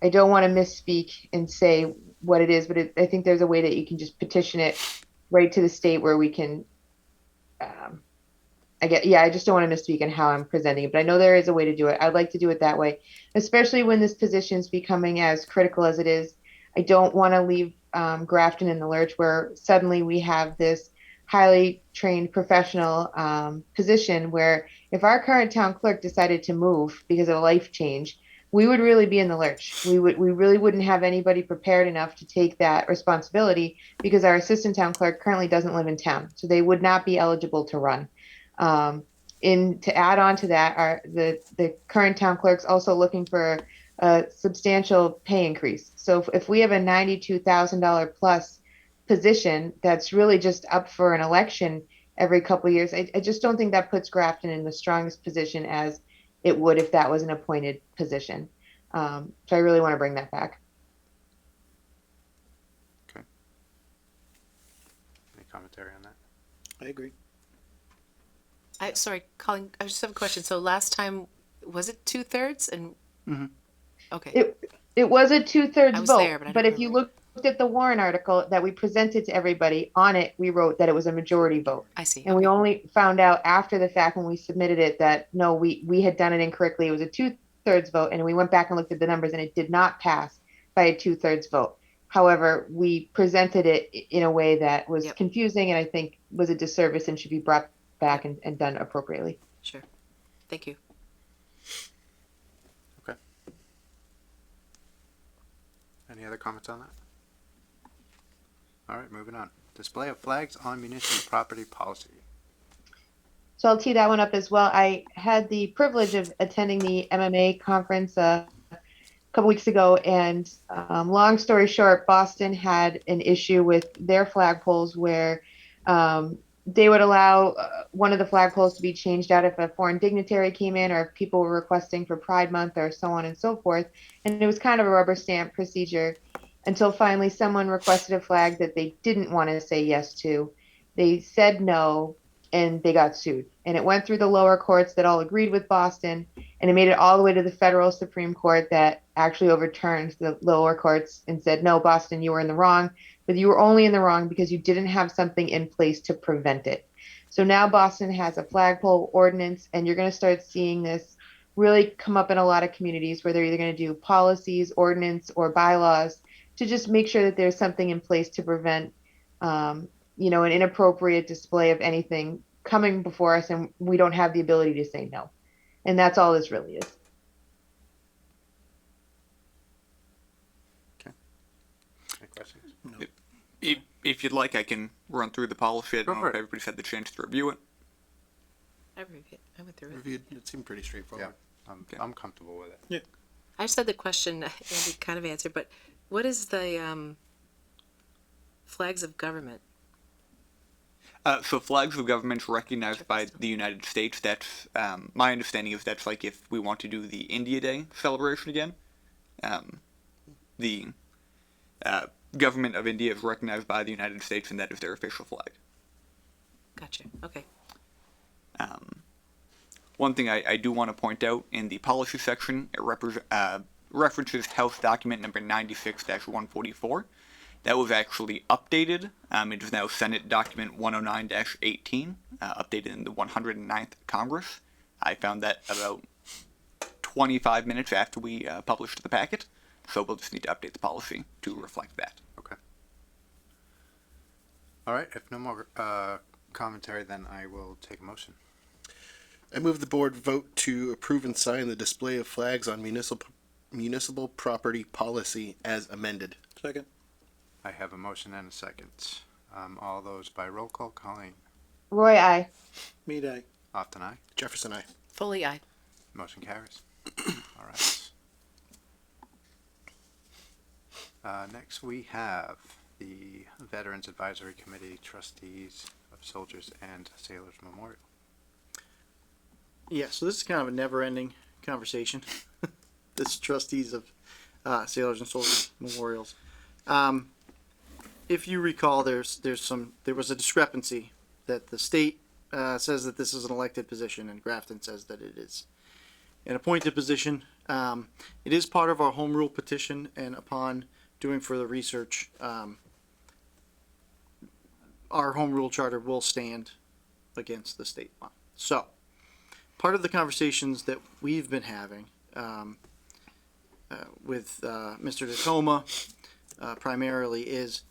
Speaker 2: I don't want to misspeak and say what it is, but I think there's a way that you can just petition it right to the state where we can. I just don't want to misspeak on how I'm presenting it, but I know there is a way to do it. I'd like to do it that way, especially when this position is becoming as critical as it is. I don't want to leave Grafton in the lurch, where suddenly we have this highly trained professional position where if our current town clerk decided to move because of a life change, we would really be in the lurch. We really wouldn't have anybody prepared enough to take that responsibility, because our assistant town clerk currently doesn't live in town, so they would not be eligible to run. To add on to that, the current town clerk's also looking for a substantial pay increase. So if we have a $92,000 plus position that's really just up for an election every couple of years, I just don't think that puts Grafton in the strongest position as it would if that was an appointed position. So I really want to bring that back.
Speaker 1: Okay. Any commentary on that?
Speaker 3: I agree.
Speaker 5: Sorry, Colleen, I just have a question. So last time, was it 2/3? And Okay.
Speaker 2: It was a
Speaker 5: I
Speaker 2: 2/3
Speaker 5: was
Speaker 2: vote,
Speaker 5: there, but I don't
Speaker 2: but if you looked at the warrant article that we presented to everybody, on it, we wrote that it was a majority vote.
Speaker 5: I see.
Speaker 2: And we only found out after the fact when we submitted it that no, we had done it incorrectly. It was a 2/3 vote, and we went back and looked at the numbers, and it did not pass by a 2/3 vote. However, we presented it in a way that was confusing and I think was a disservice and should be brought back and done appropriately.
Speaker 5: Sure. Thank you.
Speaker 1: Any other comments on that? All right, moving on. Display of flags on municipal property policy.
Speaker 2: So I'll tee that one up as well. I had the privilege of attending the MMA conference a couple weeks ago, and long story short, Boston had an issue with their flagpoles where they would allow one of the flagpoles to be changed out if a foreign dignitary came in or if people were requesting for Pride Month or so on and so forth. And it was kind of a rubber stamp procedure until finally someone requested a flag that they didn't want to say yes to. They said no, and they got sued. And it went through the lower courts that all agreed with Boston, and it made it all the way to the federal Supreme Court that actually overturned the lower courts and said, no, Boston, you were in the wrong, but you were only in the wrong because you didn't have something in place to prevent it. So now Boston has a flagpole ordinance, and you're going to start seeing this really come up in a lot of communities where they're either going to do policies, ordinance, or bylaws to just make sure that there's something in place to prevent an inappropriate display of anything coming before us, and we don't have the ability to say no. And that's all this really is.
Speaker 1: Any questions?
Speaker 3: No.
Speaker 20: If you'd like, I can run through the policy. I don't know if everybody's had the chance to review it.
Speaker 5: I went through it.
Speaker 4: It seemed pretty straightforward.
Speaker 1: Yeah, I'm comfortable with it.
Speaker 3: Yeah.
Speaker 5: I just had the question Andy kind of answered, but what is the flags of government?
Speaker 20: So flags of governments recognized by the United States. That's my understanding is that's like if we want to do the India Day celebration again. The government of India is recognized by the United States, and that is their official flag.
Speaker 5: Gotcha. Okay.
Speaker 20: One thing I do want to point out in the policy section, it references House document number 96-144. That was actually updated. It is now Senate document 109-18, updated in the 109th Congress. I found that about 25 minutes after we published the packet, so we'll just need to update the policy to reflect that.
Speaker 1: Okay. All right, if no more commentary, then I will take a motion.
Speaker 4: I move the board vote to approve and sign the display of flags on municipal property policy as amended.
Speaker 3: Second.
Speaker 1: I have a motion and a second. All those by roll call. Colleen.
Speaker 2: Roy, aye.
Speaker 3: Mead, aye.
Speaker 1: Often aye.
Speaker 4: Jefferson, aye.
Speaker 5: Fully aye.
Speaker 1: Motion carries. All right. Next we have the Veterans Advisory Committee Trustees of Soldiers and Sailors Memorial.
Speaker 16: Yeah, so this is kind of a never-ending conversation. This trustees of Sailors and Soldiers Memorials. If you recall, there was a discrepancy that the state says that this is an elected position, and Grafton says that it is an appointed position. It is part of our home rule petition, and upon doing further research, our home rule charter will stand against the state law. So, part of the conversations that we've been having with Mr. Tacoma primarily is,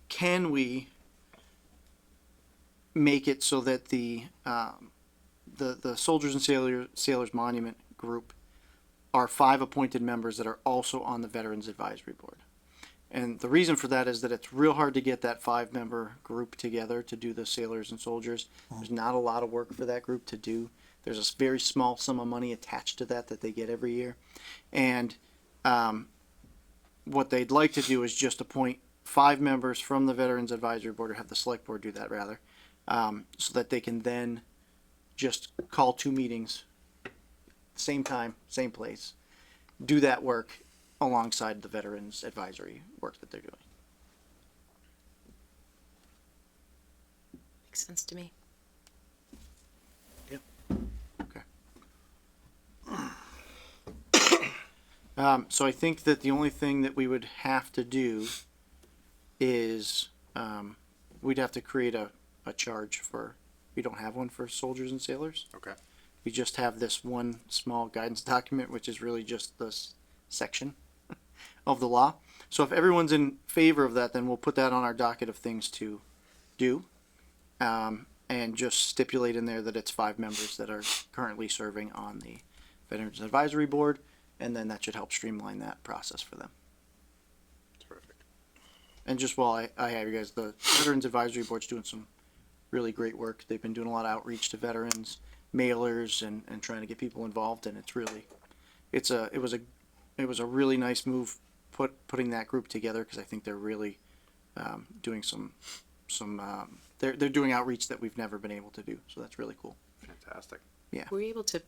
Speaker 16: can we make it so that the Soldiers and Sailors Monument Group are 5 appointed members that are also on the Veterans Advisory Board? And the reason for that is that it's real hard to get that 5-member group together to do the Sailors and Soldiers. There's not a lot of work for that group to do. There's a very small sum of money attached to that they get every year. And what they'd like to do is just appoint 5 members from the Veterans Advisory Board, or have the Select Board do that rather, so that they can then just call 2 meetings, same time, same place, do that work alongside the Veterans Advisory work that they're doing.
Speaker 5: Makes sense to me.
Speaker 16: Okay.
Speaker 3: So I think that the only thing that we would have to do is, we'd have to create a charge for, we don't have one for soldiers and sailors.
Speaker 1: Okay.
Speaker 3: We just have this one small guidance document, which is really just this section of the law. So if everyone's in favor of that, then we'll put that on our docket of things to do. And just stipulate in there that it's 5 members that are currently serving on the Veterans Advisory Board, and then that should help streamline that process for them.
Speaker 1: Terrific.
Speaker 3: And just while I have you guys, the Veterans Advisory Board's doing some really great work. They've been doing a lot of outreach to veterans, mailers, and trying to get people involved, and it's really, it was a really nice move putting that group together, because I think they're really doing some they're doing outreach that we've never been able to do, so that's really cool.
Speaker 1: Fantastic.
Speaker 3: Yeah.
Speaker 5: Were you able to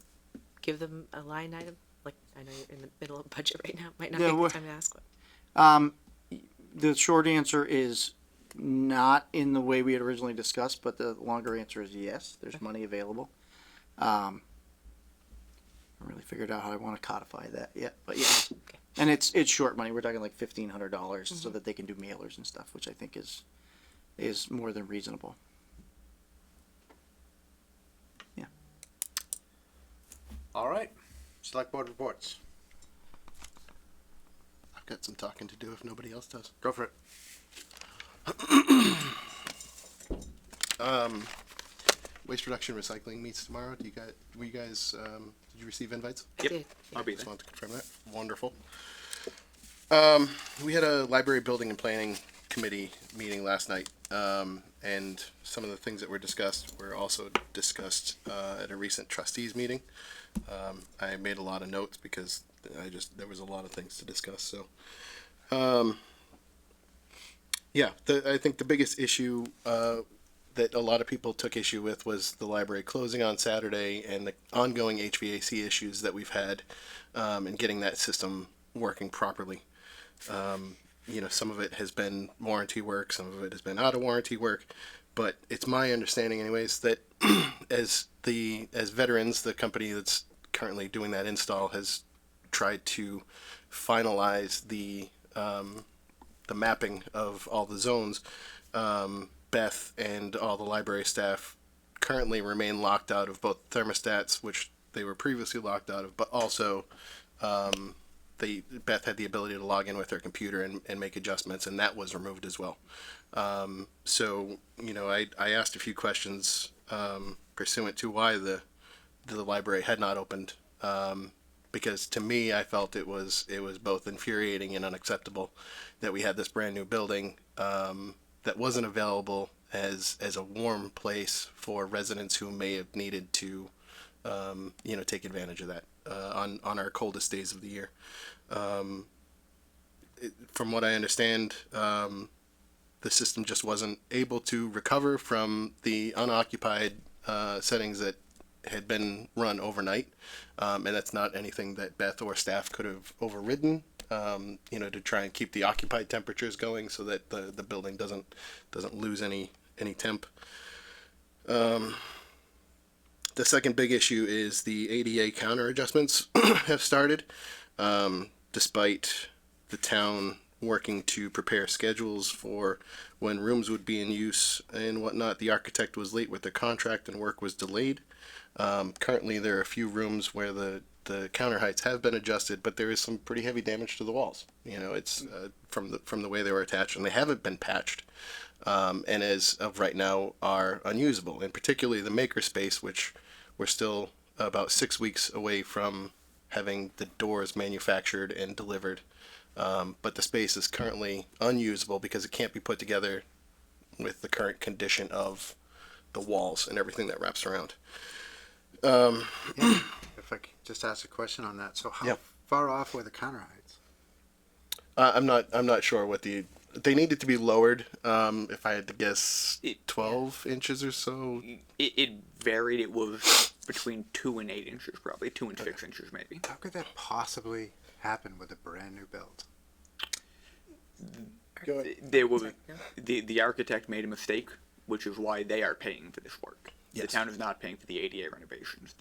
Speaker 5: give them a line item? Like, I know you're in the middle of budget right now. Might not
Speaker 3: Yeah,
Speaker 5: be
Speaker 3: we're-
Speaker 5: the time to ask one.
Speaker 3: The short answer is not in the way we had originally discussed, but the longer answer is yes, there's money available. I haven't really figured out how I want to codify that yet, but yes. And it's short money. We're talking like $1,500 so that they can do mailers and stuff, which I think is more than reasonable. Yeah.
Speaker 1: All right. Select board reports.
Speaker 4: I've got some talking to do if nobody else does.
Speaker 1: Go for it.
Speaker 4: Waste reduction recycling meets tomorrow. Did you receive invites?
Speaker 5: I did.
Speaker 20: I'll be
Speaker 4: Just
Speaker 20: there.
Speaker 4: wanted to confirm that. Wonderful. We had a library building and planning committee meeting last night, and some of the things that were discussed were also discussed at a recent trustees meeting. I made a lot of notes because there was a lot of things to discuss. So, I think the biggest issue that a lot of people took issue with was the library closing on Saturday and the ongoing HVAC issues that we've had, and getting that system working properly. Some of it has been warranty work, some of it has been out of warranty work, but it's my understanding anyways that as veterans, the company that's currently doing that install has tried to finalize the mapping of all the zones. Beth and all the library staff currently remain locked out of both thermostats, which they were previously locked out of, but also Beth had the ability to log in with her computer and make adjustments, and that was removed as well. I asked a few questions pursuant to why the library had not opened, because to me, I felt it was both infuriating and unacceptable that we had this brand new building that wasn't available as a warm place for residents who may have needed to take advantage of that on our coldest days of the year. From what I understand, the system just wasn't able to recover from the unoccupied settings that had been run overnight, and that's not anything that Beth or staff could have overridden. To try and keep the occupied temperatures going so that the building doesn't lose any temp. The second big issue is the ADA counter adjustments have started, despite the town working to prepare schedules for when rooms would be in use and whatnot. The architect was late with their contract and work was delayed. Currently, there are a few rooms where the counter heights have been adjusted, but there is some pretty heavy damage to the walls. It's from the way they were attached, and they haven't been patched. And as of right now, are unusable. And particularly the makerspace, which we're still about 6 weeks away from having the doors manufactured and delivered. But the space is currently unusable because it can't be put together with the current condition of the walls and everything that wraps around.
Speaker 1: If I could just ask a question on that. So how far off were the counter heights?
Speaker 4: I'm not sure what they needed to be lowered. If I had to guess, 12 inches or so.
Speaker 20: It varied. It was between 2 and 8 inches, probably 2 and 6 inches, maybe.
Speaker 1: How could that possibly happen with a brand new build?
Speaker 20: There was the architect made a mistake, which is why they are paying for this work.
Speaker 4: Yes.
Speaker 20: The town is not paying for the ADA renovations.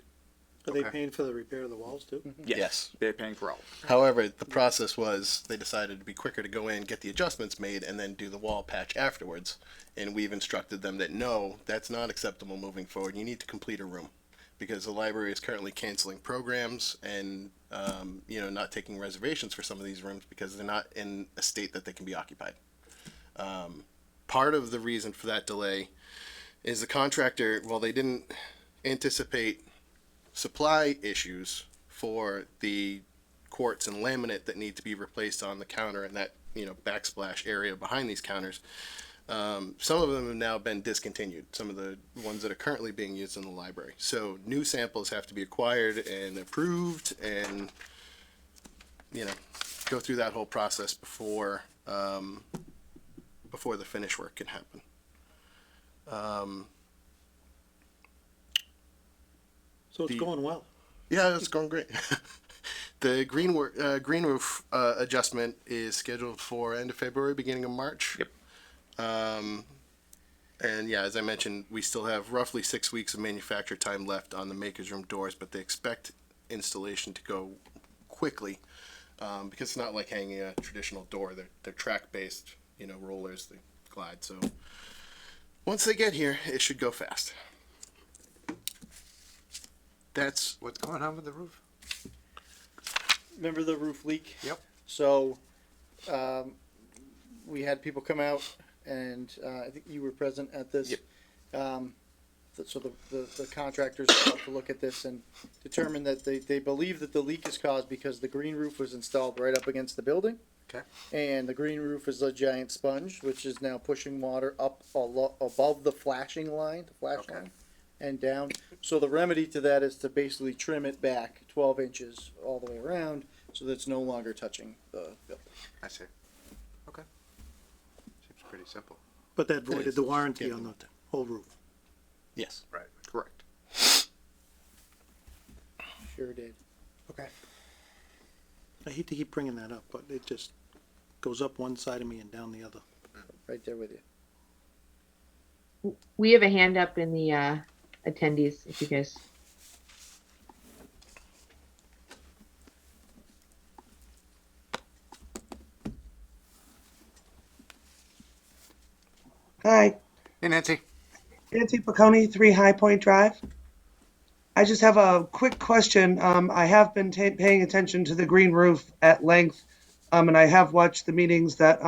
Speaker 3: Are they paying for the repair of the walls too?
Speaker 20: Yes. They're paying for all.
Speaker 4: However, the process was they decided to be quicker to go in, get the adjustments made, and then do the wall patch afterwards. And we've instructed them that no, that's not acceptable moving forward. You need to complete a room because the library is currently canceling programs and not taking reservations for some of these rooms because they're not in a state that they can be occupied. Part of the reason for that delay is the contractor, while they didn't anticipate supply issues for the quartz and laminate that need to be replaced on the counter and that backsplash area behind these counters. Some of them have now been discontinued, some of the ones that are currently being used in the library. So new samples have to be acquired and approved and go through that whole process before the finish work can happen.
Speaker 3: So it's going well.
Speaker 4: Yeah, it's going great. The green roof adjustment is scheduled for end of February, beginning of March.
Speaker 20: Yep.
Speaker 4: And yeah, as I mentioned, we still have roughly 6 weeks of manufacture time left on the Maker's Room doors, but they expect installation to go quickly because it's not like hanging a traditional door. They're track-based, rollers, they glide. So once they get here, it should go fast. That's
Speaker 1: What's going on with the roof?
Speaker 16: Remember the roof leak?
Speaker 1: Yep.
Speaker 16: So, we had people come out, and I think you were present at this.
Speaker 20: Yep.
Speaker 16: So the contractors got to look at this and determined that they believe that the leak is caused because the green roof was installed right up against the building.
Speaker 1: Okay.
Speaker 16: And the green roof is a giant sponge, which is now pushing water up above the flashing line, line, and down. So the remedy to that is to basically trim it back 12 inches all the way around, so that it's no longer touching the building.
Speaker 1: I see. Okay. Seems pretty simple.
Speaker 3: But that voided the warranty on the whole roof.
Speaker 4: Yes.
Speaker 1: Right.
Speaker 20: Correct.
Speaker 16: Sure did.
Speaker 1: Okay.
Speaker 3: I hate to keep bringing that up, but it just goes up one side of me and down the other.
Speaker 16: Right there with you.
Speaker 2: We have a hand up in the attendees, if you guys.
Speaker 19: Hi,
Speaker 1: Hey, Nancy.
Speaker 19: Nancy Piccone, 3 High Point Drive. I just have a quick question. I have been paying attention to the green roof at length, and I have watched the meetings that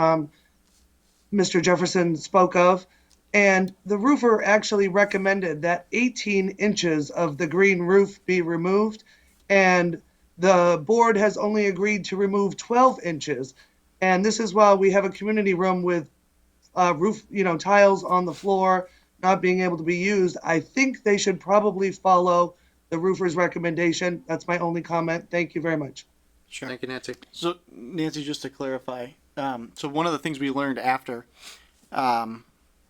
Speaker 19: Mr. Jefferson spoke of. And the roofer actually recommended that 18 inches of the green roof be removed, and the board has only agreed to remove 12 inches. And this is while we have a community room with roof, tiles on the floor, not being able to be used. I think they should probably follow the roofer's recommendation. That's my only comment. Thank you very much.
Speaker 16: Sure.
Speaker 1: Thank you, Nancy.
Speaker 16: So Nancy, just to clarify, so one of the things we learned after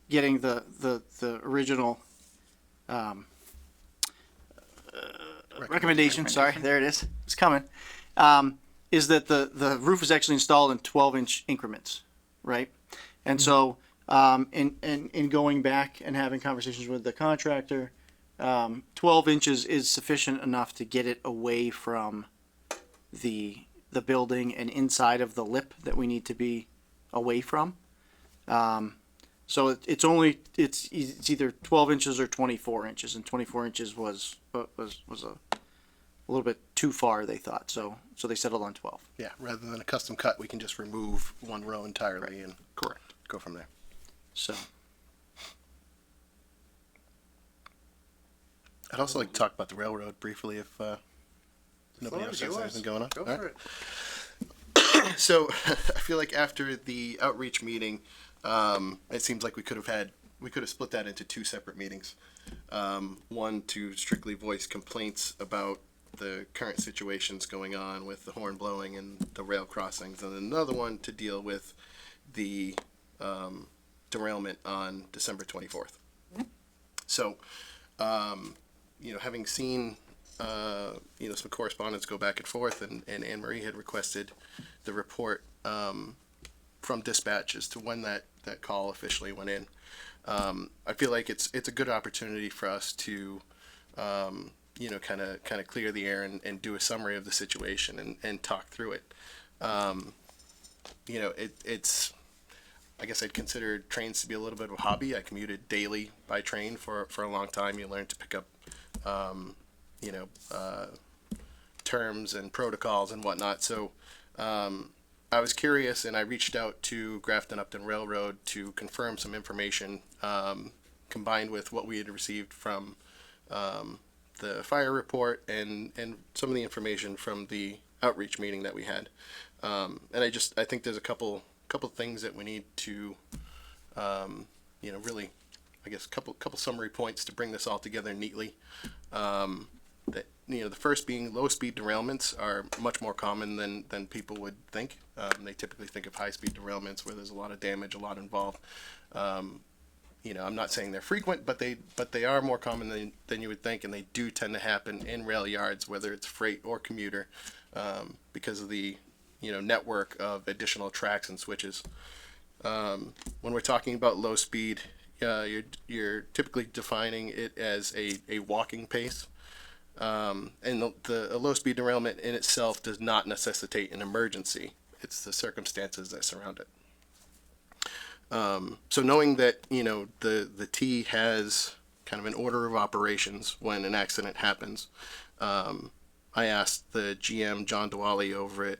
Speaker 16: getting the original recommendation, sorry, there it is, it's coming, is that the roof is actually installed in 12-inch increments, right? And so in going back and having conversations with the contractor, 12 inches is sufficient enough to get it away from the building and inside of the lip that we need to be away from. So it's either 12 inches or 24 inches, and 24 inches was a little bit too far, they thought. So they settled on 12.
Speaker 4: Yeah, rather than a custom cut, we can just remove one row entirely and go from there.
Speaker 16: So
Speaker 4: I'd also like to talk about the railroad briefly if nobody
Speaker 1: Floor
Speaker 4: else
Speaker 1: is
Speaker 4: has
Speaker 1: yours.
Speaker 4: anything going on.
Speaker 1: Go
Speaker 4: All
Speaker 1: for
Speaker 4: right.
Speaker 1: it.
Speaker 4: So I feel like after the outreach meeting, it seems like we could have split that into 2 separate meetings. One to strictly voice complaints about the current situations going on with the horn blowing and the rail crossings, and then another one to deal with the derailment on December 24th. So, having seen some correspondence go back and forth, and Anne Marie had requested the report from dispatch as to when that call officially went in. I feel like it's a good opportunity for us to you know, kind of clear the air and do a summary of the situation and talk through it. You know, it's, I guess I'd consider trains to be a little bit of a hobby. I commuted daily by train for a long time. You learn to pick up, you know, terms and protocols and whatnot. So I was curious, and I reached out to Grafton Upton Railroad to confirm some information combined with what we had received from the fire report and some of the information from the outreach meeting that we had. And I think there's a couple things that we need to, you know, really, I guess, couple summary points to bring this all together neatly. That, you know, the first being low speed derailments are much more common than people would think. They typically think of high speed derailments where there's a lot of damage, a lot involved. You know, I'm not saying they're frequent, but they are more common than you would think, and they do tend to happen in rail yards, whether it's freight or commuter, because of the, you know, network of additional tracks and switches. When we're talking about low speed, you're typically defining it as a walking pace. And a low speed derailment in itself does not necessitate an emergency. It's the circumstances that surround it. So knowing that, you know, the T has kind of an order of operations when an accident happens, I asked the GM, John Dwally, over at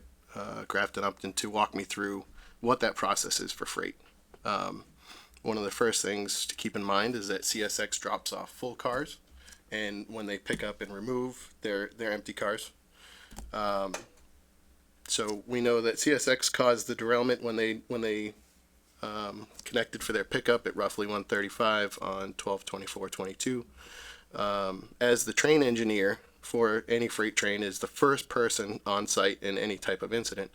Speaker 4: Grafton Upton to walk me through what that process is for freight. One of the first things to keep in mind is that CSX drops off full cars, and when they pick up and remove their empty cars. So we know that CSX caused the derailment when they connected for their pickup at roughly 1:35 on 12/24/22. As the train engineer for any freight train is the first person on site in any type of incident,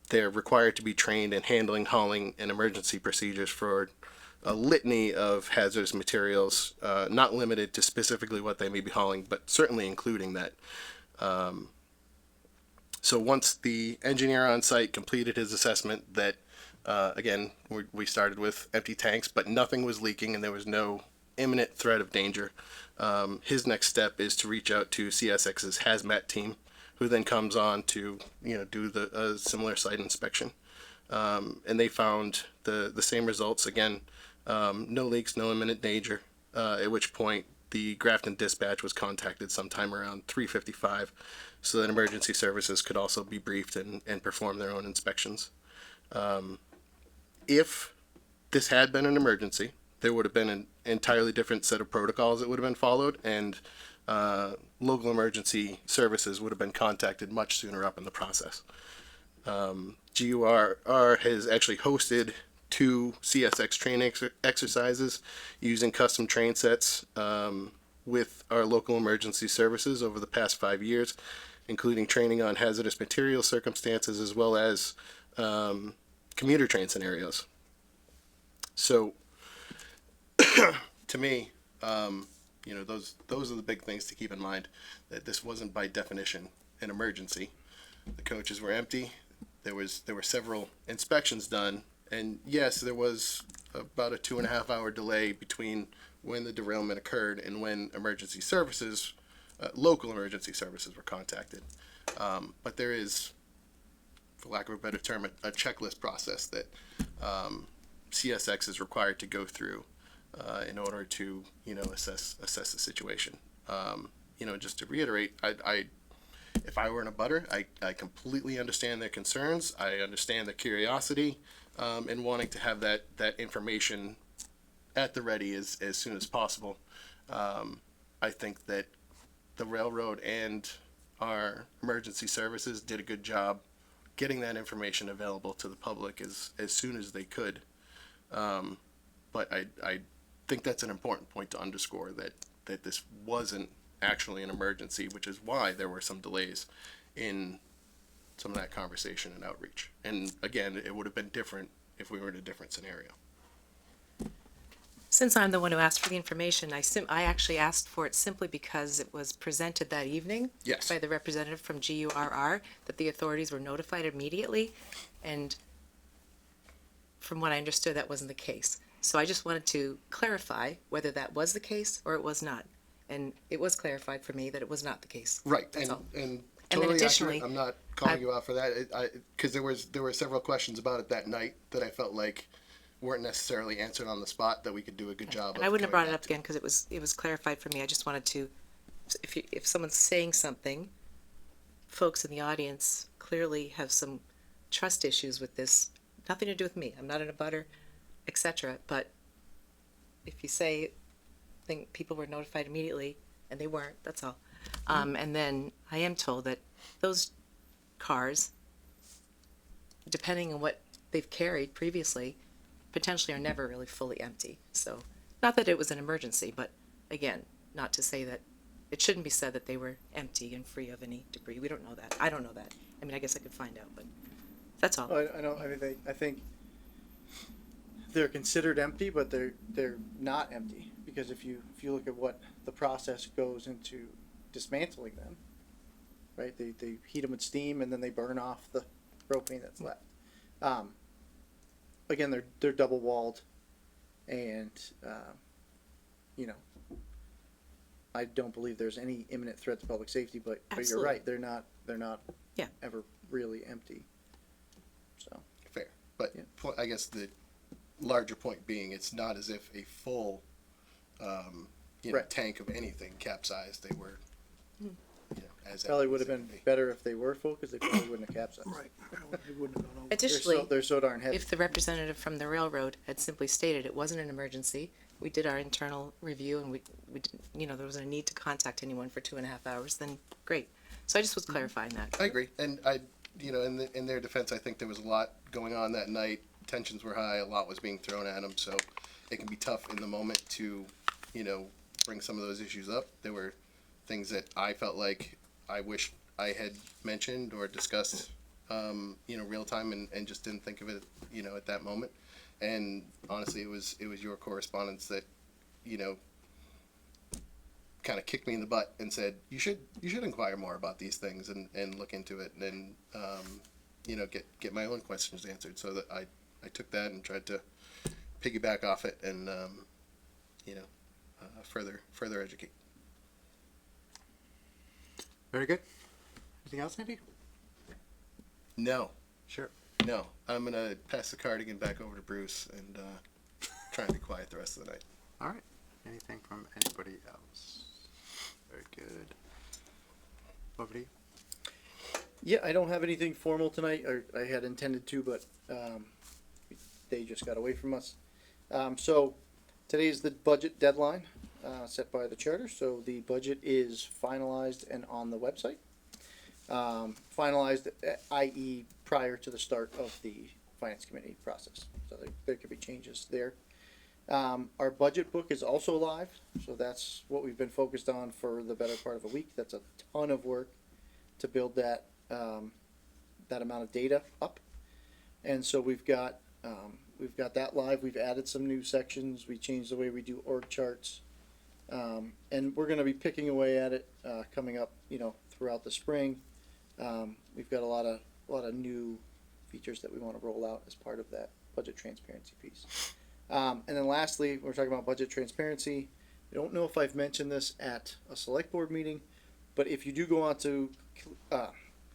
Speaker 4: they're required to be trained in handling, hauling, and emergency procedures for a litany of hazardous materials, not limited to specifically what they may be hauling, but certainly including that. So once the engineer on site completed his assessment that, again, we started with empty tanks, but nothing was leaking and there was no imminent threat of danger, his next step is to reach out to CSX's hazmat team, who then comes on to, you know, do a similar site inspection. And they found the same results. Again, no leaks, no imminent danger, at which point the Grafton dispatch was contacted sometime around 3:55 so that emergency services could also be briefed and perform their own inspections. If this had been an emergency, there would have been an entirely different set of protocols that would have been followed, and local emergency services would have been contacted much sooner up in the process. GUR has actually hosted 2 CSX training exercises using custom train sets with our local emergency services over the past 5 years, including training on hazardous material circumstances as well as commuter train scenarios. So, to me, you know, those are the big things to keep in mind, that this wasn't by definition an emergency. The coaches were empty. There were several inspections done, and yes, there was about a 2.5 hour delay between when the derailment occurred and when emergency services, local emergency services, were contacted. But there is, for lack of a better term, a checklist process that CSX is required to go through in order to, you know, assess the situation. You know, just to reiterate, if I were in a butter, I completely understand their concerns. I understand their curiosity and wanting to have that information at the ready as soon as possible. I think that the railroad and our emergency services did a good job getting that information available to the public as soon as they could. But I think that's an important point to underscore, that this wasn't actually an emergency, which is why there were some delays in some of that conversation and outreach. And again, it would have been different if we were in a different scenario.
Speaker 5: Since I'm the one who asked for the information, I actually asked for it simply because it was presented that evening by the representative from GURR that the authorities were notified immediately, and from what I understood, that wasn't the case. So I just wanted to clarify whether that was the case or it was not. And it was clarified for me that it was not the case.
Speaker 4: Right,
Speaker 5: That's
Speaker 4: and
Speaker 5: all.
Speaker 4: and
Speaker 5: And then
Speaker 4: totally
Speaker 5: additionally,
Speaker 4: accurate. I'm not calling
Speaker 5: I-
Speaker 4: you out for that. Because there were several questions about it that night that I felt like weren't necessarily answered on the spot that we could do a good job.
Speaker 5: And
Speaker 4: of
Speaker 5: I wouldn't have
Speaker 4: coming
Speaker 5: brought it
Speaker 4: back
Speaker 5: up again because it was clarified for me. I just wanted to, if someone's saying something, folks in the audience clearly have some trust issues with this. Nothing to do with me. I'm not in a butter, etc. But if you say, think people were notified immediately and they weren't, that's all. And then I am told that those cars, depending on what they've carried previously, potentially are never really fully empty. So, not that it was an emergency, but again, not to say that it shouldn't be said that they were empty and free of any debris. We don't know that. I don't know that. I mean, I guess I could find out, but that's all.
Speaker 16: I know. I mean, I think they're considered empty, but they're not empty because if you look at what the process goes into dismantling them, right? They heat them with steam and then they burn off the propane that's left. Again, they're double walled, and you know, I don't believe there's any imminent threat to public safety. But you're
Speaker 5: Absolutely.
Speaker 16: right. They're not
Speaker 5: Yeah.
Speaker 16: ever really empty. So
Speaker 4: fair, but I guess the larger point being, it's not as if a full
Speaker 16: Right.
Speaker 4: tank of anything capsized. They were, as
Speaker 16: probably
Speaker 4: empty
Speaker 16: would
Speaker 4: as
Speaker 16: have
Speaker 4: they
Speaker 16: been
Speaker 4: could be.
Speaker 16: better if they were full because they probably wouldn't have capsized.
Speaker 3: Right. It wouldn't have gone over.
Speaker 5: Additionally,
Speaker 16: they're so darn heavy.
Speaker 5: if the representative from the railroad had simply stated it wasn't an emergency, we did our internal review and we didn't, there wasn't a need to contact anyone for 2.5 hours, then great. So I just was clarifying that.
Speaker 4: I agree, and in their defense, I think there was a lot going on that night. Tensions were high, a lot was being thrown at them, so it can be tough in the moment to, bring some of those issues up. There were things that I felt like I wish I had mentioned or discussed, real time, and just didn't think of it, at that moment. And honestly, it was your correspondence that, kind of kicked me in the butt and said, you should inquire more about these things and look into it and get my own questions answered. So that I took that and tried to piggyback off it and further educate.
Speaker 1: Very good. Anything else, Andy?
Speaker 4: No,
Speaker 1: Sure.
Speaker 4: no, I'm gonna pass the cardigan back over to Bruce and try and be quiet the rest of the night.
Speaker 1: All right. Anything from anybody else? Very good. Over to you.
Speaker 16: Yeah, I don't have anything formal tonight, or I had intended to, but they just got away from us. So today is the budget deadline set by the charter, so the budget is finalized and on the website. Finalized, i.e. prior to the start of the finance committee process, so there could be changes there. Our budget book is also live, so that's what we've been focused on for the better part of a week. That's a ton of work to build that amount of data up, and so we've got that live. We've added some new sections. We changed the way we do org charts, and we're going to be picking away at it coming up, throughout the spring. We've got a lot of new features that we want to roll out as part of that budget transparency piece. And then lastly, we're talking about budget transparency. I don't know if I've mentioned this at a select board meeting, but if you do go on to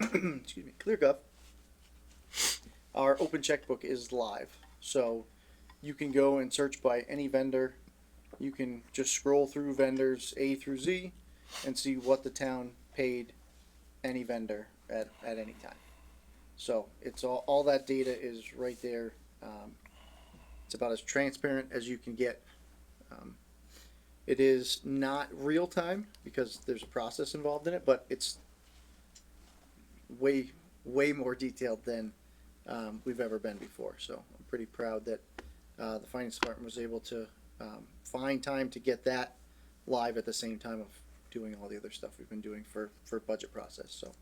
Speaker 16: excuse me, ClearGov, our open checkbook is live. So you can go and search by any vendor. You can just scroll through vendors A through Z and see what the town paid any vendor at any time. So it's all that data is right there. It's about as transparent as you can get. It is not real time because there's a process involved in it, but it's way more detailed than we've ever been before. So I'm pretty proud that the finance department was able to find time to get that live at the same time of doing all the other stuff we've been doing for budget process. So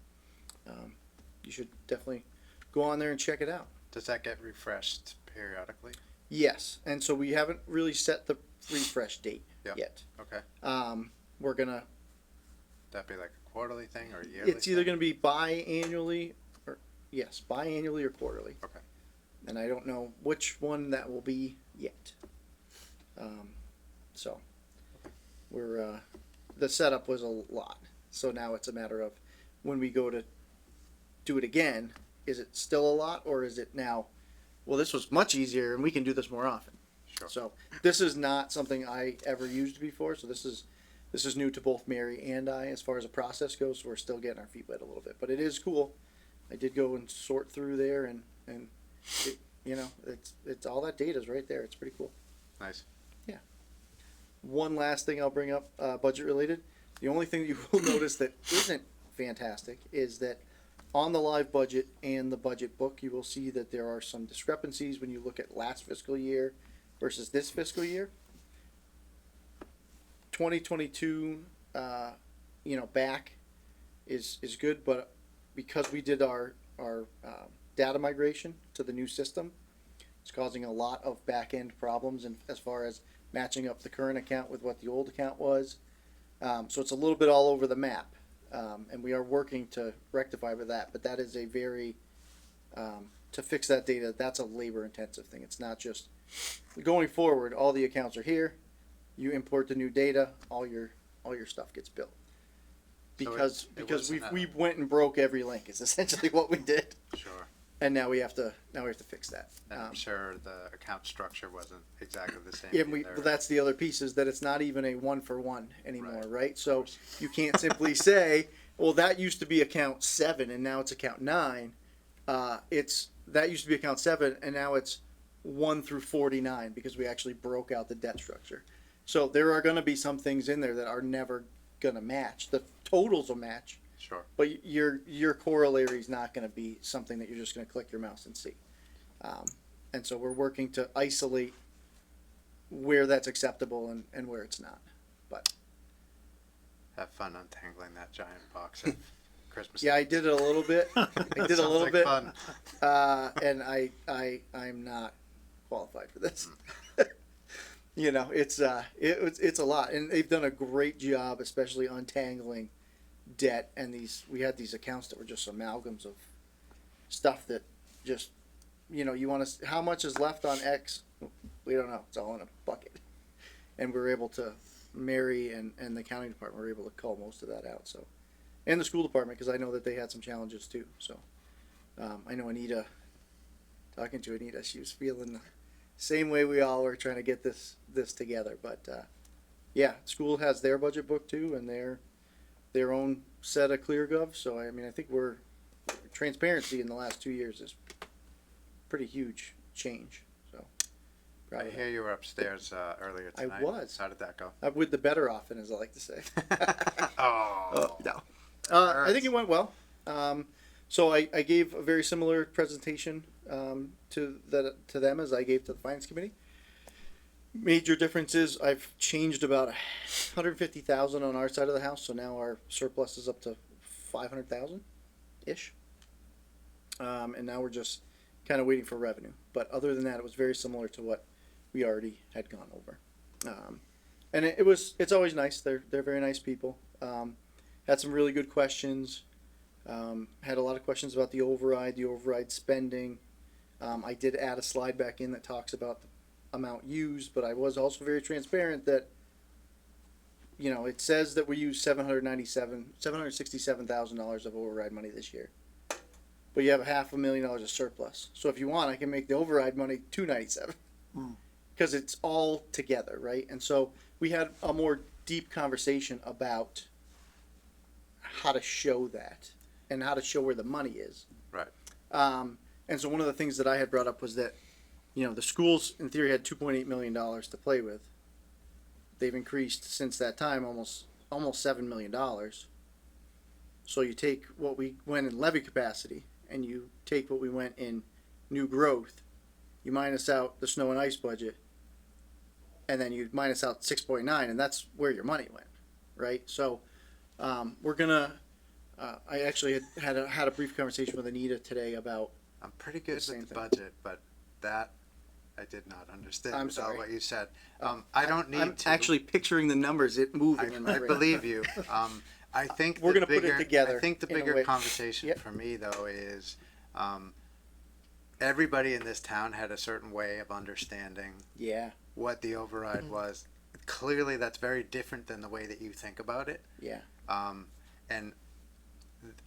Speaker 16: you should definitely go on there and check it out.
Speaker 1: Does that get refreshed periodically?
Speaker 16: Yes, and so we haven't really set the refresh date yet.
Speaker 1: Okay.
Speaker 16: We're gonna.
Speaker 1: That be like a quarterly thing or a yearly?
Speaker 16: It's either gonna be biannually or quarterly.
Speaker 1: Okay.
Speaker 16: And I don't know which one that will be yet. So we're the setup was a lot. So now it's a matter of when we go to do it again, is it still a lot or is it now, well, this was much easier and we can do this more often.
Speaker 1: Sure.
Speaker 16: So this is not something I ever used before. So this is new to both Mary and I as far as the process goes. So we're still getting our feet wet a little bit, but it is cool. I did go and sort through there and it, you know, it's all that data is right there. It's pretty cool.
Speaker 1: Nice.
Speaker 16: One last thing I'll bring up, budget related. The only thing you will notice that isn't fantastic is that on the live budget and the budget book, you will see that there are some discrepancies when you look at last fiscal year versus this fiscal year. 2022, back is good, but because we did our data migration to the new system, it's causing a lot of back end problems and as far as matching up the current account with what the old account was. So it's a little bit all over the map. And we are working to rectify with that, but that is a very, to fix that data, that's a labor intensive thing. It's not just, going forward, all the accounts are here, you import the new data, all your stuff gets built. Because we went and broke every link is essentially what we did.
Speaker 1: Sure.
Speaker 16: And now we have to fix that.
Speaker 1: And I'm sure the account structure wasn't exactly the same.
Speaker 16: Yeah,
Speaker 1: either.
Speaker 16: well, that's the other piece is that it's not even a 1-for-1 anymore, right? So you can't simply say, well, that used to be account 7 and now it's account 9. That used to be account 7 and now it's 1 through 49 because we actually broke out the debt structure. So there are going to be some things in there that are never going to match. The totals will match.
Speaker 1: Sure.
Speaker 16: But your corollary is not going to be something that you're just going to click your mouse and see. And so we're working to isolate where that's acceptable and where it's not. But
Speaker 1: Have fun untangling that giant box of Christmas.
Speaker 16: yeah, I did it a little bit. I did a
Speaker 1: Sounds
Speaker 16: little
Speaker 1: like
Speaker 16: bit.
Speaker 1: fun.
Speaker 16: And I'm not qualified for this. It's a lot, and they've done a great job, especially untangling debt and we had these accounts that were just amalgams of stuff that just you want to how much is left on X, we don't know, it's all in a bucket, and we were able to Mary and the accounting department were able to cull most of that out, so, and the school department, because I know that they had some challenges too, so I know talking to Anita, she was feeling the same way we all were trying to get this together, but yeah, school has their budget book too and their own set of ClearGov. So I mean, I think transparency in the last 2 years is pretty huge change. So
Speaker 1: I hear you were upstairs earlier tonight.
Speaker 16: I was.
Speaker 1: How did that go?
Speaker 16: I'm with the better often, as I like to say.
Speaker 1: Oh
Speaker 16: no. I think it went well. So I gave a very similar presentation to them as I gave to the finance committee. Major differences, I've changed about 150,000 on our side of the house, so now our surplus is up to 500,000 ish. And now we're just kind of waiting for revenue. But other than that, it was very similar to what we already had gone over. And it's always nice. They're very nice people. Had some really good questions. Had a lot of questions about the override spending. I did add a slide back in that talks about the amount used, but I was also very transparent that it says that we used $767,000 of override money this year, but you have $500,000 of surplus. So if you want, I can make the override money $297 because it's all together, right? And so we had a more deep conversation about how to show that and how to show where the money is.
Speaker 1: Right.
Speaker 16: And so one of the things that I had brought up was that the schools in theory had $2.8 million to play with. They've increased since that time almost $7 million. So you take what we went in levy capacity and you take what we went in new growth, you minus out the snow and ice budget, and then you minus out 6.9, and that's where your money went, right? So we're gonna. I actually had a brief conversation with Anita today about.
Speaker 1: I'm pretty good with the budget, but that I did not understand.
Speaker 16: I'm
Speaker 1: without
Speaker 16: sorry.
Speaker 1: What you said. I don't need
Speaker 16: I'm
Speaker 1: to.
Speaker 16: actually picturing the numbers moving in my
Speaker 1: I
Speaker 16: brain.
Speaker 1: believe you. I think
Speaker 16: We're gonna put it together
Speaker 1: I think the
Speaker 16: in a
Speaker 1: bigger
Speaker 16: way.
Speaker 1: conversation for me though is everybody in this town had a certain way of understanding
Speaker 16: Yeah.
Speaker 1: what the override was clearly that's very different than the way that you think about it.
Speaker 16: Yeah.
Speaker 1: And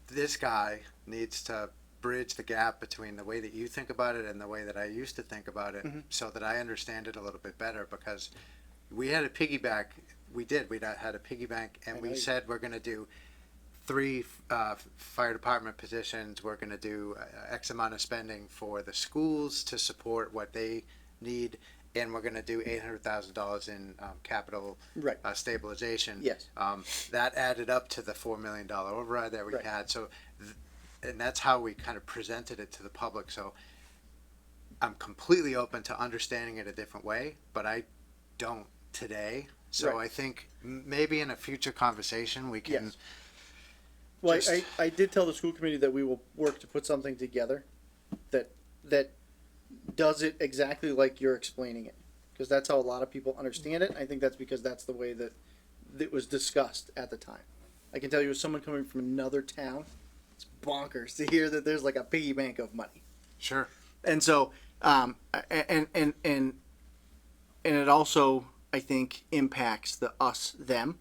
Speaker 1: this guy needs to bridge the gap between the way that you think about it and the way that I used to think about it, so that I understand it a little bit better. Because we had a piggyback. We had a piggy bank, and we said we're going to do 3 fire department positions. We're going to do X amount of spending for the schools to support what they need, and we're going to do $800,000 in capital
Speaker 16: Right.
Speaker 1: stabilization.
Speaker 16: Yes.
Speaker 1: That added up to the $4 million override that we
Speaker 16: Right.
Speaker 1: had. So, and that's how we kind of presented it to the public. So I'm completely open to understanding it a different way, but I don't today. So
Speaker 16: Right.
Speaker 1: I think maybe in a future conversation we can.
Speaker 16: Yes. Well,
Speaker 1: just-
Speaker 16: I did tell the school committee that we will work to put something together that does it exactly like you're explaining it, because that's how a lot of people understand it. I think that's because that's the way that it was discussed at the time. I can tell you, as someone coming from another town, it's bonkers to hear that there's like a piggy bank of money.
Speaker 1: Sure.
Speaker 16: And so, and it also, I think, impacts the us them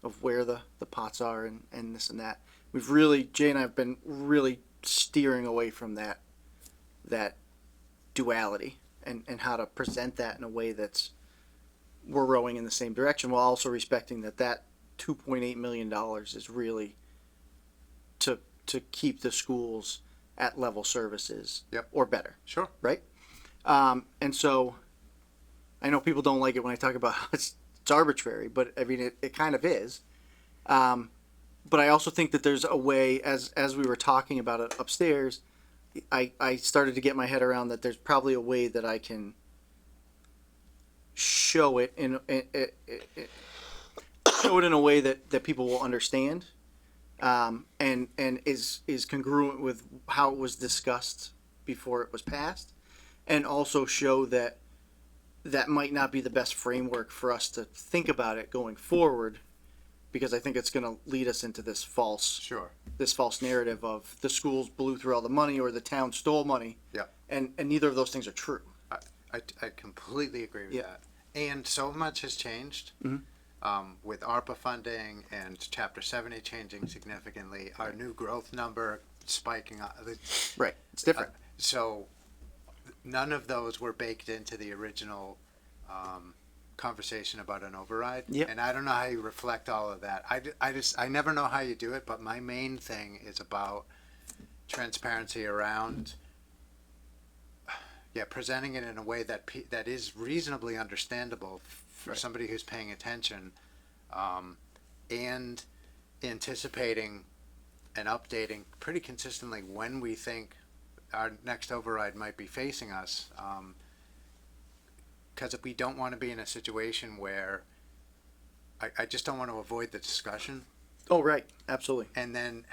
Speaker 16: of where the pots are and this and that. We've really, Jay and I have been really steering away from that duality and how to present that in a way that's we're rowing in the same direction, while also respecting that $2.8 million is really to keep the schools at level services.
Speaker 1: Yep.
Speaker 16: Or better.
Speaker 1: Sure.
Speaker 16: Right? And so I know people don't like it when I talk about how it's arbitrary, but I mean, it kind of is. But I also think that there's a way, as we were talking about it upstairs, I started to get my head around that there's probably a way that I can show it in a way that people will understand, and is congruent with how it was discussed before it was passed, and also show that might not be the best framework for us to think about it going forward, because I think it's going to lead us into this false narrative of the schools blew through all the money or the town stole money.
Speaker 1: Yeah.
Speaker 16: And neither of those things are true.
Speaker 1: I completely agree with
Speaker 16: Yeah.
Speaker 1: that. And so much has changed with ARPA funding and Chapter 70 changing significantly. Our new growth number spiking up.
Speaker 16: Right. It's different.
Speaker 1: So none of those were baked into the original conversation about an override.
Speaker 16: Yep.
Speaker 1: And I don't know how you reflect all of that. I never know how you do it, but my main thing is about transparency around presenting it in a way that that is reasonably understandable for somebody who's paying attention, and anticipating and updating pretty consistently when we think our next override might be facing us. Because if we don't want to be in a situation where I just don't want to avoid the discussion.
Speaker 16: Oh, right. Absolutely.
Speaker 1: And then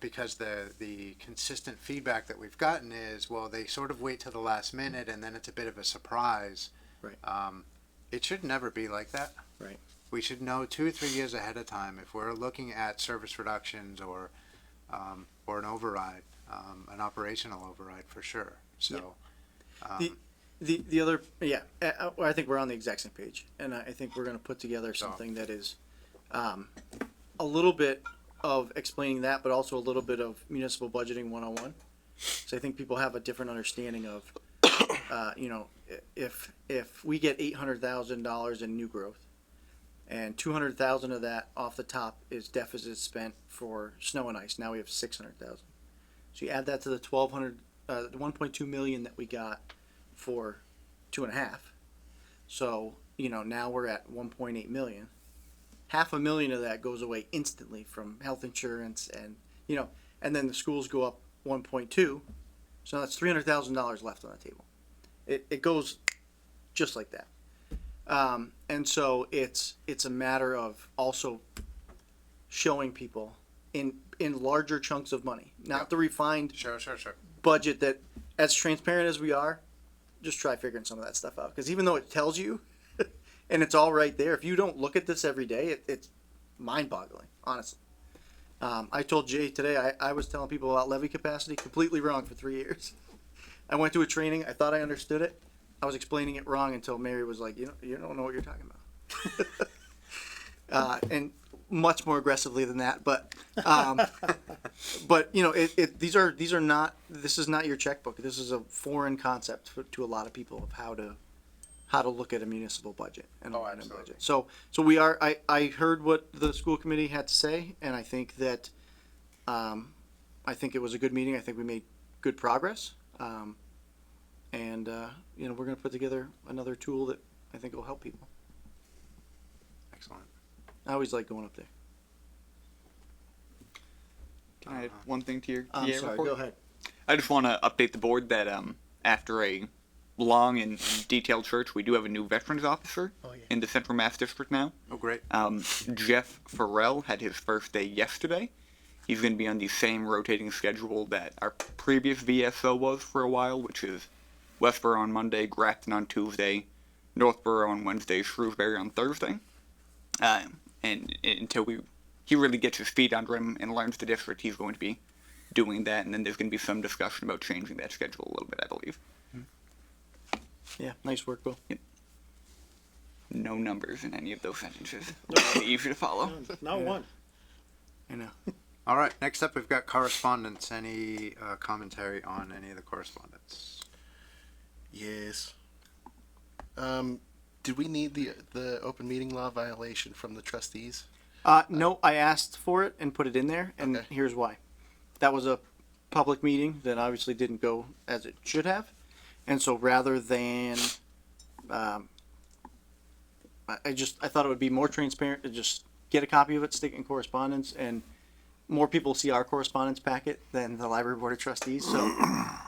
Speaker 1: because the consistent feedback that we've gotten is, well, they sort of wait till the last minute and then it's a bit of a surprise.
Speaker 16: Right.
Speaker 1: It should never be like that.
Speaker 16: Right.
Speaker 1: We should know 2 or 3 years ahead of time if we're looking at service reductions or an override, an operational override for sure. So.
Speaker 16: The other, I think we're on the exact same page, and I think we're going to put together something that is a little bit of explaining that, but also a little bit of municipal budgeting 101. So I think people have a different understanding of, if we get $800,000 in new growth, and 200,000 of that off the top is deficit spent for snow and ice. Now we have 600,000. So you add that to the 1.2 million that we got for 2.5. So, now we're at 1.8 million. $500,000 of that goes away instantly from health insurance and then the schools go up 1.2. So that's $300,000 left on the table. It goes just like that. And so it's a matter of also showing people in larger chunks of money, not the refined budget that, as transparent as we are, just try figuring some of that stuff out. Because even though it tells you, and it's all right there, if you don't look at this every day, it's mind-boggling, honestly. I told Jay today, I was telling people about levy capacity, completely wrong for 3 years. I went to a training, I thought I understood it. I was explaining it wrong until Mary was like, you don't know what you're talking about. And much more aggressively than that, but you know, these are not, this is not your checkbook. This is a foreign concept to a lot of people of how to look at a municipal budget and a line item budget. So we are, I heard what the school committee had to say, and I think that, I think it was a good meeting. I think we made good progress. You know, we're gonna put together another tool that I think will help people.
Speaker 1: Excellent.
Speaker 16: I always like going up there.
Speaker 20: Can I add one thing to your
Speaker 16: I'm
Speaker 20: TA
Speaker 16: sorry,
Speaker 20: report?
Speaker 16: go ahead.
Speaker 20: I just want to update the board that after a long and detailed search, we do have a new veterans officer in the Central Mass District now.
Speaker 1: Oh, great.
Speaker 20: Jeff Farrell had his first day yesterday. He's going to be on the same rotating schedule that our previous VSO was for a while, which is Westboro on Monday, Grafton on Tuesday, Northborough on Wednesday, Shrewsbury on Thursday. And until he really gets his feet under him and learns the district, he's going to be doing that. And then there's going to be some discussion about changing that schedule a little bit, I believe.
Speaker 16: Yeah, nice work, Will.
Speaker 20: Yep. No numbers in any of those sentences. Easy to follow.
Speaker 3: Not one.
Speaker 16: I know.
Speaker 1: All right, next up, we've got correspondence. Any commentary on any of the correspondence?
Speaker 4: Yes. Did we need the open meeting law violation from the trustees?
Speaker 16: No, I asked for it and put it in there, and here's why. That was a public meeting that obviously didn't go as it should have, and so rather than, I thought it would be more transparent to just get a copy of it, stick it in correspondence, and more people see our correspondence packet than the library board of trustees. So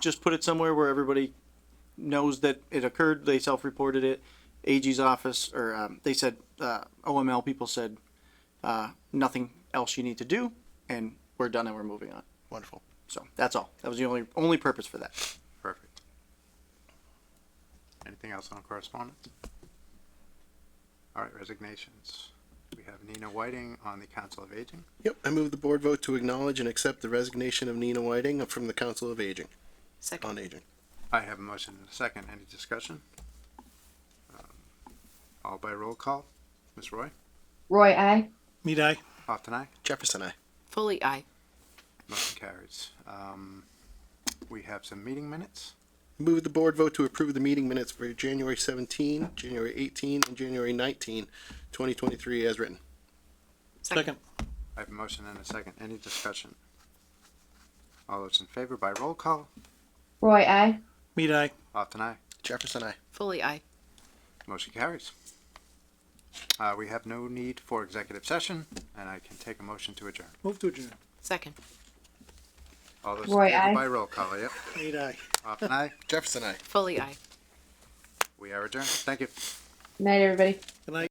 Speaker 16: just put it somewhere where everybody knows that it occurred. They self-reported it. AG's office, or they said, OML people said, nothing else you need to do, and we're done and we're moving on.
Speaker 4: Wonderful.
Speaker 16: So that's all. That was the only purpose for that.
Speaker 1: Perfect. Anything else on correspondence? All right, resignations. We have Nina Whiting on the Council of Aging.
Speaker 4: Yep, I move the board vote to acknowledge and accept the resignation of Nina Whiting from the Council of Aging.
Speaker 5: Second.
Speaker 4: On Aging.
Speaker 1: I have a motion and a second. Any discussion? All by roll call. Ms. Roy?
Speaker 2: Roy, I.
Speaker 3: Mead eye.
Speaker 1: Often aye.
Speaker 4: Jefferson, aye.
Speaker 5: Fully aye.
Speaker 1: Motion carries. We have some meeting minutes.
Speaker 4: Move the board vote to approve the meeting minutes for January 17, January 18, and January 19, 2023 as written.
Speaker 3: Second.
Speaker 1: I have a motion and a second. Any discussion? All those in favor by roll call.
Speaker 2: Roy, I.
Speaker 3: Mead eye.
Speaker 1: Often aye.
Speaker 4: Jefferson, aye.
Speaker 5: Fully aye.
Speaker 1: Motion carries. We have no need for executive session, and I can take a motion to adjourn.
Speaker 3: Move to adjourn.
Speaker 5: Second.
Speaker 1: All those
Speaker 2: Roy,
Speaker 1: in favor
Speaker 2: aye.
Speaker 1: by roll call. Yep.
Speaker 3: Mead eye.
Speaker 1: Often aye.
Speaker 4: Jefferson, aye.
Speaker 5: Fully aye.
Speaker 1: We are adjourned. Thank you.
Speaker 2: Night, everybody.
Speaker 3: Good night.